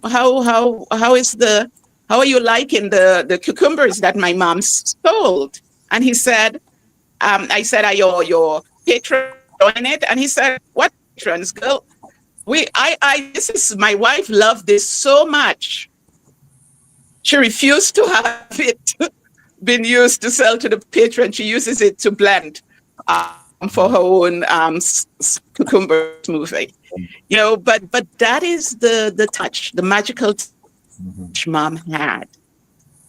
are you liking the cucumbers that my mom sold? And he said, I said, are your patrons enjoying it? And he said, what patrons, girl? This is, my wife loved this so much. She refused to have it been used to sell to the patron. She uses it to blend for her own cucumber smoothie. You know, but that is the touch, the magical touch mom had.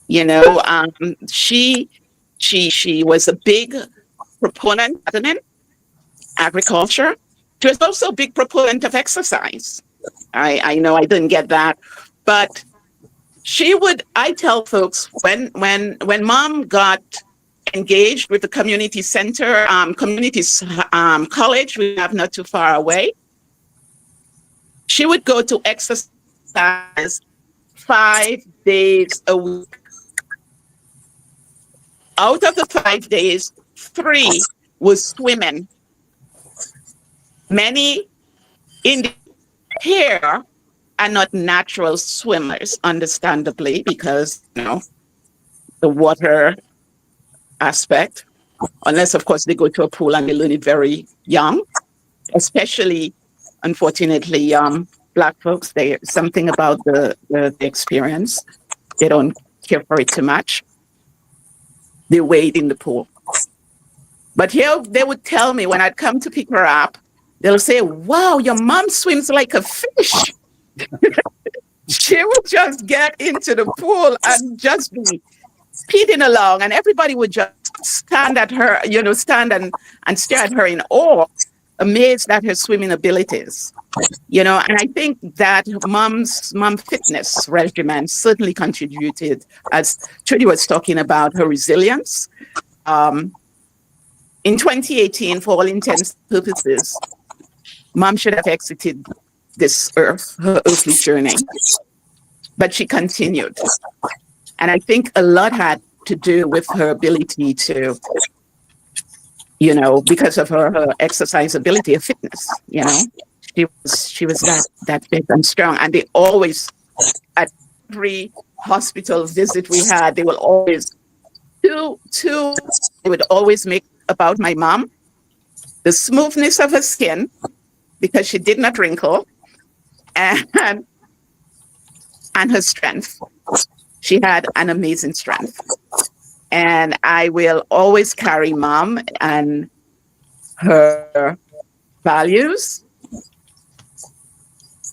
You know, she was a big proponent of gardening, agriculture. She was also a big proponent of exercise. I know I didn't get that, but she would, I tell folks, when mom got engaged with the community center, college we have not too far away, she would go to exercise 5 days a week. Out of the 5 days, 3 was swimming. Many in here are not natural swimmers, understandably, because, you know, the water aspect, unless, of course, they go to a pool and they learn it very young, especially, unfortunately, Black folks, something about the experience, they don't care for it too much. They wade in the pool. But here they would tell me when I'd come to pick her up, they'll say, wow, your mom swims like a fish. She would just get into the pool and just be speeding along, and everybody would just stand at her, you know, stand and stare at her in awe, amazed at her swimming abilities. You know, and I think that mom fitness regimen certainly contributed, as Trudy was talking about, her resilience. In 2018, for all intents and purposes, mom should have exited this earth, her earthly journey, but she continued. And I think a lot had to do with her ability to, you know, because of her exercise ability, her fitness, you know, she was that big and strong. And they always, at every hospital visit we had, they will always they would always make about my mom, the smoothness of her skin, because she did not wrinkle, and her strength. She had an amazing strength. And I will always carry mom and her values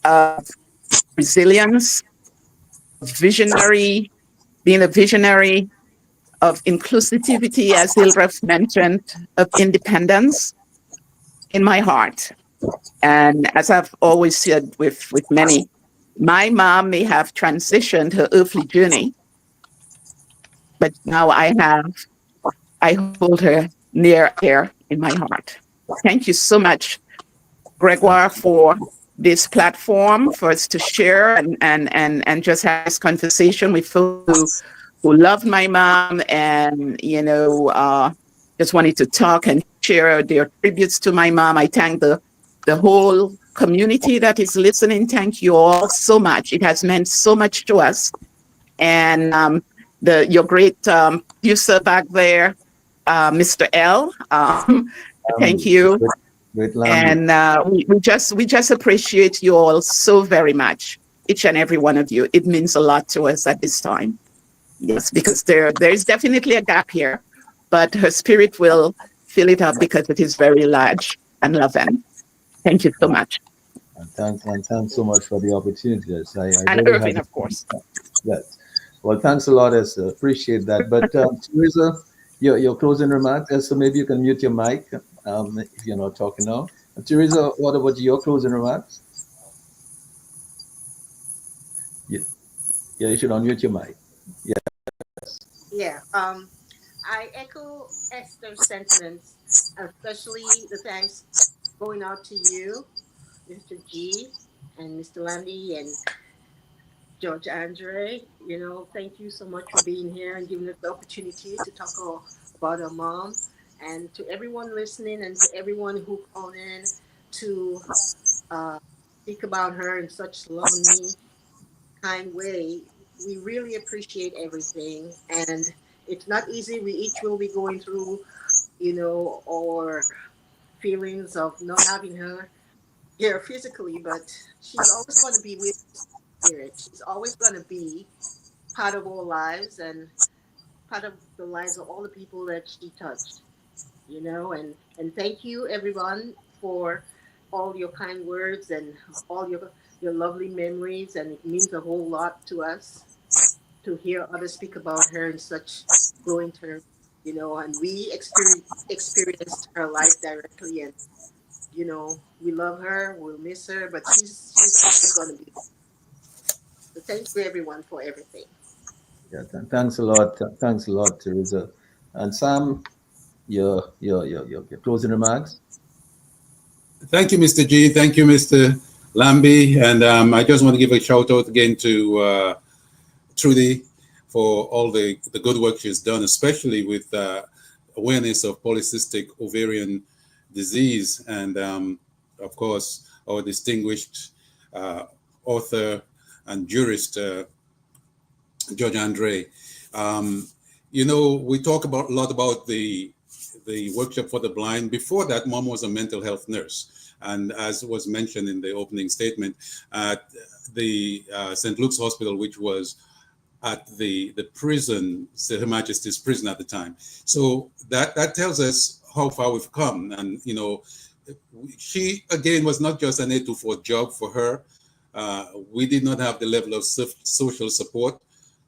of resilience, being a visionary, of inclusivity, as Hildreth mentioned, of independence in my heart. And as I've always said with many, my mom may have transitioned her earthly journey, but now I hold her near here in my heart. Thank you so much, Gregoire, for this platform, for us to share and just have this conversation with folks who loved my mom and, you know, just wanted to talk and share their tributes to my mom. I thank the whole community that is listening. Thank you all so much. It has meant so much to us. And your great producer back there, Mr. L. Thank you. Great and we just appreciate you all so very much, each and every one of you. It means a lot to us at this time. Yes, because there's definitely a gap here, but her spirit will fill it up because it is very large and loving. Thank you so much. And thanks so much for the opportunity. Yes, I And really Irving, have, of course. yes. Well, thanks a lot, Esther. Appreciate that. But Teresa, your closing remarks. Esther, maybe you can mute your mic if you're not talking now. Teresa, what about your closing remarks? Yeah, you should unmute your mic. Yes. Yeah. I echo Esther's sentiments, especially the thanks going out to you, Mr. G, and Mr. Landy, and George Andre. Thank you so much for being here and giving us the opportunity to talk about our mom. And to everyone listening and to everyone who called in to uh, speak about her in such lovingly kind way, we really appreciate everything. And it's not easy. We each will be going through, our feelings of not having her here physically, but she's always going to be with us in spirit. She's always going to be part of our lives and part of the lives of all the people that she touched, and thank you everyone for all your kind words and all your lovely memories, and it means a whole lot to us to hear others speak about her in such glowing terms, and we experienced her life directly, and we love her, we'll miss her, but she's always going to be. So thank you everyone for everything. Yeah, thanks a lot. Thanks a lot, Teresa. And Sam, your closing remarks. Thank you, Mr. G. Thank you, Mr. Lambie. And I just want to give a shout out again to Trudy for all the good work she's done, especially with awareness of polycystic ovarian disease. And of course, our distinguished author and jurist, George Andre. We talk a lot about the workshop for the blind. Before that, Mom was a mental health nurse. And as was mentioned in the opening statement, at the St. Luke's Hospital, which was at the prison, Her Majesty's prison at the time. So that tells us how far we've come. And, she, again, was not just an 8-to-4 job for her. We did not have the level of social support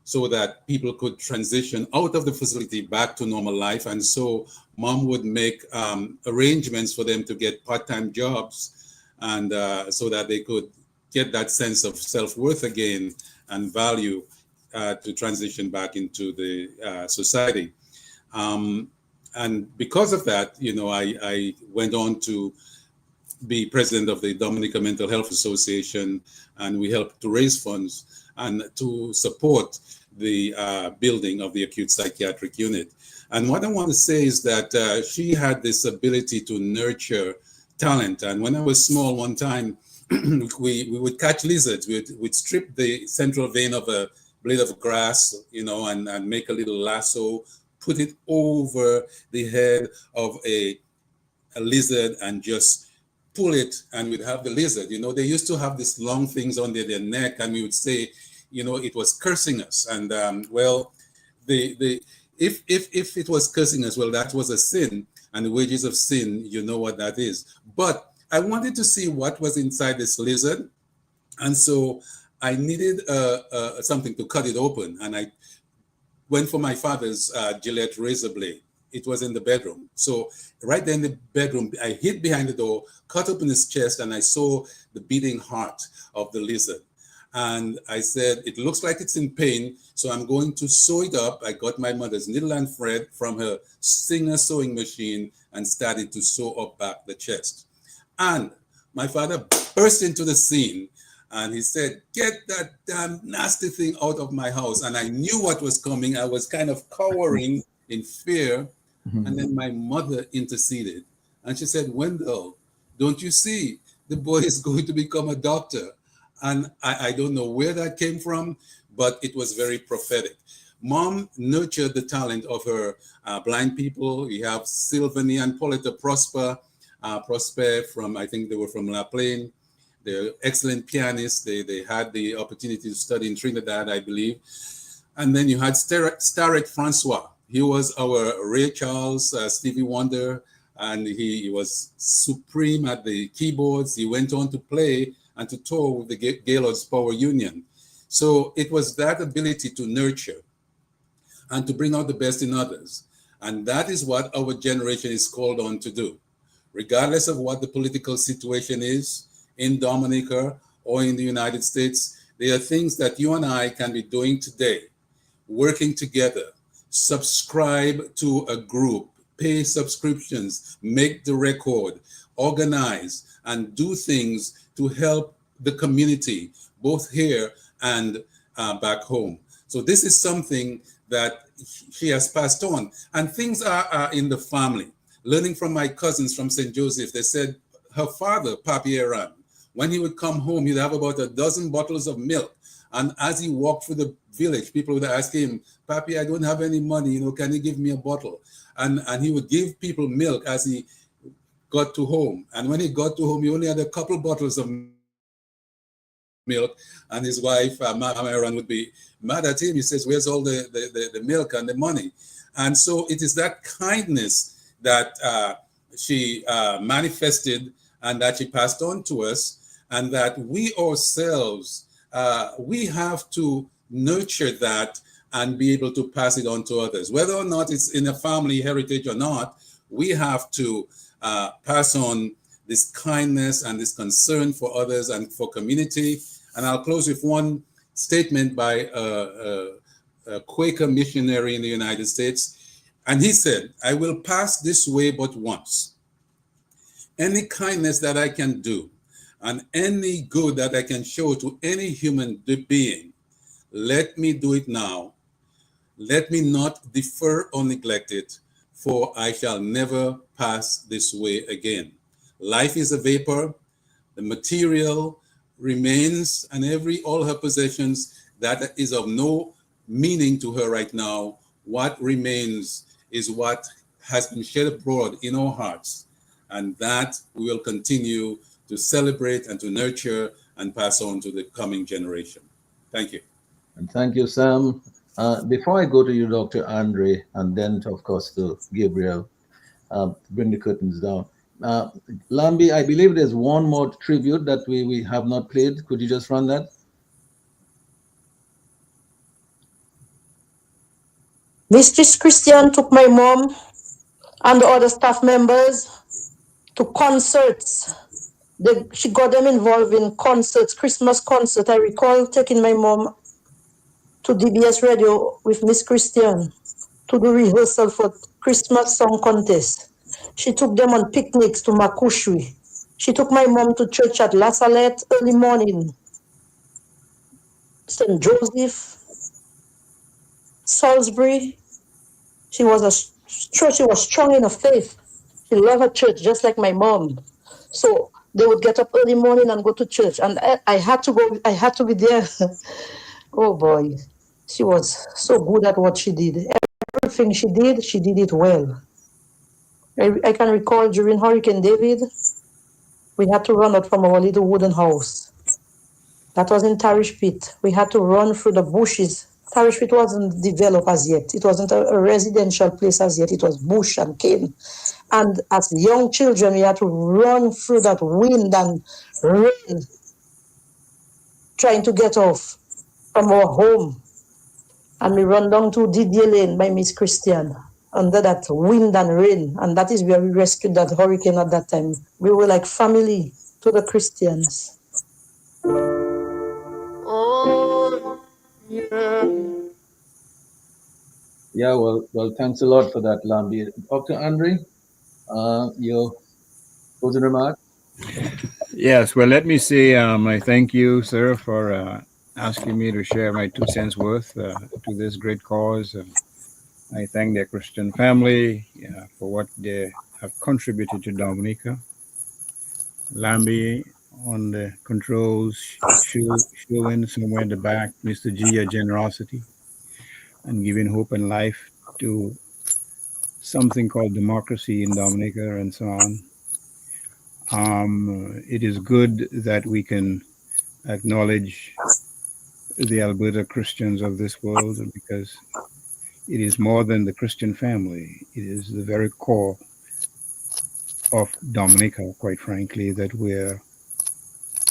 so that people could transition out of the facility back to normal life. And so Mom would make arrangements for them to get part-time jobs, and so that they could get that sense of self-worth again and value to transition back into the society. And because of that, I went on to be president of the Dominica Mental Health Association, and we helped to raise funds and to support the building of the acute psychiatric unit. And what I want to say is that she had this ability to nurture talent. And when I was small, one time we would catch lizards. We'd strip the central vein of a blade of grass, and make a little lasso, put it over the head of a lizard and just pull it, and we'd have the lizard. They used to have these long things under their neck, and we would say, it was cursing us. And if it was cursing us, well, that was a sin, and the wages of sin, you know what that is. But I wanted to see what was inside this lizard, and so I needed something to cut it open, and I went for my father's Gillette razor blade. It was in the bedroom. So right there in the bedroom, I hid behind the door, cut open his chest, and I saw the beating heart of the lizard. And I said, it looks like it's in pain, so I'm going to sew it up. I got my mother's needle and thread from her Singer sewing machine and started to sew up back the chest. And my father burst into the scene, and he said, get that damn nasty thing out of my house. And I knew what was coming. I was kind of cowering in fear. And then my mother interceded. And she said, Wendell, don't you see? The boy is going to become a doctor. And I don't know where that came from, but it was very prophetic. Mom nurtured the talent of her blind people. We have Sylvanie and Pauletta Prosper from, I think they were from La Plaine. They're excellent pianists. They had the opportunity to study in Trinidad, I believe. And then you had Starek Francois. He was our Ray Charles, Stevie Wonder, and he was supreme at the keyboards. He went on to play and to tour with the Gaylord's Power Union. So it was that ability to nurture and to bring out the best in others. And that is what our generation is called on to do. Regardless of what the political situation is in Dominica or in the United States, there are things that you and I can be doing today, working together. Subscribe to a group, pay subscriptions, make the record, organize, and do things to help the community, both here and back home. So this is something that she has passed on. And things are in the family. Learning from my cousins from St. Joseph, they said her father, Papi Eran, when he would come home, he'd have about a dozen bottles of milk. And as he walked through the village, people would ask him, Papi, I don't have any money, can you give me a bottle? And he would give people milk as he got to home. And when he got to home, he only had a couple bottles of milk, and his wife, Mama Eran, would be mad at him. He says, where's all the milk and the money? And so it is that kindness that she manifested and that she passed on to us, and that we ourselves, we have to nurture that and be able to pass it on to others. Whether or not it's in a family heritage or not, we have to pass on this kindness and this concern for others and for community. And I'll close with one statement by a Quaker missionary in the United States. And he said, I will pass this way but once. Any kindness that I can do and any good that I can show to any human being, let me do it now. Let me not defer or neglect it, for I shall never pass this way again. Life is a vapor. The material remains, and all her possessions, that is of no meaning to her right now. What remains is what has been shed abroad in our hearts, and that we will continue to celebrate and to nurture and pass on to the coming generation. Thank you. And thank you, Sam. Before I go to you, Dr. Andre, and then, of course, to Gabriel, bring the curtains down. Lambi, I believe there's one more tribute that we have not played. Could you just run that? Mistress Christian took my mom and the other staff members to concerts. She got them involved in concerts, Christmas concert. I recall taking my mom to DBS Radio with Miss Christian to do rehearsal for Christmas song contest. She took them on picnics to Makushwi. She took my mom to church at La Salette early morning. St. Joseph, Salisbury. She was strong in her faith. She loved her church just like my mom. So they would get up early morning and go to church. And I had to go, I had to be there. Oh boy, she was so good at what she did. Everything she did it well. I can recall during Hurricane David, we had to run out from our little wooden house. That was in Tarish Pit. We had to run through the bushes. Tarish Pit wasn't developed as yet. It wasn't a residential place as yet. It was bush and cane. And as young children, we had to run through that wind and rain, trying to get off from our home. And we run down to Didier Lane by Miss Christian under that wind and rain. And that is where we rescued that hurricane at that time. We were like family to the Christians. Oh, yeah. Yeah, well, thanks a lot for that, Lambi. Dr. Andre, your closing remark? Yes, well, let me say I thank you, sir, for asking me to share my 2 cents worth to this great cause. I thank the Christian family for what they have contributed to Dominica. Lambi on the controls, showing somewhere in the back, Mr. G, your generosity and giving hope and life to something called democracy in Dominica and so on. It is good that we can acknowledge the Alberta Christians of this world, because it is more than the Christian family. It is the very core of Dominica, quite frankly, that we're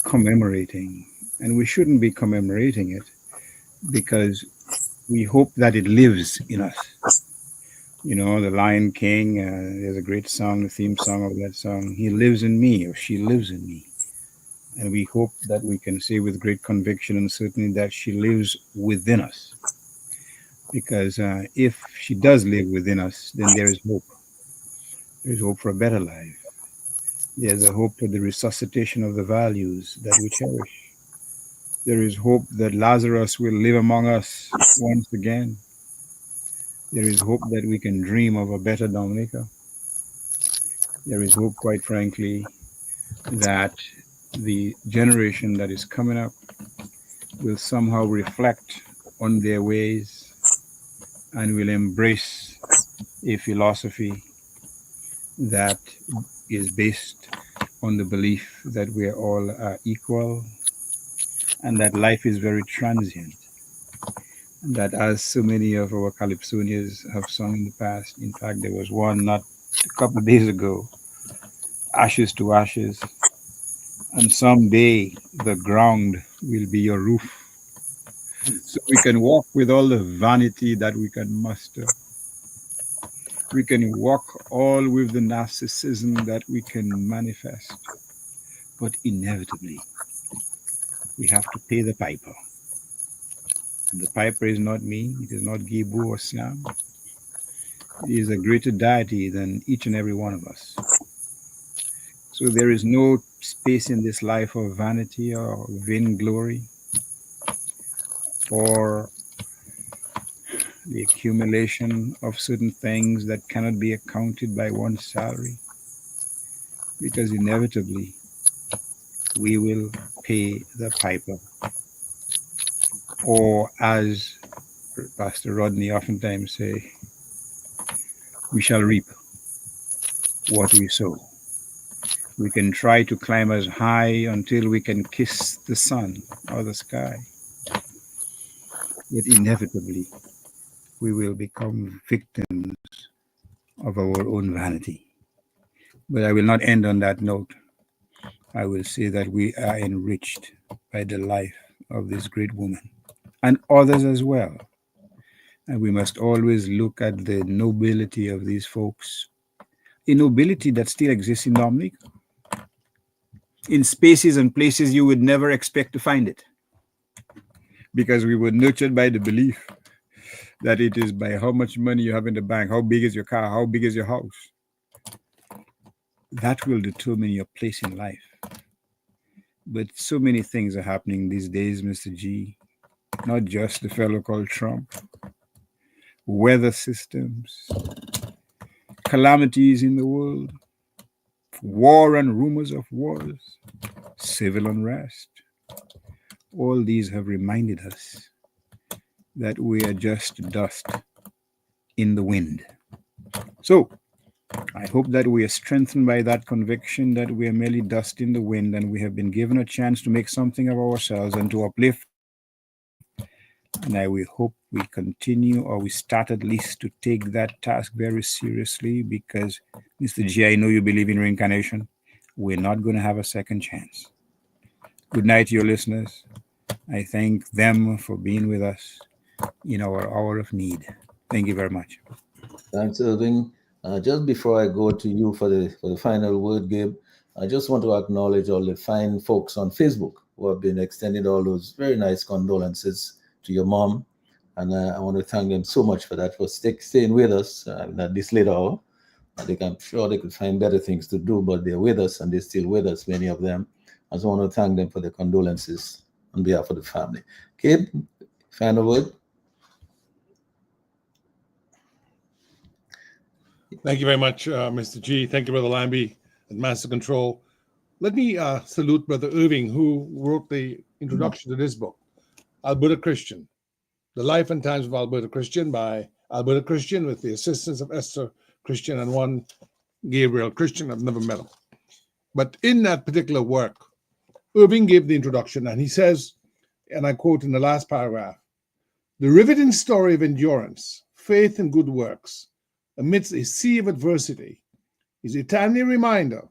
commemorating. And we shouldn't be commemorating it because we hope that it lives in us. You know, the Lion King, there's a great song, the theme song of that song, he lives in me, or she lives in me. And we hope that we can say with great conviction and certainty that she lives within us. Because if she does live within us, then there is hope. There's hope for a better life. There's a hope for the resuscitation of the values that we cherish. There is hope that Lazarus will live among us once again. There is hope that we can dream of a better Dominica. There is hope, quite frankly, that the generation that is coming up will somehow reflect on their ways and will embrace a philosophy that is based on the belief that we are all equal and that life is very transient. And that, as so many of our calypsonians have sung in the past, in fact, there was one not a couple of days ago, ashes to ashes, and someday the ground will be your roof. So we can walk with all the vanity that we can muster. We can walk all with the narcissism that we can manifest. But inevitably, we have to pay the piper. And the piper is not me, it is not Gibu or Sam. It is a greater deity than each and every one of us. So there is no space in this life of vanity or vainglory or the accumulation of certain things that cannot be accounted by one's salary, because inevitably we will pay the piper. Or as Pastor Rodney oftentimes say, we shall reap what we sow. We can try to climb as high until we can kiss the sun or the sky, but inevitably we will become victims of our own vanity. But I will not end on that note. I will say that we are enriched by the life of this great woman and others as well. And we must always look at the nobility of these folks, a nobility that still exists in Dominic, in spaces and places you would never expect to find it, because we were nurtured by the belief that it is by how much money you have in the bank, how big is your car, how big is your house. That will determine your place in life. But so many things are happening these days, Mr. G. Not just the fellow called Trump, weather systems, calamities in the world, war and rumors of wars, civil unrest. All these have reminded us that we are just dust in the wind. So, I hope that we are strengthened by that conviction that we are merely dust in the wind and we have been given a chance to make something of ourselves and to uplift. And I will hope we continue, or we start at least to take that task very seriously, because, Mr. G, I know you believe in reincarnation. We're not going to have a second chance. Good night to your listeners. I thank them for being with us in our hour of need. Thank you very much. Thanks, Irving. Just before I go to you for the final word, Gabe, I just want to acknowledge all the fine folks on Facebook who have been extending all those very nice condolences to your mom. And I want to thank them so much for that, for staying with us at this late hour. I think I'm sure they could find better things to do, but they're with us and they're still with us, many of them. I just want to thank them for the condolences on behalf of the family. Gabe, final word? Thank you very much, Mr. G. Thank you, Brother Lambie at Master Control. Let me salute Brother Irving, who wrote the introduction to this book, Alberta Christian, The Life and Times of Alberta Christian, by Alberta Christian, with the assistance of Esther Christian and one Gabriel Christian. I've never met him. But in that particular work, Irving gave the introduction, and he says, and I quote in the last paragraph, "The riveting story of endurance, faith, and good works amidst a sea of adversity is a timely reminder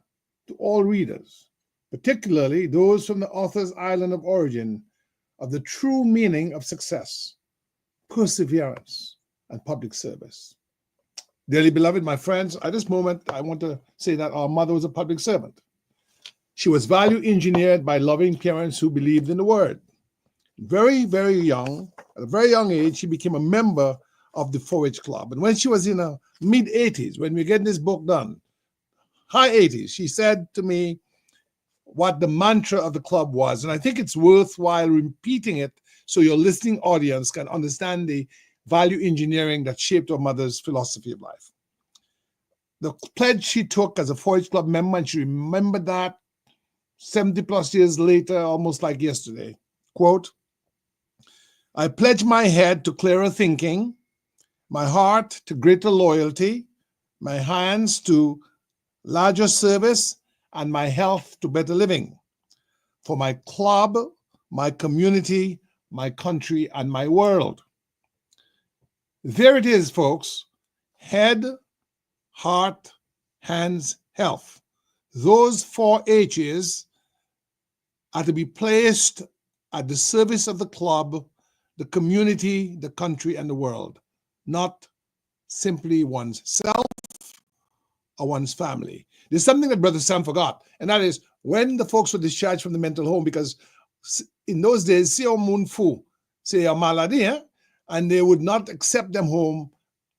to all readers, particularly those from the author's island of origin, of the true meaning of success, perseverance, and public service." Dearly beloved, my friends, at this moment, I want to say that our mother was a public servant. She was value engineered by loving parents who believed in the word. Very, very young, at a very young age, she became a member of the 4-H Club. And when she was in her mid-80s, when we were getting this book done, high 80s, she said to me what the mantra of the club was. And I think it's worthwhile repeating it so your listening audience can understand the value engineering that shaped our mother's philosophy of life. The pledge she took as a 4-H Club member, and she remembered that 70 plus years later, almost like yesterday. Quote, I pledge my head to clearer thinking, my heart to greater loyalty, my hands to larger service, and my health to better living. For my club, my community, my country, and my world. There it is, folks. Head, heart, hands, health. Those 4 H's are to be placed at the service of the club, the community, the country, and the world, not simply one's self or one's family. There's something that Brother Sam forgot, and that is when the folks were discharged from the mental home, because in those days, si moun fou, c'est a maladie, eh? And they would not accept them home.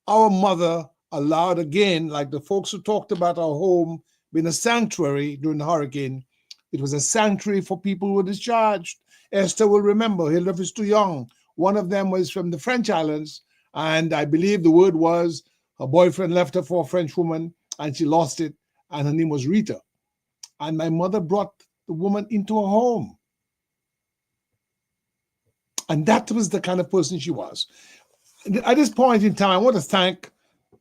Our mother allowed again, like the folks who talked about our home being a sanctuary during the hurricane, it was a sanctuary for people who were discharged. Esther will remember, Hildreth is too young. One of them was from the French islands, and I believe the word was her boyfriend left her for a French woman, and she lost it, and her name was Rita. And my mother brought the woman into her home. And that was the kind of person she was. At this point in time, I want to thank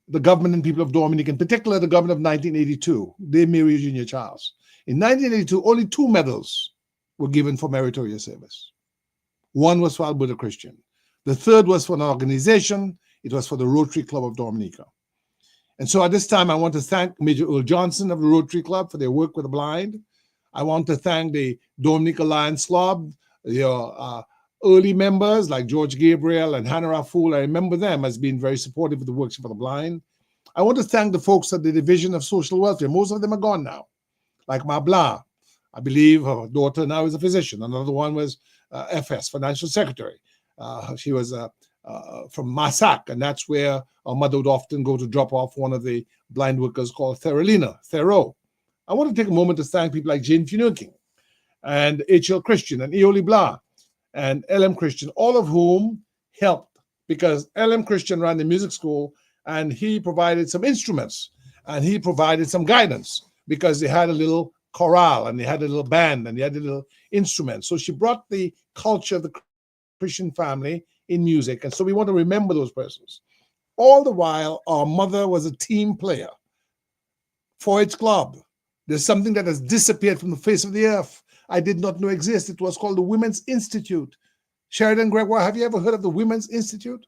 the government and people of Dominica, in particular the government of 1982, Dame Mary Eugenia Charles. In 1982, only 2 medals were given for meritorious service. One was for Alberta Christian. The third was for an organization. It was for the Rotary Club of Dominica. And so at this time, I want to thank Major Earl Johnson of the Rotary Club for their work with the blind. I want to thank the Dominica Lions Club, your early members like George Gabriel and Hannah Raful. I remember them as being very supportive of the works for the blind. I want to thank the folks at the Division of Social Welfare. Most of them are gone now, like Ma Blanc. I believe her daughter now is a physician. Another one was FS, Financial Secretary. She was from Massac, and that's where our mother would often go to drop off one of the blind workers called Thero. I want to take a moment to thank people like Jane Finucane and H.L. Christian and Eoli Blah and L.M. Christian, all of whom helped, because L.M. Christian ran the music school and he provided some instruments and he provided some guidance because they had a little chorale and they had a little band and they had a little instrument. So she brought the culture of the Christian family in music. And so we want to remember those persons. All the while, our mother was a team player. 4-H Club. There's something that has disappeared from the face of the earth. I did not know existed. It was called the Women's Institute. Sheridan Gregoire, have you ever heard of the Women's Institute?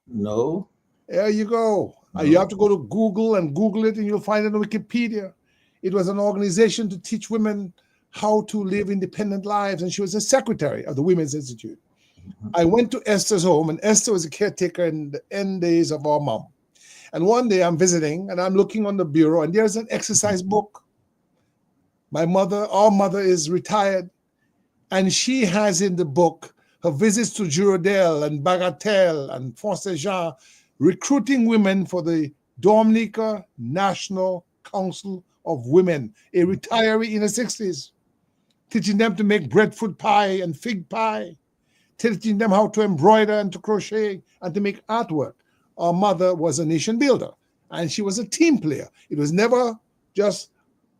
No. There you go. No. You have to go to Google and Google it, and you'll find it on Wikipedia. It was an organization to teach women how to live independent lives, and she was a secretary of the Women's Institute. I went to Esther's home, and Esther was a caretaker in the end days of our mom. And one day I'm visiting, and I'm looking on the bureau, and there's an exercise book. Our mother is retired, and she has in the book her visits to Girardel and Bagatelle and Font-Saint-Jean, recruiting women for the Dominica National Council of Women, a retiree in her 60s, teaching them to make breadfruit pie and fig pie, teaching them how to embroider and to crochet and to make artwork. Our mother was a nation builder, and she was a team player. It was never just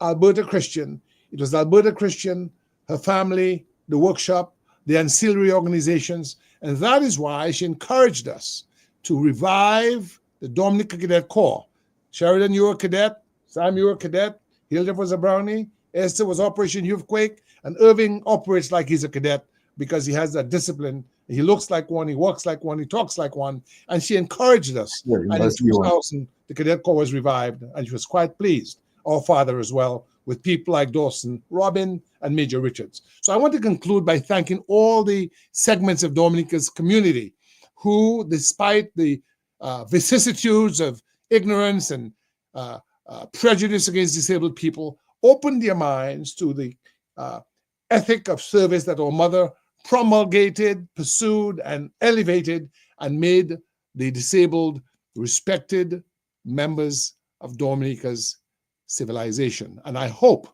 Alberta Christian. It was Alberta Christian, her family, the workshop, the ancillary organizations, and that is why she encouraged us to revive the Dominica Cadet Corps. Sheridan, you were a cadet. Sam, you were a cadet. Hildreth was a Brownie. Esther was Operation Youthquake. And Irving operates like he's a cadet because he has that discipline. He looks like one, he walks like one, he talks like one. And she encouraged us. Yeah, and in 2000, the Cadet Corps was revived, and she was quite pleased. Our father as well, with people like Dawson, Robin, and Major Richards. So I want to conclude by thanking all the segments of Dominica's community who, despite the vicissitudes of ignorance and prejudice against disabled people, opened their minds to the ethic of service that our mother promulgated, pursued, and elevated, and made the disabled respected members of Dominica's civilization. And I hope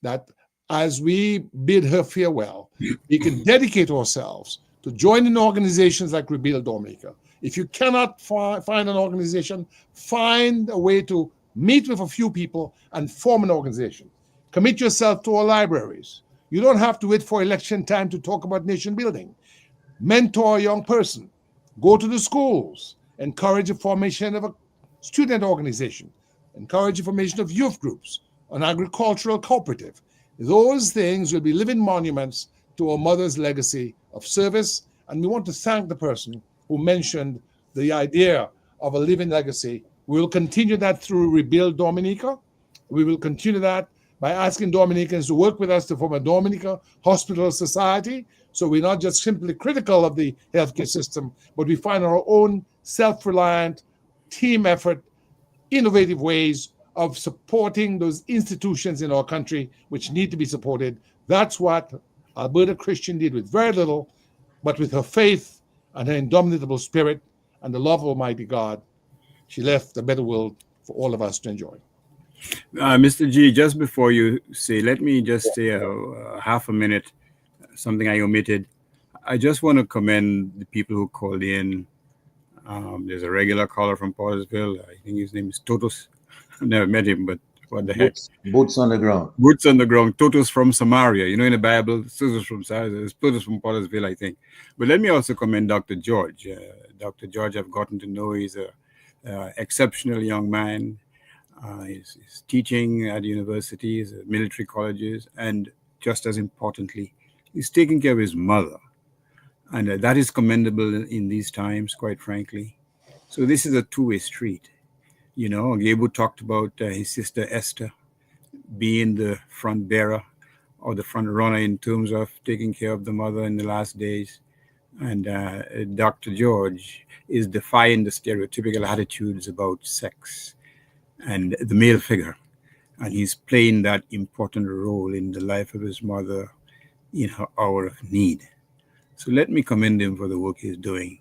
that as we bid her farewell, we can dedicate ourselves to joining organizations like Rebuild Dominica. If you cannot find an organization, find a way to meet with a few people and form an organization. Commit yourself to our libraries. You don't have to wait for election time to talk about nation building. Mentor a young person. Go to the schools. Encourage the formation of a student organization. Encourage the formation of youth groups, an agricultural cooperative. Those things will be living monuments to our mother's legacy of service. And we want to thank the person who mentioned the idea of a living legacy. We will continue that through Rebuild Dominica. We will continue that by asking Dominicans to work with us to form a Dominica Hospital Society. So we're not just simply critical of the healthcare system, but we find our own self-reliant, team effort, innovative ways of supporting those institutions in our country which need to be supported. That's what Alberta Christian did with very little, but with her faith and her indomitable spirit and the love of Almighty God, she left a better world for all of us to enjoy. Mr. G, just before you say, let me just say half a minute, something I omitted. I just want to commend the people who called in. There's a regular caller from Portersville. I think his name is Totus. I've never met him, but what the heck? Boots on the ground. Boots on the ground. Totus from Samaria. You know, in the Bible, Totus from Samaria, Totus from Portersville, I think. But let me also commend Dr. George. Dr. George, I've gotten to know, he's an exceptional young man. He's teaching at universities, at military colleges, and just as importantly, he's taking care of his mother. And that is commendable in these times, quite frankly. So this is a two-way street. You know, Gabriel talked about his sister Esther being the front bearer or the front runner in terms of taking care of the mother in the last days. And Dr. George is defying the stereotypical attitudes about sex and the male figure. And he's playing that important role in the life of his mother in her hour of need. So let me commend him for the work he's doing,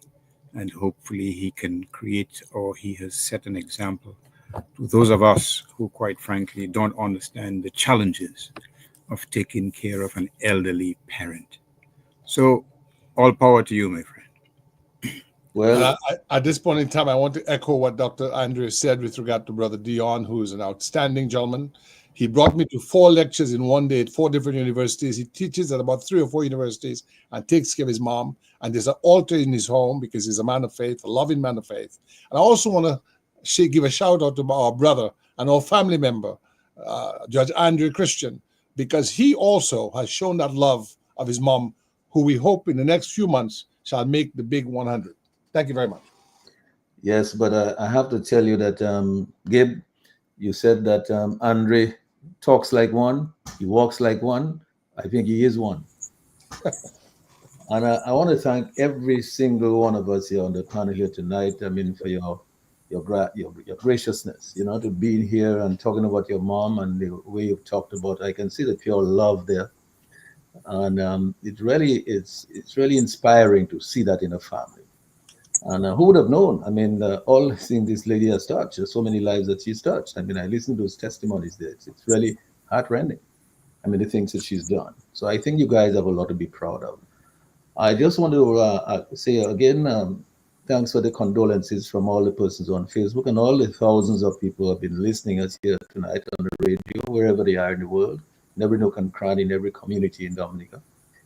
and hopefully he can create, or he has set an example to those of us who, quite frankly, don't understand the challenges of taking care of an elderly parent. So all power to you, my friend. Well, at this point in time, I want to echo what Dr. Andrew said with regard to Brother Dion, who is an outstanding gentleman. He brought me to 4 lectures in one day at 4 different universities. He teaches at about 3 or 4 universities and takes care of his mom. And there's an altar in his home because he's a man of faith, a loving man of faith. And I also want to give a shout out to our brother and our family member, Judge Andrew Christian, because he also has shown that love of his mom, who we hope in the next few months shall make the big 100. Thank you very much. Yes, but I have to tell you that, Gabe, you said that Andre talks like one, he walks like one. I think he is one. And I want to thank every single one of us here on the panel here tonight. I mean, for your graciousness, you know, to be here and talking about your mom and the way you've talked about. I can see the pure love there, and it's really inspiring to see that in a family. And who would have known? I mean, all seeing this lady has touched. There's so many lives that she's touched. I mean, I listened to those testimonies there. It's really heartrending. I mean, the things that she's done. So I think you guys have a lot to be proud of. I just want to say again, thanks for the condolences from all the persons on Facebook and all the thousands of people who have been listening us here tonight on the radio, wherever they are in the world, in every nook and cranny, in every community in Dominica.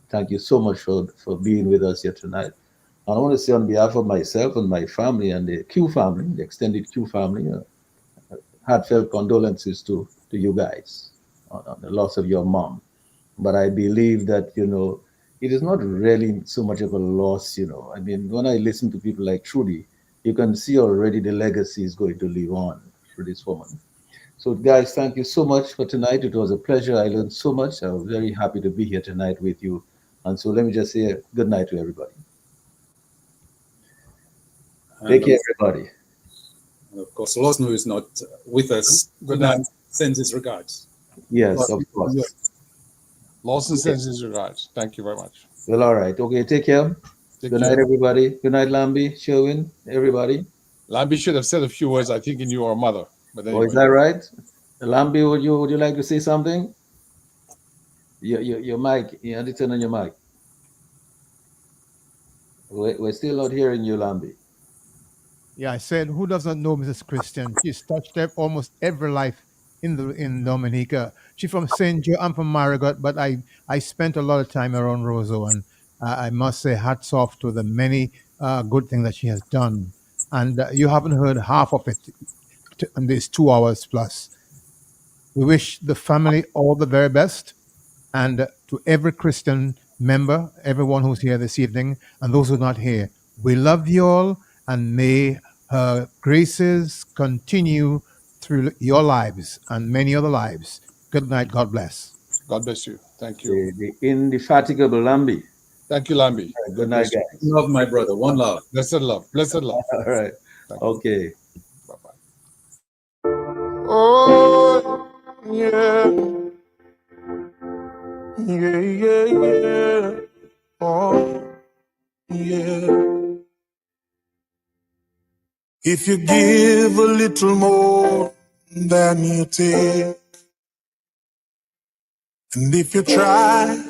Thank you so much for being with us here tonight. I want to say on behalf of myself and my family and the Q family, the extended Q family, heartfelt condolences to you guys on the loss of your mom. But I believe that, you know, it is not really so much of a loss, you know. I mean, when I listen to people like Trudy, you can see already the legacy is going to live on through this woman. So guys, thank you so much for tonight. It was a pleasure. I learned so much. I was very happy to be here tonight with you. And so let me just say good night to everybody. Take care, everybody. And of course, Losno is not with us. Good night. Sends his regards. Yes, of course. Lawson sends his regards. Thank you very much. Well, all right. Okay, take care. Good night, everybody. Good night, Lambi, Sherwin, everybody. Lambi should have said a few words. I think he knew our mother. But anyway. Oh, is that right? Lambi, would you like to say something? Your mic, you have to turn on your mic. We're still not hearing you, Lambi. Yeah, I said, who doesn't know Mrs. Christian? She's touched almost every life in Dominica. She's from St. Joe. I'm from Marigot, but I spent a lot of time around Roseau, and I must say, hats off to the many good things that she has done. And you haven't heard half of it in these 2 hours plus. We wish the family all the very best, and to every Christian member, everyone who's here this evening, and those who are not here, we love you all, and may her graces continue through your lives and many other lives. Good night. God bless. God bless you. Thank you. The indefatigable Lambi. Thank you, Lambi. Good night, guys. Love, my brother. One love. Blessed love. Blessed love. All right. Okay. Bye-bye. Oh, yeah. Yeah, yeah, yeah. Oh, yeah. If you give a little more than you take, and if you try